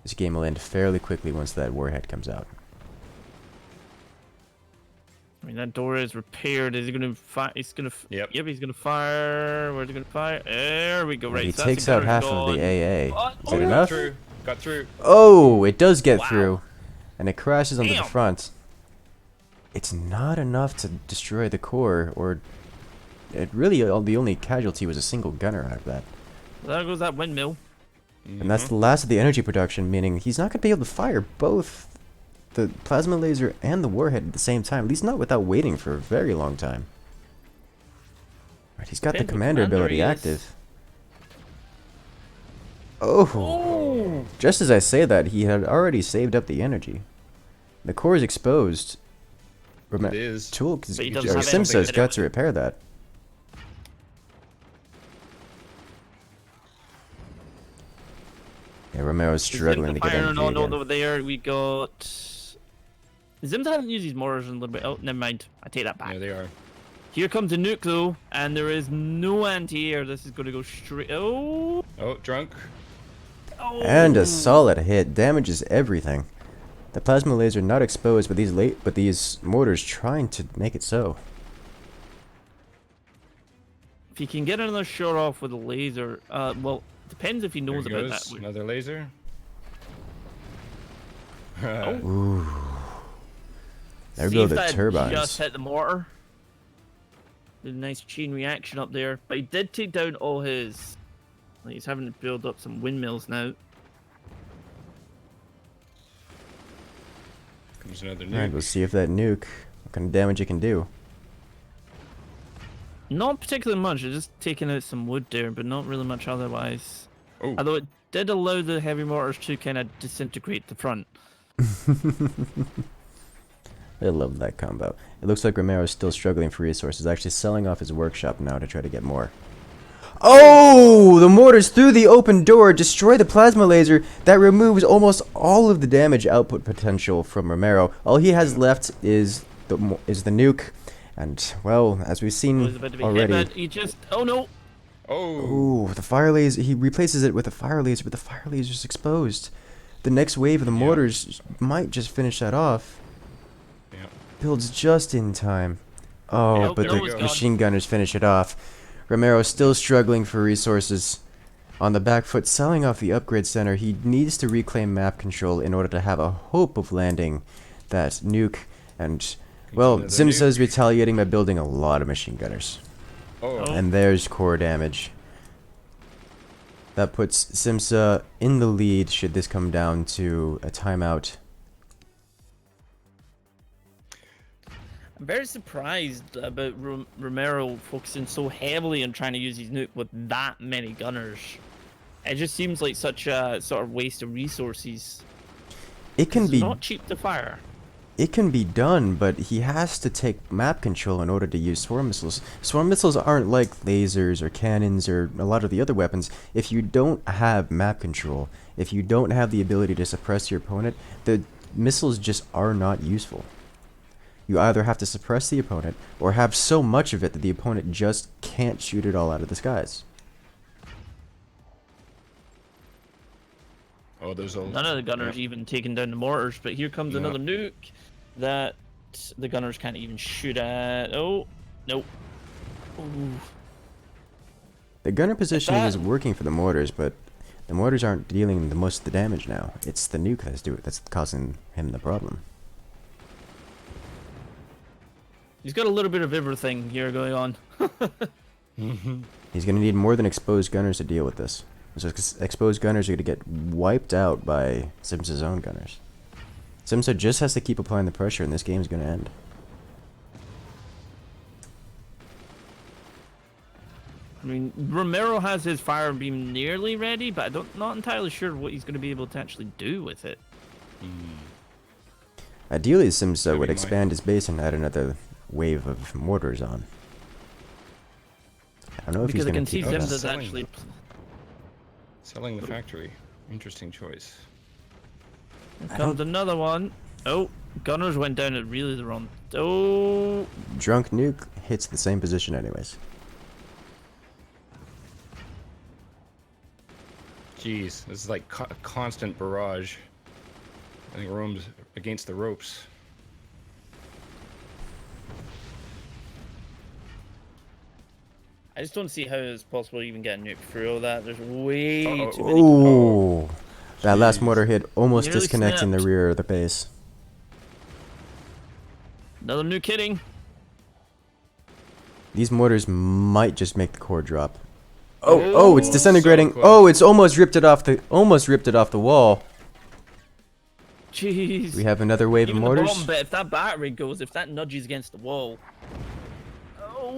This game will end fairly quickly once that warhead comes out. I mean, that door is repaired. Is he going to fire? He's going to. Yep, he's going to fire. Where's he going to fire? There we go. Right. He takes out half of the AA. Is it enough? Got through. Oh, it does get through. And it crashes onto the front. It's not enough to destroy the core, or it really, the only casualty was a single gunner out of that. There goes that windmill. And that's the last of the energy production, meaning he's not going to be able to fire both the plasma laser and the warhead at the same time, at least not without waiting for a very long time. Right, he's got the commander ability active. Oh! Just as I say that, he had already saved up the energy. The core is exposed. It is. Simza's got to repair that. Yeah, Romero's struggling to get in. No, there we got. Simza hasn't used his mortars in a little bit. Oh, never mind. I take that back. There they are. Here comes a nuke though, and there is no anti-air. This is going to go straight. Oh. Oh, drunk. Oh. And a solid hit. Damages everything. The plasma laser not exposed, but these mortars trying to make it so. If you can get another shot off with a laser, well, depends if he knows There about goes that. another laser. Ooh. There See go if the that turbines. just hit the mortar. Did a nice chain reaction up there, but he did take down all his. Like, he's having to build up some windmills now. Comes another Alright, nuke. we'll see if that nuke, what kind of damage it can do. Not particularly much. It's just taking out some wood there, but not really much otherwise. Oh, Although it did allow the heavy mortars to kind of disintegrate the front. I love that combo. It looks like Romero is still struggling for resources, actually selling off his workshop now to try to get more. Oh! The mortars through the open door destroy the plasma laser that removes almost all of the damage output potential from Romero. All he has left is the nuke, and well, as we've He was seen about to be already. hit, but he just. Oh no! oh, Ooh, the fire laser. He replaces it with a fire laser, but the fire laser is exposed. The next wave of the mortars might just finish that off. yeah. Builds just in time. Oh, Yep, but it the was gone. machine gunners finish it off. Romero still struggling for resources. On the back foot, selling off the upgrade center, he needs to reclaim map control in order to have a hope of landing that nuke. And, well, another Simza is nuke. retaliating by building a lot of machine gunners. Oh, And there's core damage. That puts Simza in the lead should this come down to a timeout. I'm very surprised about Romero focusing so heavily on trying to use his nuke with that many gunners. It just seems like such a sort of waste of resources. It can It's be not cheap to fire. It can be done, but he has to take map control in order to use swarm missiles. Swarm missiles aren't like lasers or cannons or a lot of the other weapons. If you don't have map control, if you don't have the ability to suppress your opponent, the missiles just are not useful. You either have to suppress the opponent or have so much of it that the opponent just can't shoot it all out of the skies. oh, there's a. None of the gunners yeah. even taking down the mortars, but here comes Yeah. another nuke that the gunners can't even shoot at. Oh, nope. Ooh. The gunner positioning is That- working for the mortars, but the mortars aren't dealing the most of the damage now. It's the nuke that's causing him the problem. He's got a little bit of everything here going on. He's going to need more than exposed gunners to deal with this. So exposed gunners are going to get wiped out by Simza's own gunners. Simza just has to keep applying the pressure and this game is going to end. I mean, Romero has his fire beam nearly ready, but I'm not entirely sure what he's going to be able to actually do with it. Ideally, Simza Maybe would my- expand his base and add another wave of mortars on. I don't know if Because he's I going can to see keep that. Simza's Selling actually. Selling the factory. Interesting choice. Here comes another one. Oh, gunners went down at really the wrong. Oh, Drunk nuke hits the same position anyways. Jeez, this is like a constant barrage. I think Rome's against the ropes. I just don't see how it's possible to even get a nuke through all that. There's way Uh-oh. too many. Ooh! That last Jeez. mortar hit almost Nearly disconnecting the snapped. rear of the base. Another nuke hitting. These mortars might just make the core drop. Oh, it's so disintegrating. close. Oh, it's almost ripped it off the wall. Jeez. We have another wave Even of the mortars. bottom bit, if that battery goes, if that nudges against the wall.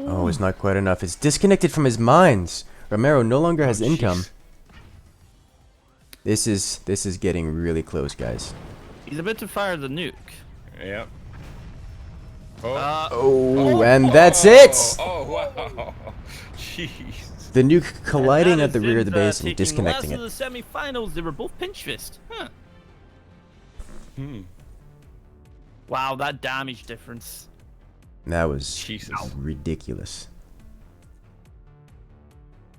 Oh, it's not quite enough. It's disconnected from his mines. Romero no longer has Oh, income. jeez. This is getting really close, guys. He's about to fire the nuke. Yep. Oh. Oh, and that's it. Oh, wow. Jeez. The nuke colliding And that at the is rear of the Simza base and taking disconnecting last it. of the semi-finals, they were both pinch fist. Huh. Wow, that damage difference. That was Jesus. ridiculous.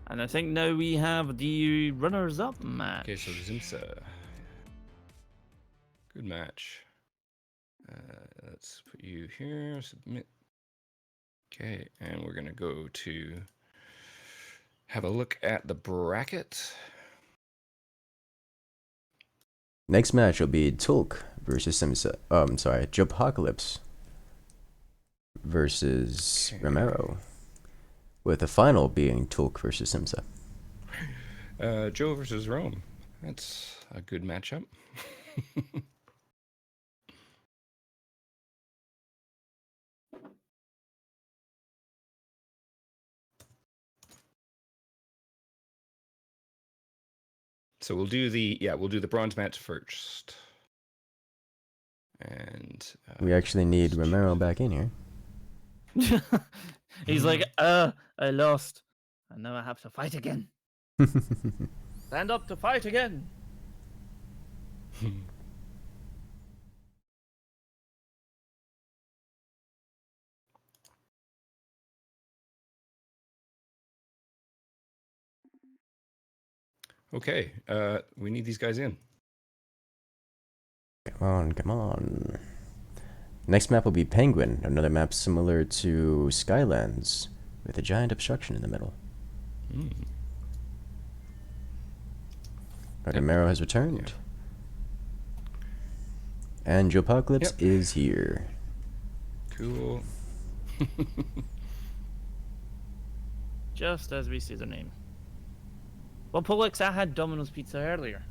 And I think now we have the runners-up match. Okay, so Simza. Good match. Let's put you here. Submit. Okay, and we're gonna go to have a look at the bracket. Next match will be Tulk versus Simza. Sorry, Jopocalypse versus Romero, with the final being Tulk versus Simza. Joe versus Rome. That's a good matchup. So we'll do the bronze match first. And We actually need Romero back in here. He's like, I lost. And now I have to fight again. Stand up to fight again. okay, we need these guys in. Come on, come on. Next map will be Penguin, another map similar to Skylands, with a giant obstruction in the middle. But Romero has returned. And Jopocalypse is here. Cool. Just as we see the name. Well, Polix, I had Domino's Pizza earlier.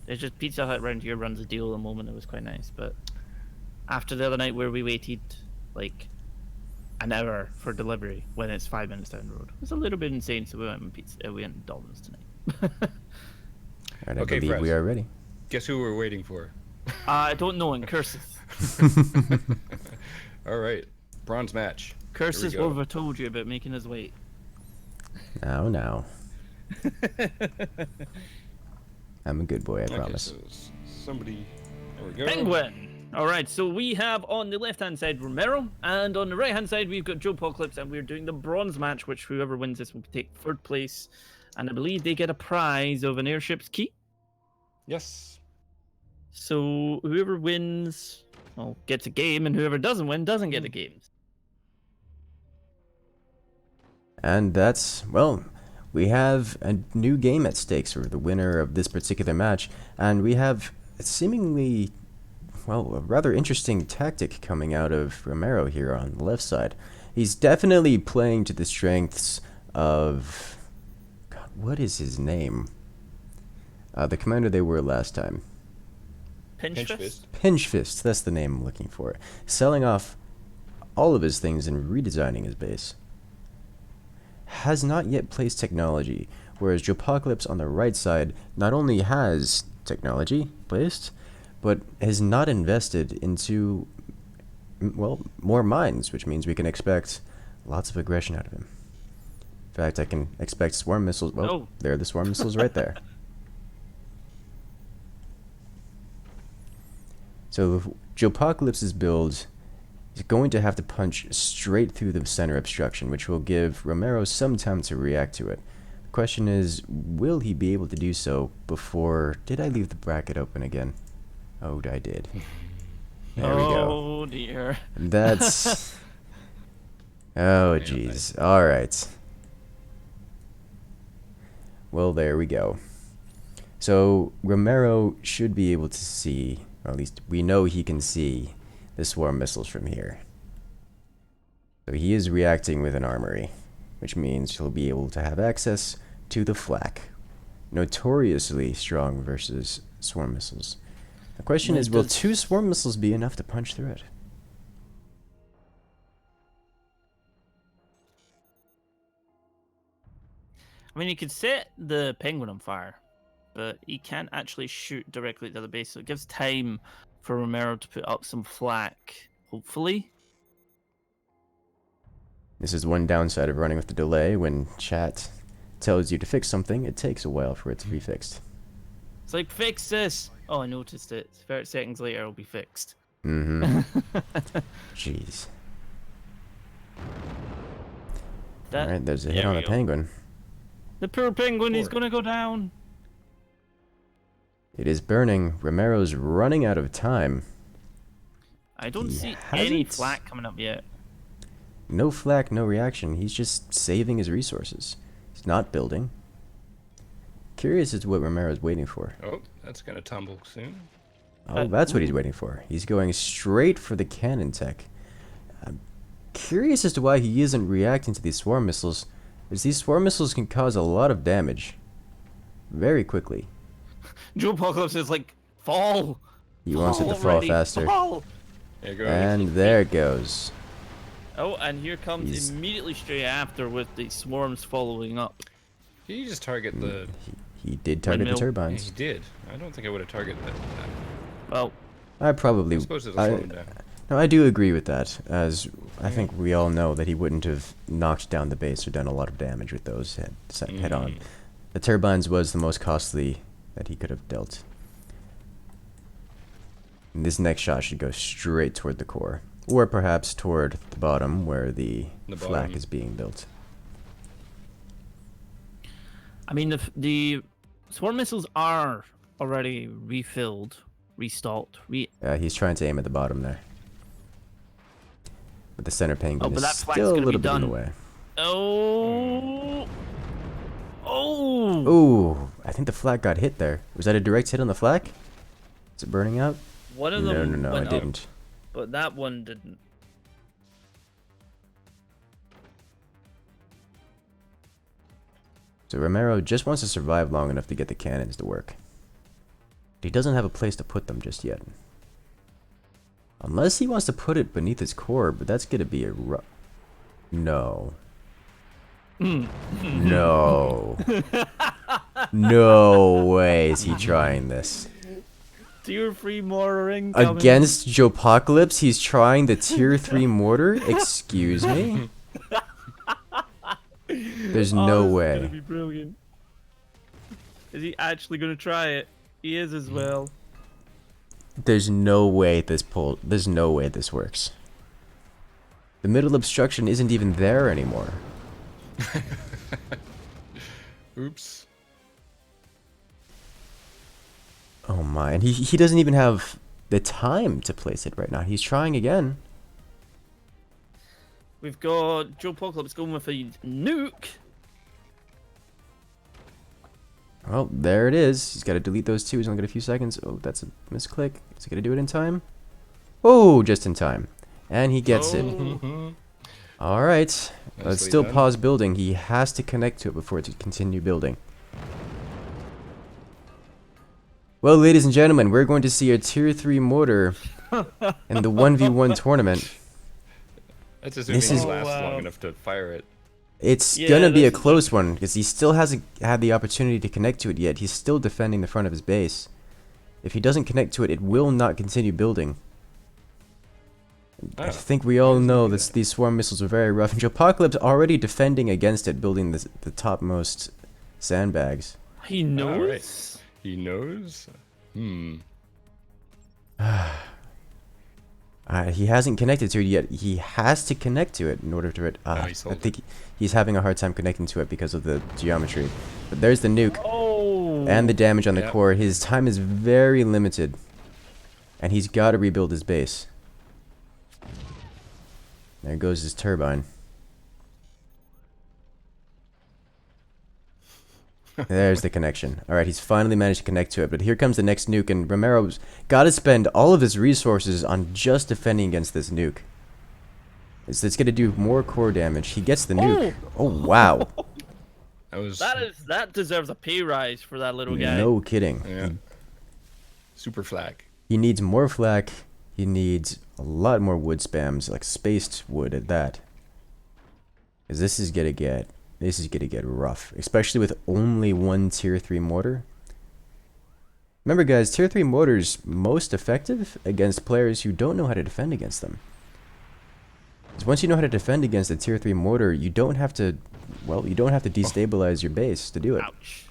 It's just Pizza Hut around here runs a deal at the moment. It was quite nice, but after the other night where we waited like an hour for delivery when it's 5 minutes down the road, it was a little bit insane. So we went with pizza. We went Domino's tonight. And I Okay, believe Fred. we are ready. Guess who we're waiting for? I don't know. Incursus. All right, bronze match. Cursus go. over told you about making us wait. Now. I'm a good boy, I Okay, promise. so somebody. There we go. Penguin. All right, so we have on the left-hand side Romero, and on the right-hand side we've got Jopocalypse, and we're doing the bronze match, which whoever wins this will take third place, and I believe they get a prize of an airship's key. Yes. So whoever wins, well, gets a game, and whoever doesn't win doesn't get a game. And that's, well, we have a new game at stakes for the winner of this particular match, and we have seemingly, well, a rather interesting tactic coming out of Romero here on the left side. He's definitely playing to the strengths of, God, what is his name? The commander they were last time. Pinch fist? Pinch Fist, that's the name I'm looking for. Selling off all of his things and redesigning his base. Has not yet placed technology, whereas Jopocalypse on the right side not only has technology placed, but has not invested into, well, more mines, which means we can expect lots of aggression out of him. In fact, I can expect swarm missiles. Well, No. there are the swarm missiles right there. So Jopocalypse's build is going to have to punch straight through the center obstruction, which will give Romero some time to react to it. The question is, will he be able to do so before... Did I leave the bracket open again? Oh, I did. There we go. Oh dear. That's... Oh, jeez. Alright. Well, there we go. So, Romero should be able to see, or at least we know he can see, the swarm missiles from here. So he is reacting with an armory, which means he'll be able to have access to the flak. Notoriously strong versus swarm missiles. The question is, will 2 swarm missiles be enough to punch through it? I mean, you could set the penguin on fire, but he can't actually shoot directly at the other base, so it gives time for Romero to put up some flak, hopefully. This is one downside of running with the delay. When chat tells you to fix something, it takes a while for it to be fixed. It's like, fix this! Oh, I noticed it. 30 seconds later, it'll be fixed. Mm-hmm. Jeez. That, Alright, there's a hit there on we the go. penguin. The poor penguin, he's Poor. gonna go down. It is burning. Romero's running out of time. I don't He see any hasn't- flak coming up yet. No flak, no reaction. He's just saving his resources. He's not building. Curious as to what Romero's waiting for. Oh, that's gonna tumble soon. Oh, that's what he's waiting for. He's going straight for the cannon tech. I'm curious as to why he isn't reacting to these swarm missiles, as these swarm missiles can cause a lot of damage very quickly. Joe Apocalypse is like, fall. He wants it to fall already, faster. Fall. There it goes. And there it goes. Oh, and here comes He's- immediately straight after with the swarms following up. Can you just target the? He did target the Windmill. Yeah, turbines. he did. I don't think I would have targeted that. Well, I probably... I suppose it'll slow him down. No, I do agree with that, as I think we all know that he wouldn't have knocked down the base or done a lot of damage with those head on. The turbines was the most costly that he could have dealt. And this next shot should go straight toward the core, or perhaps toward the bottom where the flak bottom. is being built. I mean, the swarm missiles are already refilled, restocked, He's trying to aim at the bottom there. But the center penguin but is that flak's still a gonna little be bit in the done. way. Oh! Oh! Ooh, I think the flak got hit there. Was that a direct hit on the flak? Is it burning out? One of No, them no, I went up, didn't. but that one didn't. So Romero just wants to survive long enough to get the cannons to work. But he doesn't have a place to put them just yet. Unless he wants to put it beneath his core, but that's gonna be a No. No. No way is he trying this. Tier 3 mortar incoming. Against Jopocalypse, he's trying the tier 3 mortar? Excuse me? There's Oh, no this is way. gonna be brilliant. Is he actually gonna try it? He is as well. There's no way there's no way this works. The middle obstruction isn't even there anymore. Oops. Oh my, and he doesn't even have the time to place it right now. He's trying again. We've got Joe Apocalypse going with a nuke. Well, there it is. He's got to delete those two. He's only got a few seconds. Oh, that's a misclick. Is he going to do it in time? Oh, just in time. And he gets it. All right. Let's Nicely still done. pause building. He has to connect to it before to continue building. Well, ladies and gentlemen, we're going to see a tier 3 mortar in the 1v1 tournament. That's assuming This he is- lasts Oh, wow. long enough to fire it. It's Yeah, gonna be a this is close one because he still hasn't had the opportunity to connect to it yet. He's still defending the front of his base. If he doesn't connect to it, it will not continue building. I Oh, think we all doesn't know do that that? these swarm missiles are very rough. And Jopocalypse already defending against it, building the topmost sandbags. He knows. Alright. He knows? He hasn't connected to it yet. He has to connect to it in order to it. he I sold think he's having a hard time connecting to it because of the geometry. But there's the nuke. Oh. And the damage on the Yep. core. His time is very limited. And he's got to rebuild his base. There goes his turbine. There's the connection. Alright, he's finally managed to connect to it. But here comes the next nuke. And Romero's got to spend all of his resources on just defending against this nuke. It's going to do more core damage. He gets the nuke. Oh, wow. That was That deserves a pay rise for that little guy. No kidding. yeah. Super flak. He needs more flak. He needs a lot more wood spams, like spaced wood at that. Because this is gonna get rough, especially with only one tier 3 mortar. Remember, guys, tier 3 mortars most effective against players who don't know how to defend against them. Because once you know how to defend against a tier 3 mortar, you don't have to, well, you don't have to destabilize your base to do it. Ouch.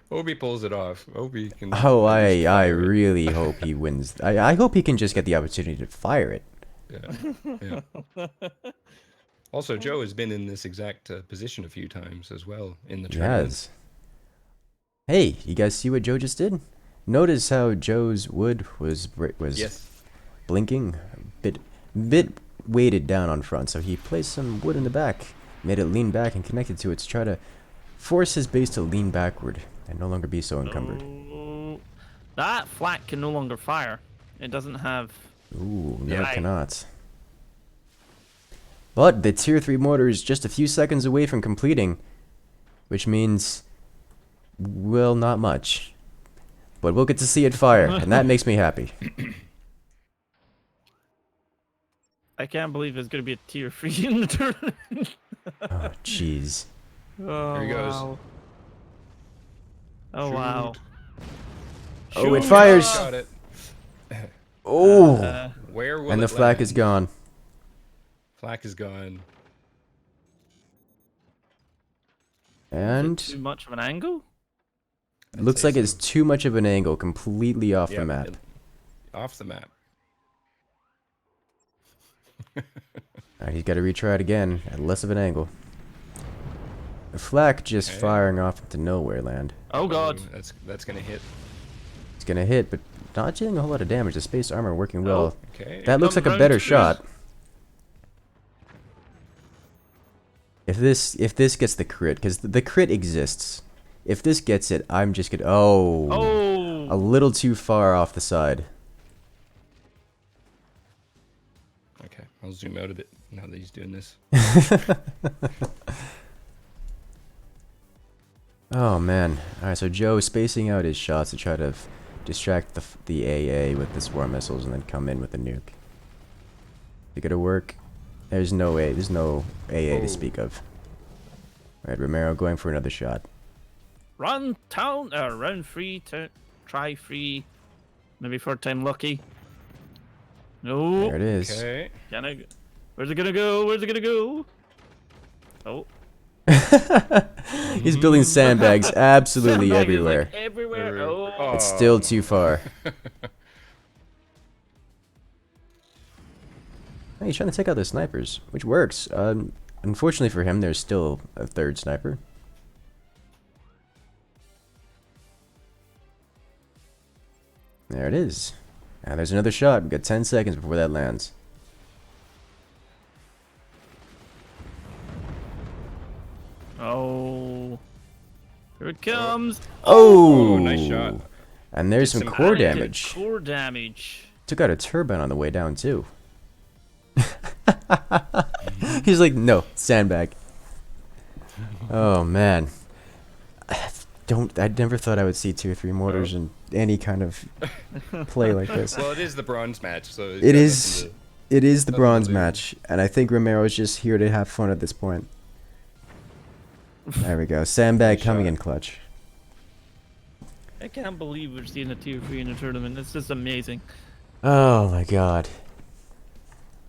Hope he pulls it off. Hope he can. Oh, at least I fire it. really hope he wins. I hope he can just get the opportunity to fire it. Yeah. Yeah. Also, Joe has been in this exact position a few times as well in the tournament. Yes. Hey, you guys see what Joe just did? Notice how Joe's wood was Yes. blinking, bit weighted down on front. So he placed some wood in the back, made it lean back and connected to it to try to force his base to lean backward and no longer be so encumbered. Oh, that flak can no longer fire. It doesn't have. Ooh, no, Yeah. it cannot. But the tier 3 mortar is just a few seconds away from completing, which means, well, not much. But we'll get to see it fire, and that makes me happy. I can't believe there's going to be a tier 3 in the tournament. Oh, jeez. Oh, There he goes. wow. Oh, wow. Oh, it Shoot. fires! Got it. Oh! Where will And the it flak land? is gone. Flak is gone. And Too much of an angle? it looks like it's too much of an angle, completely off the Yep, map. Off the map. Alright, he's got to retry it again at less of an angle. The flak just Okay. firing off into nowhere land. Oh, God. Ooh, that's gonna hit. It's gonna hit, but not dealing a whole lot of damage. The space armor working well. Okay. That looks Comes like a round better to shot. If this gets the crit, because the crit exists. If this gets it, I'm just gonna. Oh, Oh. a little too far off the side. Okay, I'll zoom out a bit now that he's doing this. Oh man! All right, so Joe spacing out his shots to try to distract the AA with the swarm missiles and then come in with a nuke. Is it gonna work? There's no way. There's no AA to speak of. All right, Romero going for another shot. Round 3, try 3. Maybe 4th time lucky. No. There it is. Okay. Where's it gonna go? Where's it gonna go? Oh. He's building sandbags absolutely Sandbag is, like, everywhere. everywhere. Everywhere. Oh. It's still too far. Hey, he's trying to take out the snipers, which works. Unfortunately for him, there's still a third sniper. There it is. And there's another shot. We've got 10 seconds before that lands. Oh. Here it comes. Oh! nice shot. And there's Did some some core And it did damage. Core damage. Took out a turbine on the way down, too. He's like, no, sandbag. Oh, man. I never thought I would see 2 or 3 mortars in any kind of play like this. Well, it is the bronze match, so It is. It is the nothing to bronze do. match, and I think Romero's just here to have fun at this point. There we go. Sandbag Nice coming shot. in clutch. I can't believe we're seeing a tier 3 in a tournament. It's just amazing. Oh my god.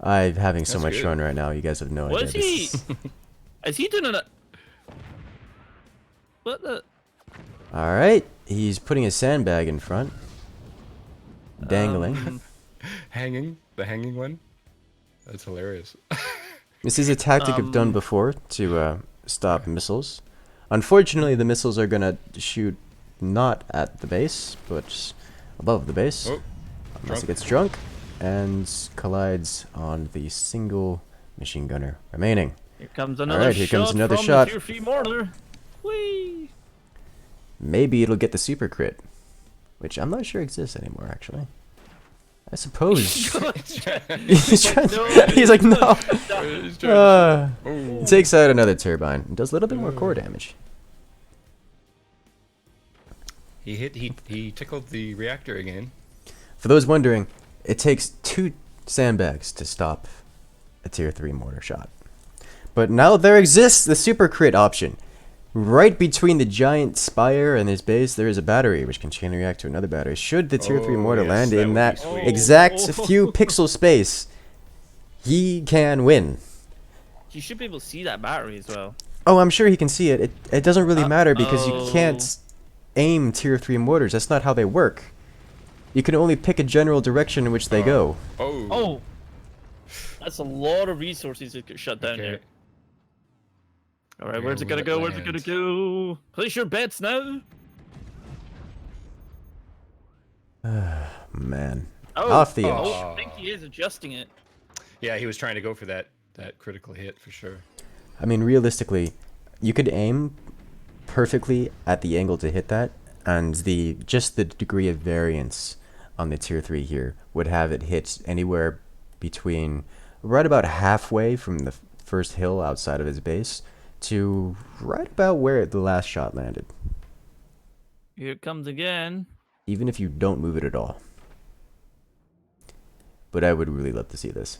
I'm having so That's much good. fun right now. You guys have no idea. What is This he? is- Is he doing a? What the? All right, he's putting a sandbag in front, dangling. The hanging one. That's hilarious. This is a tactic I've done before to stop missiles. Unfortunately, the missiles are gonna shoot not at the base, but above the base, Oh, unless drunk. it gets drunk and collides on the single machine gunner remaining. Here comes another right, here shot comes another from shot. the tier 3 mortar. Whee! Maybe it'll get the super crit, which I'm not sure exists anymore, actually. I suppose. he's, trying, he's like, no. He's trying He takes out another turbine. and does a little bit more core damage. He tickled the reactor again. For those wondering, it takes 2 sandbags to stop a tier 3 mortar shot. But now there exists the super crit option. Right between the giant spire and his base, there is a battery which can chain react to another battery. Should the tier 3 Oh, mortar yes, land that in would that be sweet. exact few pixel space, he can win. You should be able to see that battery as well. Oh, I'm sure he can see it. It doesn't really matter because you can't. aim tier 3 mortars. That's not how they work. You can only pick a general direction in which they go. Oh. Oh, that's a lot of resources that get shut down Okay. here. All right, Where where's it will gonna it go? Where's it gonna land? go? Place your bets now. Man. Oh, Off the edge. oh, I think he is adjusting it. Yeah, he was trying to go for that critical hit for sure. I mean, realistically, you could aim perfectly at the angle to hit that, and just the degree of variance on the tier 3 here would have it hit anywhere between right about halfway from the first hill outside of his base to right about where the last shot landed, Here it comes again. even if you don't move it at all. But I would really love to see this.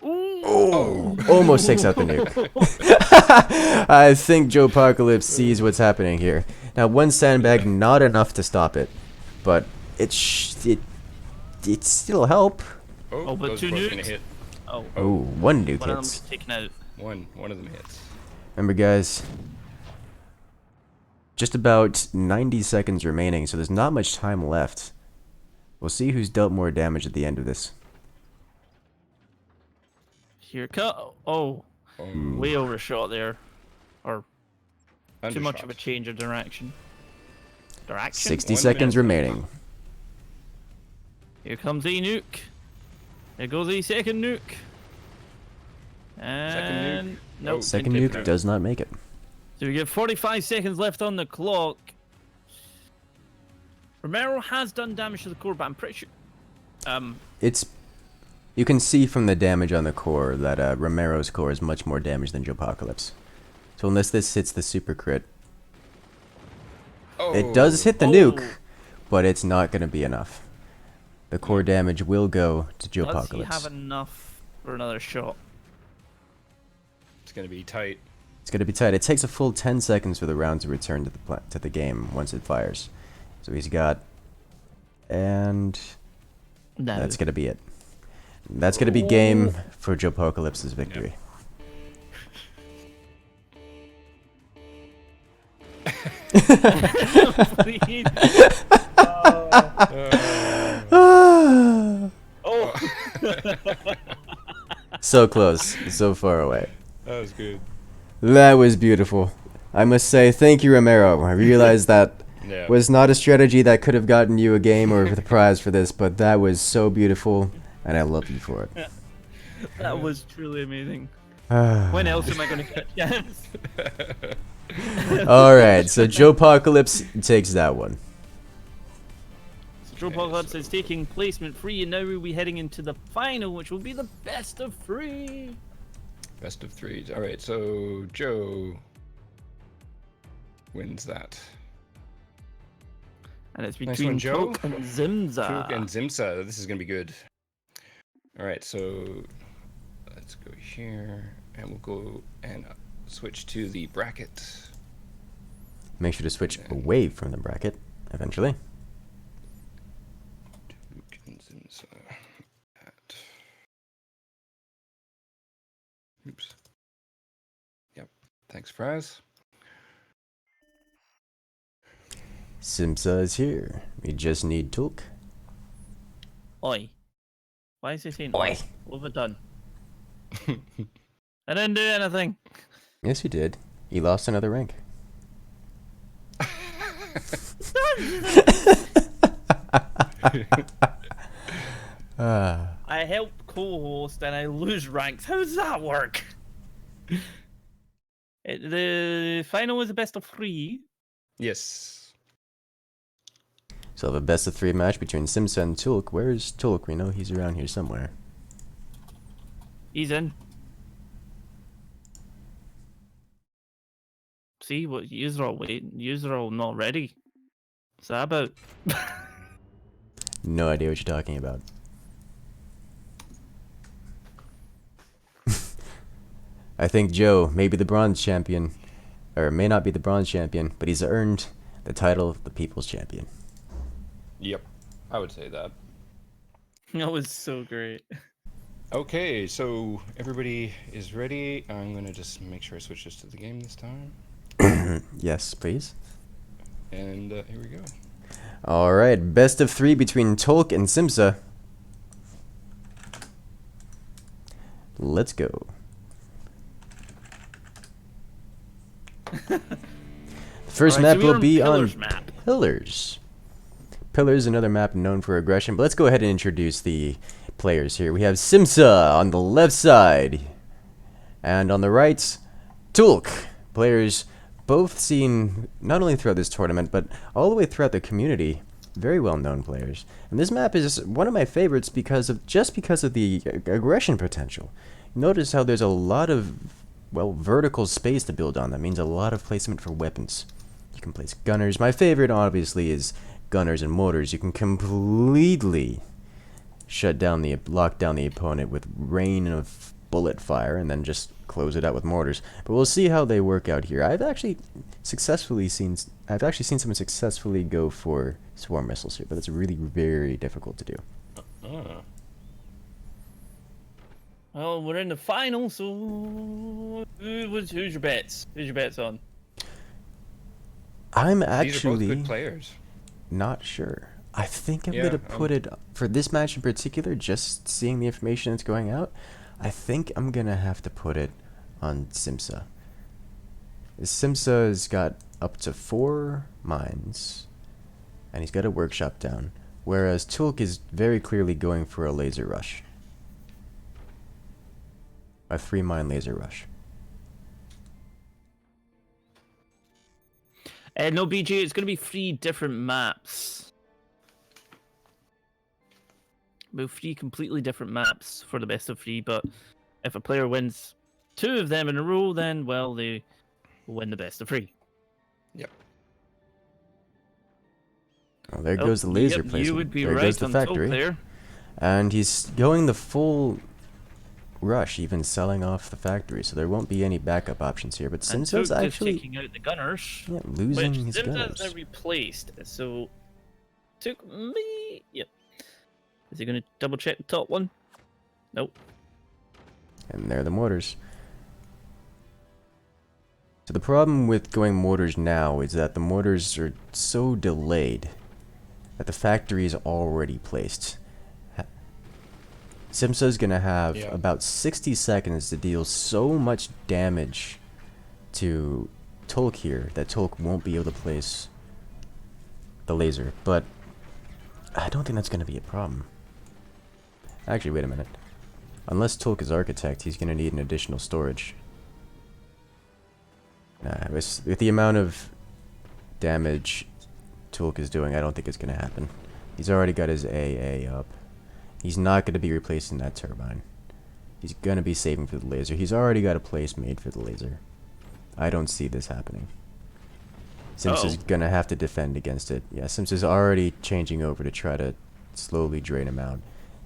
Ooh. Oh, almost takes out the nuke. I think Joe Apocalypse sees what's happening here. Now, one sandbag, not enough to stop it, but it still help. Oh, but those two both gonna nukes? hit. Oh, Oh, one nuke one of them hits. was taken out. One of them hits. Remember, guys, just about 90 seconds remaining, so there's not much time left. We'll see who's dealt more damage at the end of this. Here it comes. Oh, way overshot there. Or too much of a Undershot. change of direction. 60 1 seconds minute. remaining. Here comes a nuke. There goes a second nuke. And nope. Second didn't nuke hit. does not make it. So we get 45 seconds left on the clock. Romero has done damage to the core, but I'm pretty sure. You can see from the damage on the core that Romero's core is much more damage than Joe Apocalypse. So unless this hits the super crit, it does hit the nuke, but it's not going to be enough. The core damage will go to Joe Does he Apocalypse. have enough for another shot? It's gonna be tight. It's going to be tight. It takes a full 10 seconds for the round to return to the game once it fires. So he's got, and No. that's going to be it. That's going to be game for Joe Apocalypse's victory. Please. Oh. So close, so far away. That was good. That was beautiful. I must say, thank you, Romero. I realized that Yeah. was not a strategy that could have gotten you a game or the prize for this, but that was so beautiful, and I love you for it. That was truly amazing. When else am I going to get a chance? Alright, so Joe Apocalypse takes that one. So Joe Apocalypse is taking placement 3, and now we'll be heading into the final, which will be the best of 3. Best of 3s. All right, so Joe wins that. And it's Nice between one, Joe. Tok and Simza. Tuk and Simza. This is gonna be good. All right, so let's go here, and we'll go and switch to the bracket. Make sure to switch away from the bracket, eventually. Tuk and Simza. Oops. Yep. Thanks, Fraz. Simza is here. We just need Tulk. Oi. Why is he saying Oi. What have I done? I didn't do anything. Yes, you did. You lost another rank. I help co-host and I lose ranks. How does that work? The final was a best of 3. Yes. So have a best of 3 match between Simza and Tulk. Where is Tulk? We know he's around here somewhere. He's in. See what yous are all waiting. Yous are all not ready. What's that about? No idea what you're talking about. I think Joe may be the bronze champion, or may not be the bronze champion, but he's earned the title of the People's Champion. Yep. I would say that. That was so great. Okay, so everybody is ready. I'm gonna just make sure I switch this to the game this time. Yes, please. And here we go. All right, best of 3 between Tolk and Simza. Let's go. The first map will be on Pillars. Pillars, another map known for aggression. But let's go ahead and introduce the players here. We have Simza on the left side. And on the right, Tolk. Players both seen not only throughout this tournament, but all the way throughout the community. Very well-known players. And this map is one of my favorites because of the aggression potential. Notice how there's a lot of, well, vertical space to build on. That means a lot of placement for weapons. You can place gunners. My favorite, obviously, is gunners and mortars. You can completely lock down the opponent with rain of bullet fire and then just close it out with mortars. But we'll see how they work out here. I've actually seen someone successfully go for swarm missiles here, but it's really very difficult to do. Well, we're in the final, so who's your bets? Who's your bets on? I'm These are both actually good players. not sure. I think I'm gonna put it for this match in particular. Just seeing the information that's going out, I think I'm gonna have to put it on Simza. Simza's got up to 4 mines, and he's got a workshop down, whereas Tolk is very clearly going for a laser rush. A 3-mine laser rush. No, BJ, it's going to be 3 different maps. Well, 3 completely different maps for the best of 3, but if a player wins 2 of them in a row, then, well, they will win the best of 3. Yep. Well, there goes the laser placement. You would be there right goes the on factory. there. And he's going the full rush, even selling off the factory, so there won't be any backup options here. But Simza's actually taking out the gunners, losing which his gunners. Simza's replaced. So took me. Yep. Is he going to double check the top one? Nope. And there are the mortars. So the problem with going mortars now is that the mortars are so delayed that the factory is already placed. Simza's gonna have about 60 seconds to deal so much damage to Tolk here that Tolk won't be able to place the laser. But I don't think that's gonna be a problem. Actually, wait a minute. Unless Tolk is architect, he's gonna need an additional storage. Nah, with the amount of damage Tolk is doing, I don't think it's gonna happen. He's already got his AA up. He's not going to be replacing that turbine. He's going to be saving for the laser. He's already got a place made for the laser. I don't see this happening. Simza's going to have to defend against it. Yeah, Simza's already changing over to try to slowly drain him out.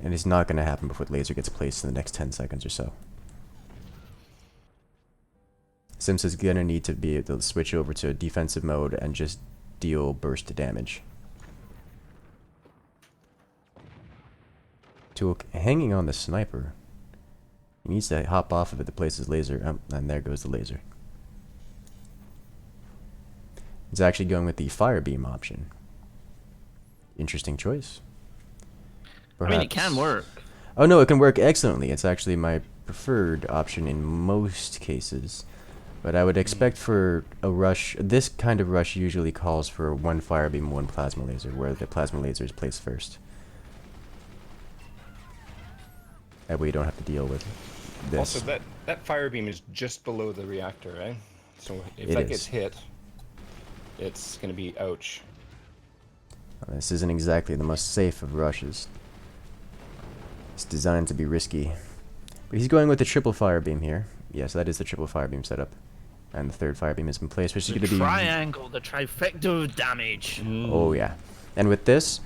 And it's not going to happen before the laser gets placed in the next 10 seconds or so. Simza's going to need to be able to switch over to defensive mode and just deal burst damage. Tolk hanging on the sniper. He needs to hop off of it to place his laser. And there goes the laser. He's actually going with the fire beam option. Interesting choice. Perhaps. I mean, it can work. Oh no, it can work excellently. It's actually my preferred option in most cases. But I would expect for a rush, this kind of rush usually calls for 1 fire beam, 1 plasma laser, where the plasma laser is placed first. That way you don't have to deal with this. Also, that fire beam is just below the reactor, right? So if that gets hit, it's going to be ouch. Well, this isn't exactly the most safe of rushes. It's designed to be risky. But he's going with the triple fire beam here. Yes, that is the triple fire beam setup. And the 3rd fire beam is in place, which is going to be... triangle, the trifecta of damage. Oh, yeah. And with this,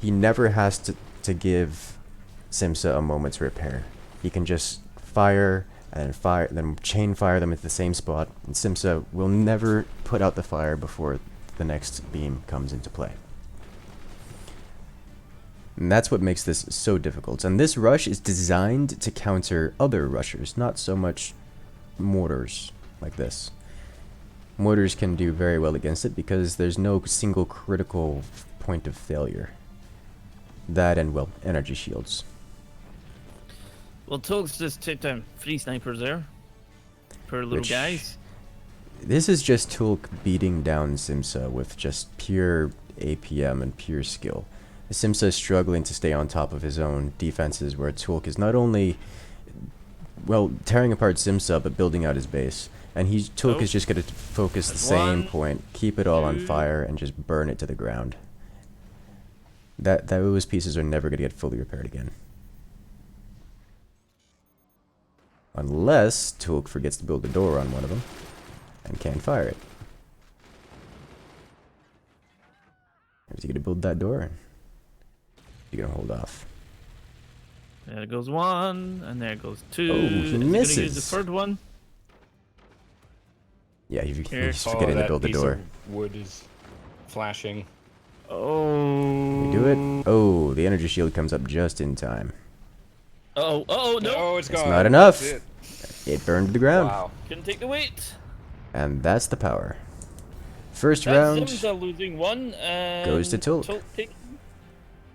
he never has to give Simza a moment's repair. He can just fire and then chain fire them at the same spot, and Simza will never put out the fire before the next beam comes into play. And that's what makes this so difficult. And this rush is designed to counter other rushers, not so much mortars like this. mortars can do very well against it because there's no single critical point of failure. That and, well, energy shields. Well, Tulk's just took down 3 snipers there. Per little Which- guys. This is just Tulk beating down Simza with just pure APM and pure skill. Simza is struggling to stay on top of his own defenses, where Tulk is not only, well, tearing apart Simza, but building out his base. And Tulk is just going to focus the same point, keep it all on fire, and just burn it to the ground. Those pieces are never going to get fully repaired again. Unless Tulk forgets to build a door on one of them and can't fire it. Is he going to build that door? Is he going to hold off? There goes 1, and there goes 2. Oh, he Is gonna misses. use the 3rd one? Yeah, he's Here. forgetting to build the door. Of wood is flashing. Oh. We do it. Oh, the energy shield comes up just in time. Oh, no. No, it's gone. not enough. That's It burned to the ground. Wow. Couldn't take the weight. And that's the power. First That's round Simza losing 1, and goes to Tulk. Tulk taking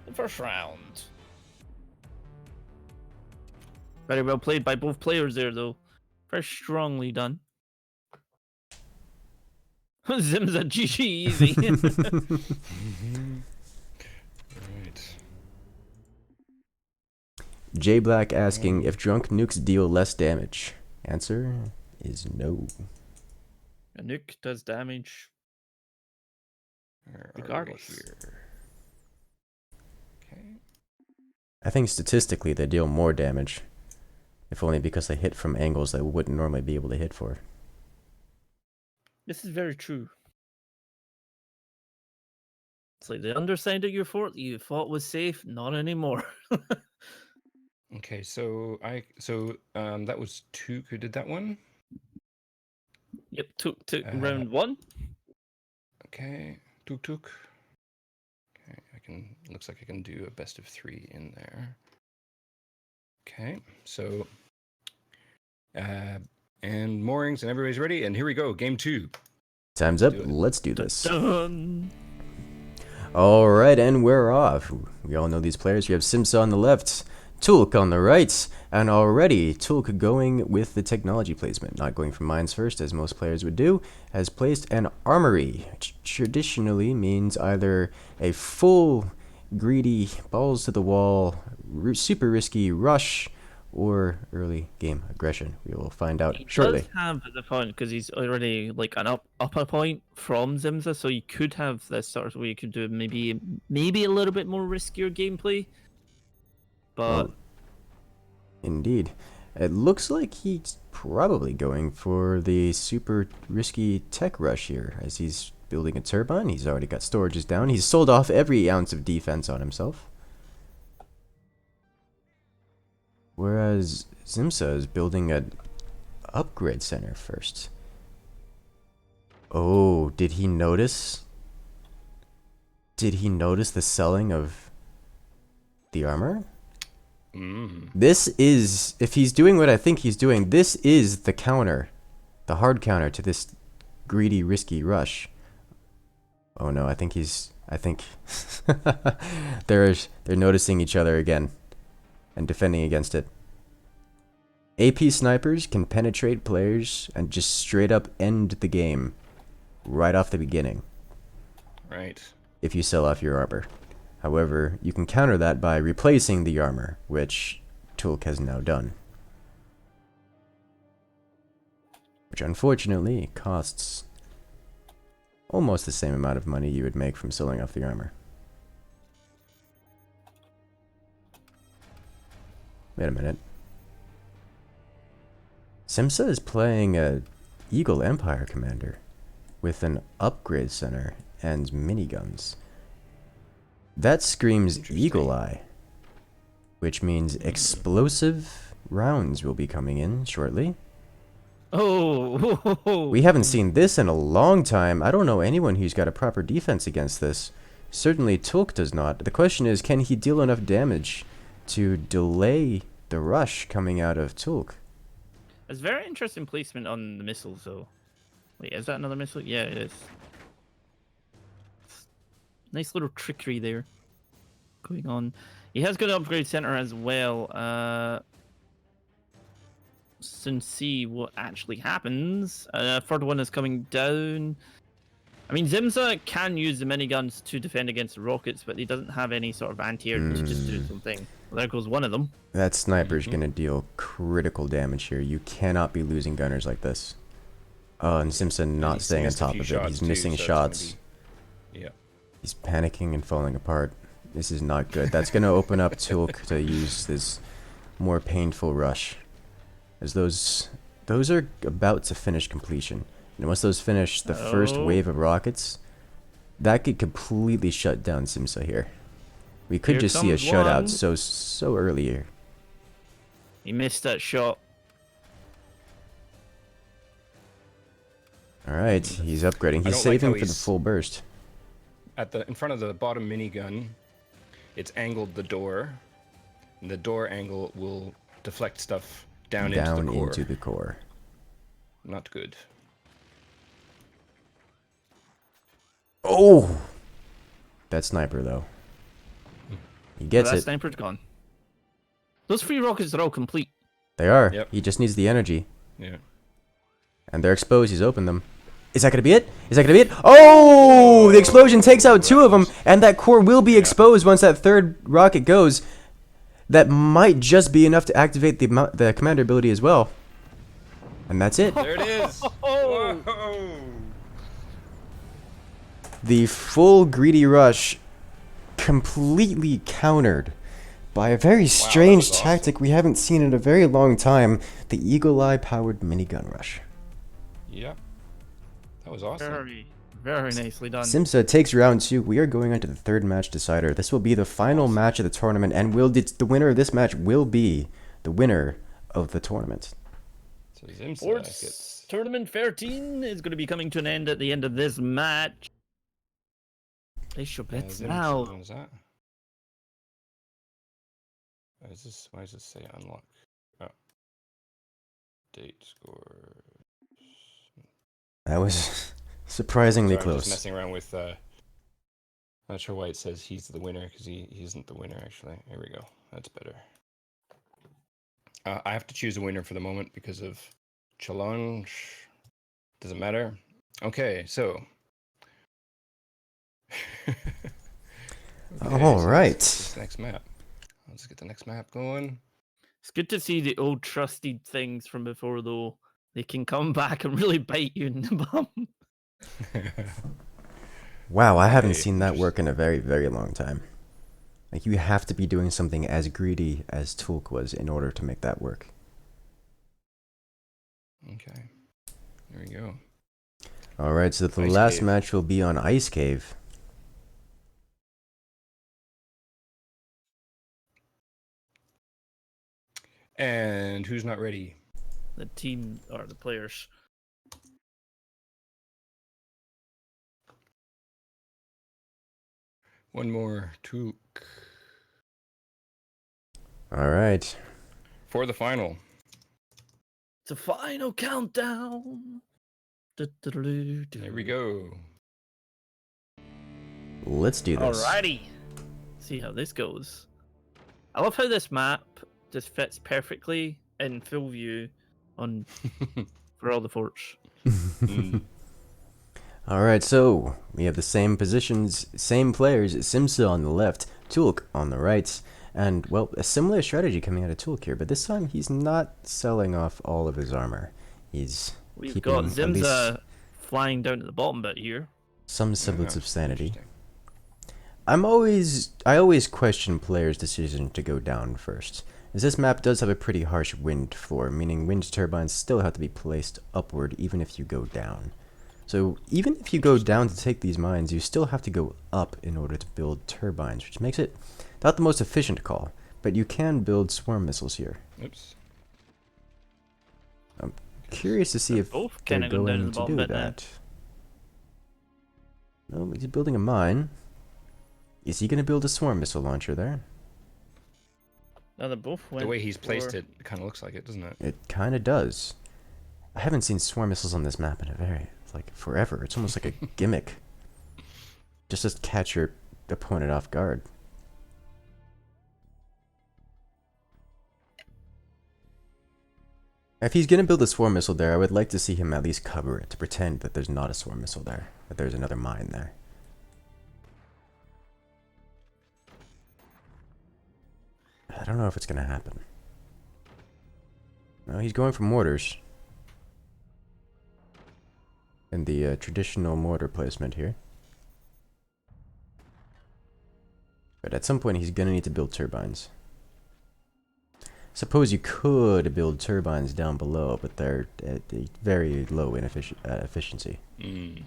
the first round. Very well played by both players there, though. Very strongly done. Simza GG easy. Right. J Black asking if drunk nukes deal less damage. Answer is no. A nuke does damage. Where are we Regardless. here? Okay. I think statistically they deal more damage. If only because they hit from angles they wouldn't normally be able to hit for. This is very true. It's like the underside of your fort you thought was safe, not anymore. Okay, so that was Took who did that one. Yep, took round 1. Okay, Took. Okay, looks like I can do a best of 3 in there. Okay, so and moorings and everybody's ready, and here we go, game 2. Time's up. Do it. Let's do this. Done. Alright, and we're off. We all know these players. We have Simza on the left, Tulk on the right, and already Tulk going with the technology placement, not going for mines first as most players would do, has placed an armory, which traditionally means either a full, greedy, balls to the wall, super risky rush, or early game aggression. We will find out He shortly. does have the point because he's already like an upper point from Simza, so you could have this sort of where you could do maybe a little bit more riskier gameplay. But Well, indeed. It looks like he's probably going for the super risky tech rush here, as he's building a turbine. He's already got storages down. He's sold off every ounce of defense on himself. Whereas Simza is building an upgrade center first. Oh, did he notice? Did he notice the selling of the armor? This is, if he's doing what I think he's doing, this is the counter, the hard counter to this greedy, risky rush. Oh no, I think they're noticing each other again and defending against it. AP snipers can penetrate players and just straight up end the game right off the beginning Right. if you sell off your armor. However, you can counter that by replacing the armor, which Tulk has now done. Which unfortunately costs almost the same amount of money you would make from selling off the armor. Wait a minute. Simza is playing a Eagle Empire commander with an upgrade center and miniguns. That screams Eagle Eye, which means explosive rounds will be coming in shortly. oh, We haven't seen this in a long time. I don't know anyone who's got a proper defense against this. Certainly Tulk does not. The question is, can he deal enough damage to delay the rush coming out of Tulk? it's very interesting placement on the missiles though. Wait, is that another missile? Yeah, it is. Nice little trickery there going on. He has got an upgrade center as well. Soon see what actually happens. Third one is coming down. I mean, Simza can use the miniguns to defend against the rockets, but he doesn't have any sort of anti-air to just do something. Well, there goes one of them. That sniper's gonna deal critical damage here. You cannot be losing gunners like this. Oh, and Simpson not staying on top of it. He's missing shots. Yeah. He's panicking and falling apart. This is not good. That's gonna open up Tulk to use this more painful rush. As those are about to finish completion. And once those finish the first wave of rockets, that could completely shut down Simsa here. We could just see a shutout so early here. He missed that shot. Alright, he's upgrading. He's saving for the full burst. In front of the bottom minigun, it's angled the door. And the door angle will deflect stuff down into the core. Not good. Oh! That sniper, though. He gets it. That sniper's gone. Those 3 rockets are all complete. They are. Yep. He just needs the energy. Yeah. And they're exposed. He's opened them. Is that going to be it? Is that going to be it? Oh! The explosion takes out 2 of them, and that core will be exposed once that 3rd rocket goes. That might just be enough to activate the commander ability as well. And that's it. There it is! Whoa! The full greedy rush completely countered by a very strange tactic we haven't seen in a very long time, the Eagle Eye powered minigun rush. Yep. That was awesome. Very, very nicely done. Simsa takes round 2. We are going on to the 3rd match decider. This will be the final match of the tournament, and the winner of this match will be the winner of the tournament. So Simsa Forts Tournament 13 is going to be coming to an end at the end of this match. Place your bets now. What is that? Why does this say unlock? Oh. Date score. That was surprisingly Sorry, I'm close. just messing around with. Not sure why it says he's the winner, because he isn't the winner actually. Here we go. That's better. I have to choose a winner for the moment because of challenge. Doesn't matter. Okay, so. All right. This next map. Let's get the next map going. It's good to see the old trusted things from before, though. They can come back and really bite you in the bum. Wow, I haven't seen that work in a very, very long time. Like, you have to be doing something as greedy as Tulk was in order to make that work. Okay. There we go. Alright, so the last match will be on Ice Cave. And who's not ready? The team or the players. One more Took. Alright. For the final. It's a final countdown. There we go. Let's do this. Alrighty. See how this goes. I love how this map just fits perfectly in full view on for all the forts. Alright, so we have the same positions, same players, Simsa on the left, Tulk on the right, and, well, a similar strategy coming out of Tulk here, but this time he's not selling off all of his armor. We've got Simza flying down to the bottom bit here. Some semblance of sanity. I always question players' decision to go down first, as this map does have a pretty harsh wind floor, meaning wind turbines still have to be placed upward even if you go down. So even if you go down to take these mines, you still have to go up in order to build turbines, which makes it not the most efficient call, but you can build swarm missiles here. Oops. I'm curious to see if they're going to do that. No, he's building a mine. Is he going to build a swarm missile launcher there? No, they both went. The way he's placed it kind of looks like it, doesn't it? It kind of does. I haven't seen swarm missiles on this map in a very like forever. It's almost like a gimmick. Just to catch your opponent off guard. If he's gonna build a swarm missile there, I would like to see him at least cover it, to pretend that there's not a swarm missile there, that there's another mine there. I don't know if it's gonna happen. No, he's going for mortars. And the traditional mortar placement here. But at some point he's gonna need to build turbines. Suppose you could build turbines down below, but they're at a very low efficiency. Mm.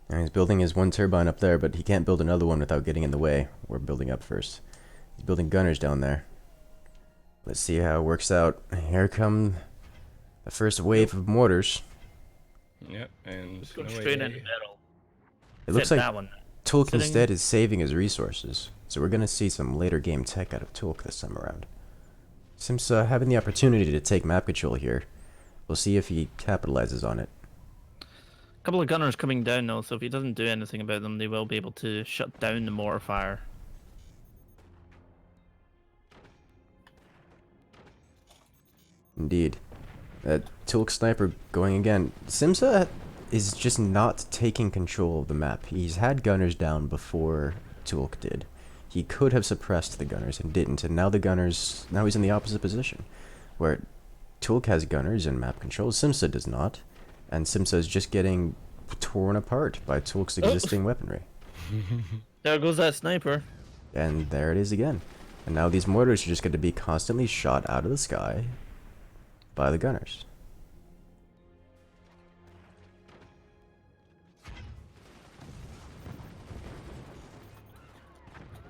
And he's building his one turbine up there, but he can't build another one without getting in the way. We're building up first. He's building gunners down there. Let's see how it works out. Here come the first wave of mortars. Yep, and Let's go no straight way. into battle. It looks Fit like that one. Tulk Sitting- instead is saving his resources, so we're gonna see some later game tech out of Tulk this time around. Simza having the opportunity to take map control here. We'll see if he capitalizes on it. A couple of gunners coming down though, so if he doesn't do anything about them, they will be able to shut down the mortar fire. Indeed. Tulk sniper going again. Simza is just not taking control of the map. He's had gunners down before Tulk did. He could have suppressed the gunners and didn't, and now now he's in the opposite position, where Tulk has gunners and map control, Simza does not, and Simza is just getting torn apart by Tulk's existing weaponry. There goes that sniper. And there it is again. And now these mortars are just going to be constantly shot out of the sky by the gunners.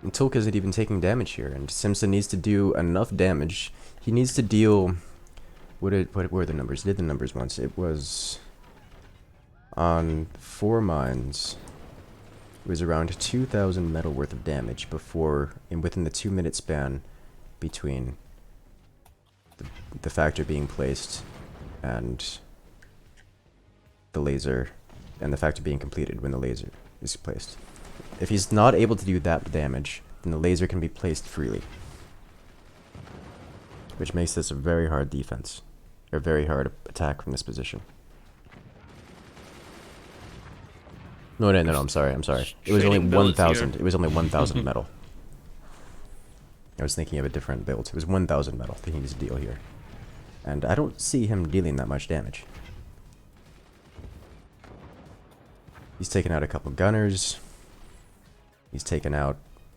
And Tulk isn't even taking damage here, and Simza needs to do enough damage. He needs to deal... What were the numbers? Did the numbers once. It was... On 4 mines, it was around 2,000 metal worth of damage within the 2-minute span between the factor being placed and the laser, and the factor being completed when the laser is placed. If he's not able to do that damage, then the laser can be placed freely, which makes this a very hard defense, or very hard attack from this position. No, I'm sorry. It was only Trading bullets 1,000. here. It was only 1,000 metal. I was thinking of a different build. It was 1,000 metal that he needs to deal here. And I don't see him dealing that much damage. He's taken out a couple gunners. He's taken out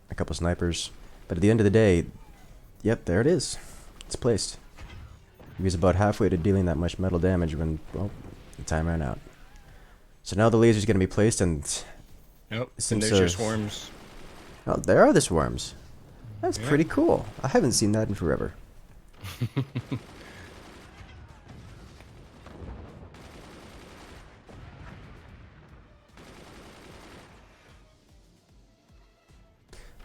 a couple snipers. But at the end of the day, yep, there it is. It's placed. He was about halfway to dealing that much metal damage when, well, the time ran out. So now the laser's going to be placed, and Nope, and Simza- there's your swarms. oh, there are the swarms. That's Yeah. pretty cool. I haven't seen that in forever.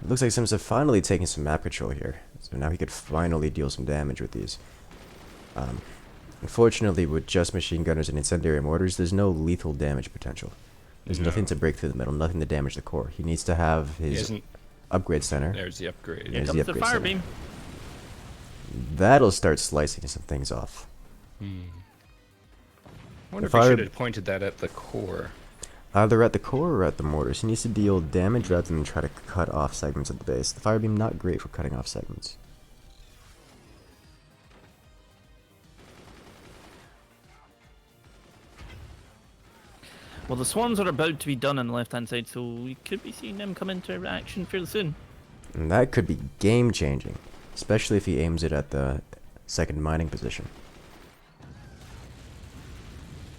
It looks like Simza finally taking some map control here. So now he could finally deal some damage with these. Unfortunately, with just machine gunners and incendiary mortars, there's no lethal damage potential. There's No. nothing to break through the middle, nothing to damage the core. He needs to have He his isn't. upgrade center. There's the upgrade. Here There's comes the the upgrade fire center. beam. That'll start slicing some things off. I wonder If if I- I should have pointed that at the core. Either at the core or at the mortars. He needs to deal damage rather than try to cut off segments at the base. The fire beam not great for cutting off segments. Well, the swarms are about to be done on the left-hand side, so we could be seeing them come into action fairly soon. And that could be game changing, especially if he aims it at the second mining position.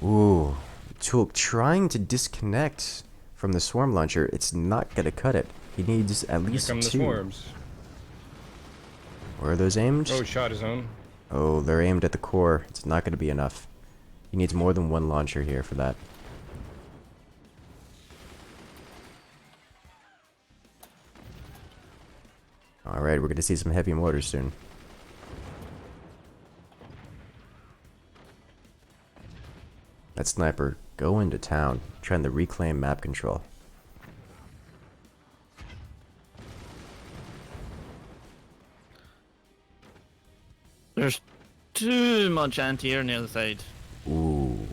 Ooh, Tulk trying to disconnect from the swarm launcher. It's not gonna cut it. He needs at Here least come the 2. swarms. Where are those aimed? Oh, shot his own. Oh, they're aimed at the core. It's not gonna be enough. He needs more than 1 launcher here for that. Alright, we're gonna see some heavy mortars soon. That sniper going to town, trying to reclaim map control. There's too much anti-air on the other side. Ooh.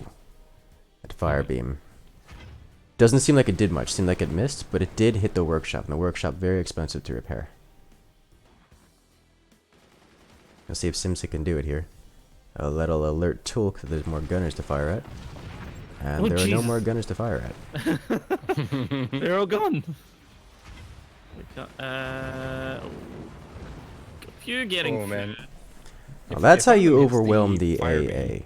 That fire beam. Doesn't seem like it did much. Seemed like it missed, but it did hit the workshop, and the workshop very expensive to repair. Let's see if Simza can do it here. That'll alert Tulk that there's more gunners to fire at. And there are no more gunners to fire at. They're all gone. A few getting. Oh man. Well, that's how you I'm against overwhelm the fire AA. beam.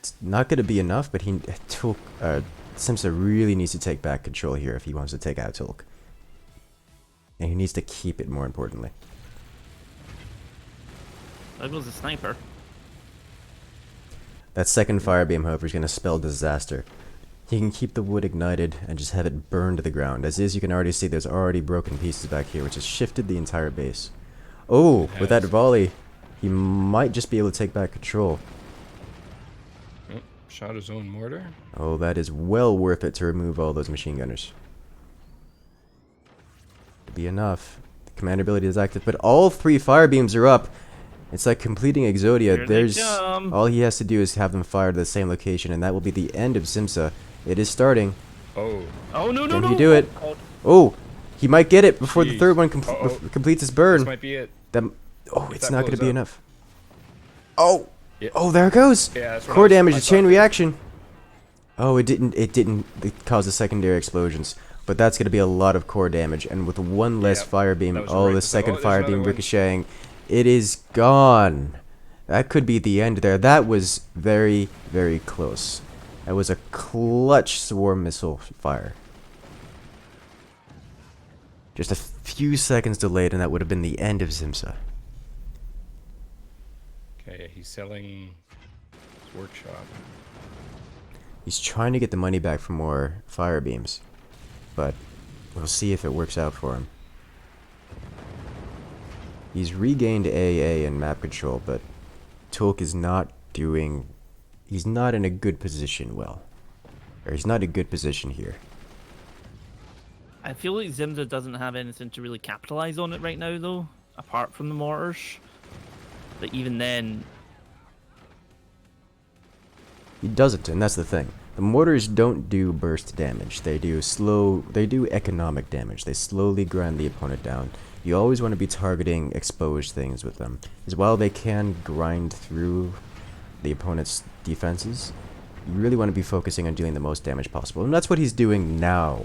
It's not going to be enough, but Simza really needs to take back control here if he wants to take out Tulk. And he needs to keep it, more importantly. There goes the sniper. That second fire beam, however, is going to spell disaster. He can keep the wood ignited and just have it burn to the ground. As is, you can already see there's already broken pieces back here, which has shifted the entire base. Oh, with that volley, he might just be able to take back control. Oh, shot his own mortar. Oh, that is well worth it to remove all those machine gunners. Be enough. The command ability is active, but all 3 fire beams are up. It's like completing Exodia. Here There's they come. all he has to do is have them fire to the same location, and that will be the end of Simza. It is starting. Oh. Oh no no Can no! he do it? Oh, Oh, he might get it before the Jeez. third one Uh-oh. completes its burn. This might be it. It's that not going to blows be up. enough. Oh, Yeah. oh, there it goes. Yeah, that's what Core I damage, the thought. chain reaction. Oh, it didn't cause the secondary explosions, but that's going to be a lot of core damage. And with one less Yep. fire beam, That was oh, right. the It's like, second there's fire another beam one. ricocheting, it is gone. That could be the end there. That was very, very close. That was a clutch swarm missile fire. Just a few seconds delayed, and that would have been the end of Simza. Okay, he's selling his workshop. He's trying to get the money back for more fire beams, but we'll see if it works out for him. He's regained AA and map control, but Tulk is not doing... He's not in a good position he's not in a good position here. I feel like Simza doesn't have anything to really capitalize on it right now, though, apart from the mortars. But even then, He doesn't, and that's the thing. The mortars don't do burst damage. They do economic damage. They slowly grind the opponent down. You always want to be targeting exposed things with them. As while they can grind through the opponent's defenses, you really want to be focusing on dealing the most damage possible. And that's what he's doing now.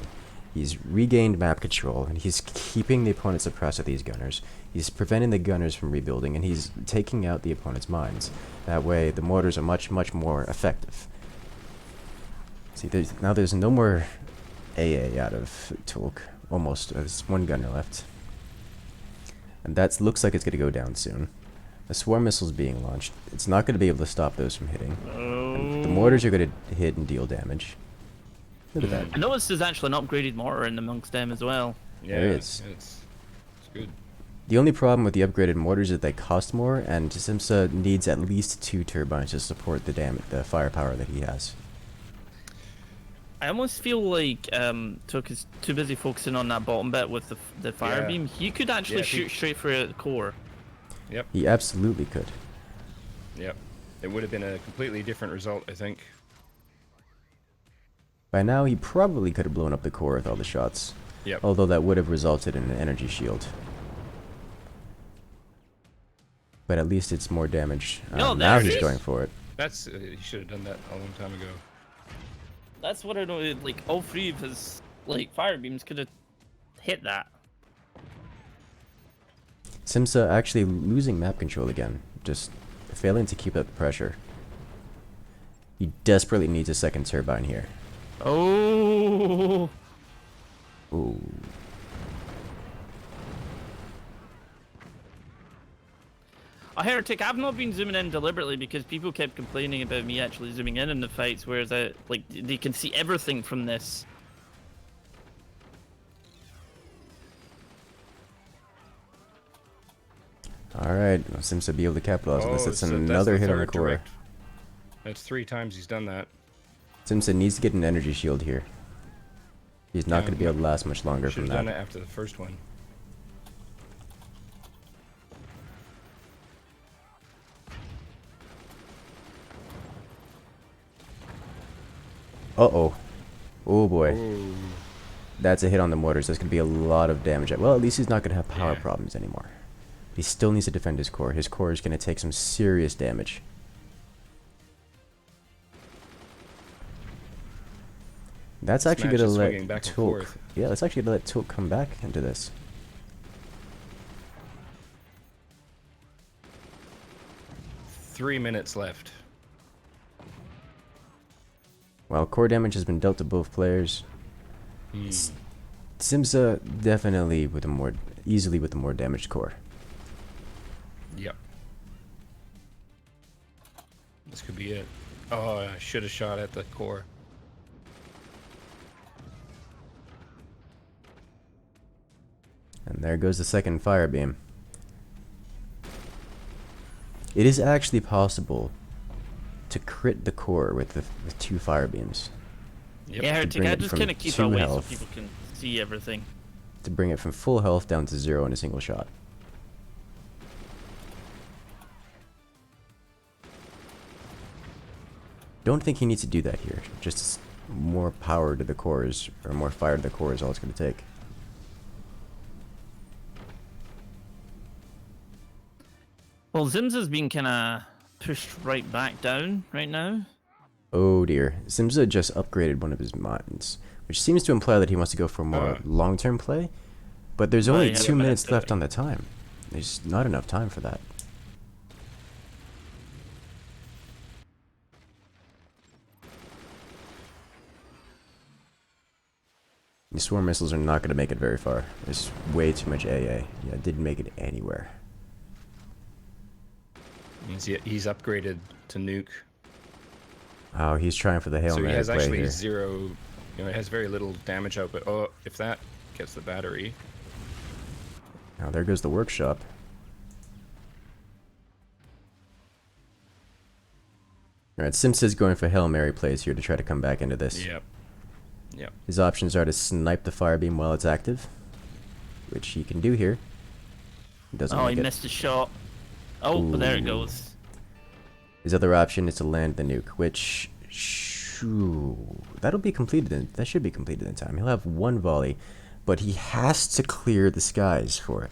He's regained map control, and he's keeping the opponent suppressed with these gunners. He's preventing the gunners from rebuilding, and he's taking out the opponent's mines. That way, the mortars are much, much more effective. See, there's no more AA out of Tulk. Almost. There's one gunner left. And that looks like it's going to go down soon. The swarm missile's being launched. It's not going to be able to stop those from hitting. And the mortars are going to hit and deal damage. Look at that. I noticed there's actually an upgraded mortar in amongst them as well. Yeah, There is. It's good. The only problem with the upgraded mortars is they cost more, and Simza needs at least 2 turbines to support the firepower that he has. I almost feel like Took is too busy focusing on that bottom bit with the fire Yeah. beam. He could actually Yeah, shoot straight for the core. Yep. He absolutely could. Yep. It would have been a completely different result, I think. By now, he probably could have blown up the core with all the shots. Yep. Although that would have resulted in an energy shield. But at least it's more damage. No, Now there he's it is. going for it. That's he should have done that a long time ago. That's what I know. Like all 3 of his fire beams could have hit that. Simza actually losing map control again. Just failing to keep up the pressure. He desperately needs a second turbine here. Oh. Ooh. A heretic. I've not been zooming in deliberately because people kept complaining about me actually zooming in the fights, whereas they can see everything from this. Alright, well, seems to be able to capitalize on this. That's so another hit on the third core. direct. That's 3 times he's done that. Simza needs to get an energy shield here. He's not Yeah, going to be able to last much longer Should from have done that. it after the first one. Uh-oh. Oh boy. Ooh. That's a hit on the mortars. That's going to be a lot of damage. Well, at least he's not going to have power Yeah. problems anymore. He still needs to defend his core. His core is going to take some serious damage. That's actually match going to is let swinging back and Tulk... forth. Yeah, that's actually going to let Tulk come back into this. Three minutes left. Well, core damage has been dealt to both players. Hmm. Simza definitely with a more... easily with the more damaged core. Yep. This could be it. Oh, I should have shot at the core. And there goes the second fire beam. It is actually possible to crit the core with 2 fire beams. Yep. Yeah, bring I it just from kind of keep 2 away health. so people can see everything. To bring it from full health down to 0 in a single shot. Don't think he needs to do that here. Just more power to the cores, or more fire to the core is all it's going to take. Well, Zimza's been kind of pushed right back down right now. Oh dear. Simza just upgraded one of his mines, which seems to imply that he wants to go for more long-term play. But there's Well, only yeah, 2 but minutes that's left on the time. There's not enough time for that. The swarm missiles are not going to make it very far. There's way too much AA. Yeah, it didn't make it anywhere. He's upgraded to nuke. Oh, he's trying for the Hail So he Mary has play actually here. 0, it has very little damage output. Oh, if that gets the battery. Oh, there goes the workshop. Alright, Simsa's going for Hail Mary plays here to try to come back into this. Yep. Yep. His options are to snipe the fire beam while it's active, which he can do here. He doesn't Oh, make he it. missed a shot. Oh, but there it Ooh. goes. His other option is to land the nuke, which that'll be completed. That should be completed in time. He'll have 1 volley, but he has to clear the skies for it.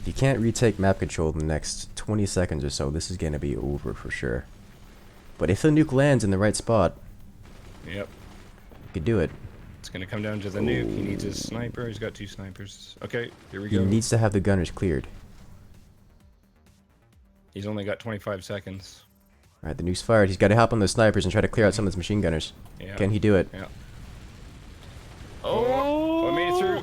If you can't retake map control in the next 20 seconds or so, this is going to be over for sure. But if the nuke lands in the right spot, Yep. you could do it. It's gonna come down to the nuke. He needs his sniper. He's got 2 snipers. Okay, here we He go. needs to have the gunners cleared. He's only got 25 seconds. Alright, the nuke's fired. He's got to hop on the snipers and try to clear out some of his machine gunners. Yeah. Can he do it? Yeah. Oh, I made it through.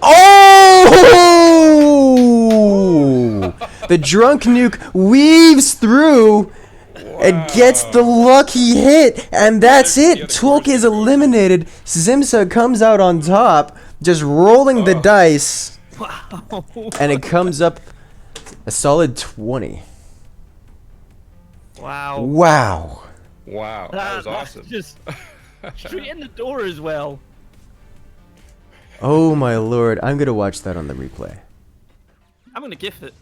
Oh! The drunk nuke weaves through and gets the lucky hit, and that's it. Tulk is eliminated. Simza comes out on top, just rolling the dice, wow. and it comes up a solid 20. Wow. Wow. Wow, that was That's awesome. just straight in the door as well. Oh my lord, I'm gonna watch that on the replay. I'm gonna gift it.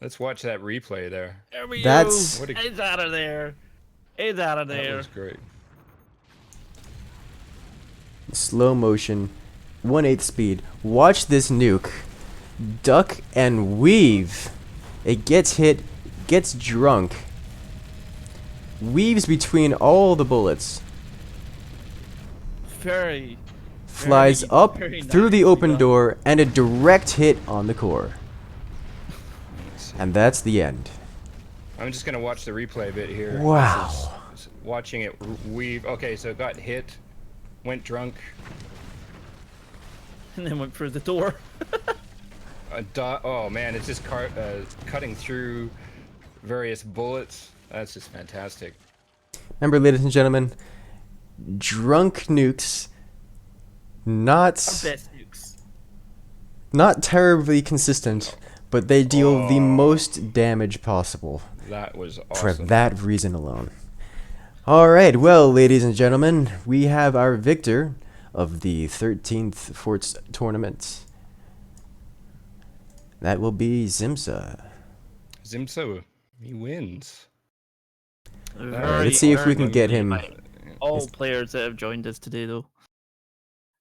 Let's watch that replay there. There we That's- go. What a- It's out of there. It's out of That there. was great. Slow motion, 1/8 speed. Watch this nuke. Duck and weave. It gets hit, gets drunk, weaves between all the bullets, Very. flies Very, up very through the nicely open done. door, and a direct hit on the core. And that's the end. I'm just gonna watch the replay bit here. Wow. This is watching it weave. Okay, so it got hit, went drunk, And then went through the door. oh man, it's just cutting through various bullets. That's just fantastic. Remember, ladies and gentlemen, drunk nukes not best nukes. not terribly consistent, but they deal the most damage possible That was for awesome. that reason alone. All right, well, ladies and gentlemen, we have our victor of the 13th Forts Tournament. That will be Simza. Simza, he wins. let's see if we can get him. All players that have joined us today, though.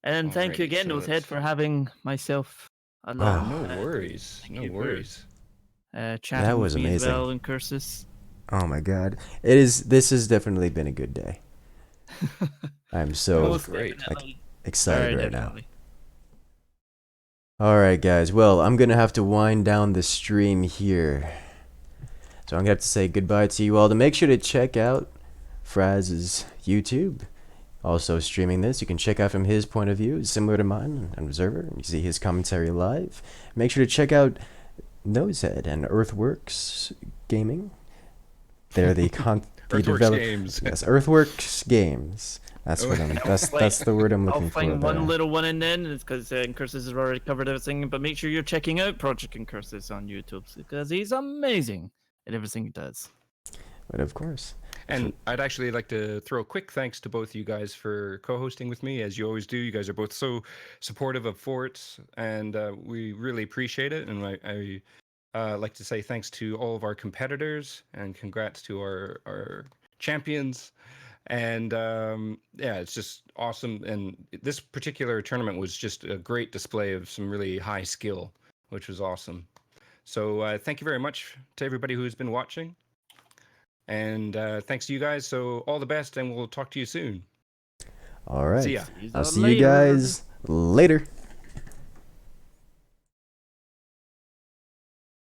And thank you Alright, again, so Nosehead, let's- for having myself Wow. along. No worries. thank No you for- worries. Chatting That was with me amazing. as well, Incursus. Oh my God, this has definitely been a good day. I'm That so was great. Definitely. excited Very right now. definitely. All right, guys. Well, I'm gonna have to wind down the stream here, so I'm gonna have to say goodbye to you all. To make sure to check out Fraz's YouTube. Also streaming this, you can check out from his point of view, similar to mine, an observer. You see his commentary live. Make sure to check out Nosehead and Earthworks Gaming. They're the Earthworks Games. Yes, Earthworks Games. That's what that's the word I'm I'll looking for. find one there. little one in then, it's because Incursus has already covered everything. But make sure you're checking out Project Incursus on YouTube because he's amazing at everything he does. But of course. And I'd actually like to throw a quick thanks to both you guys for co-hosting with me, as you always do. You guys are both so supportive of Forts, and we really appreciate it. And I like to say thanks to all of our competitors, and congrats to our champions. And yeah, it's just awesome. And this particular tournament was just a great display of some really high skill, which was awesome. So thank you very much to everybody who's been watching. And thanks to you guys. So all the best, and we'll talk to you soon. All right. See ya. I'll see you guys later.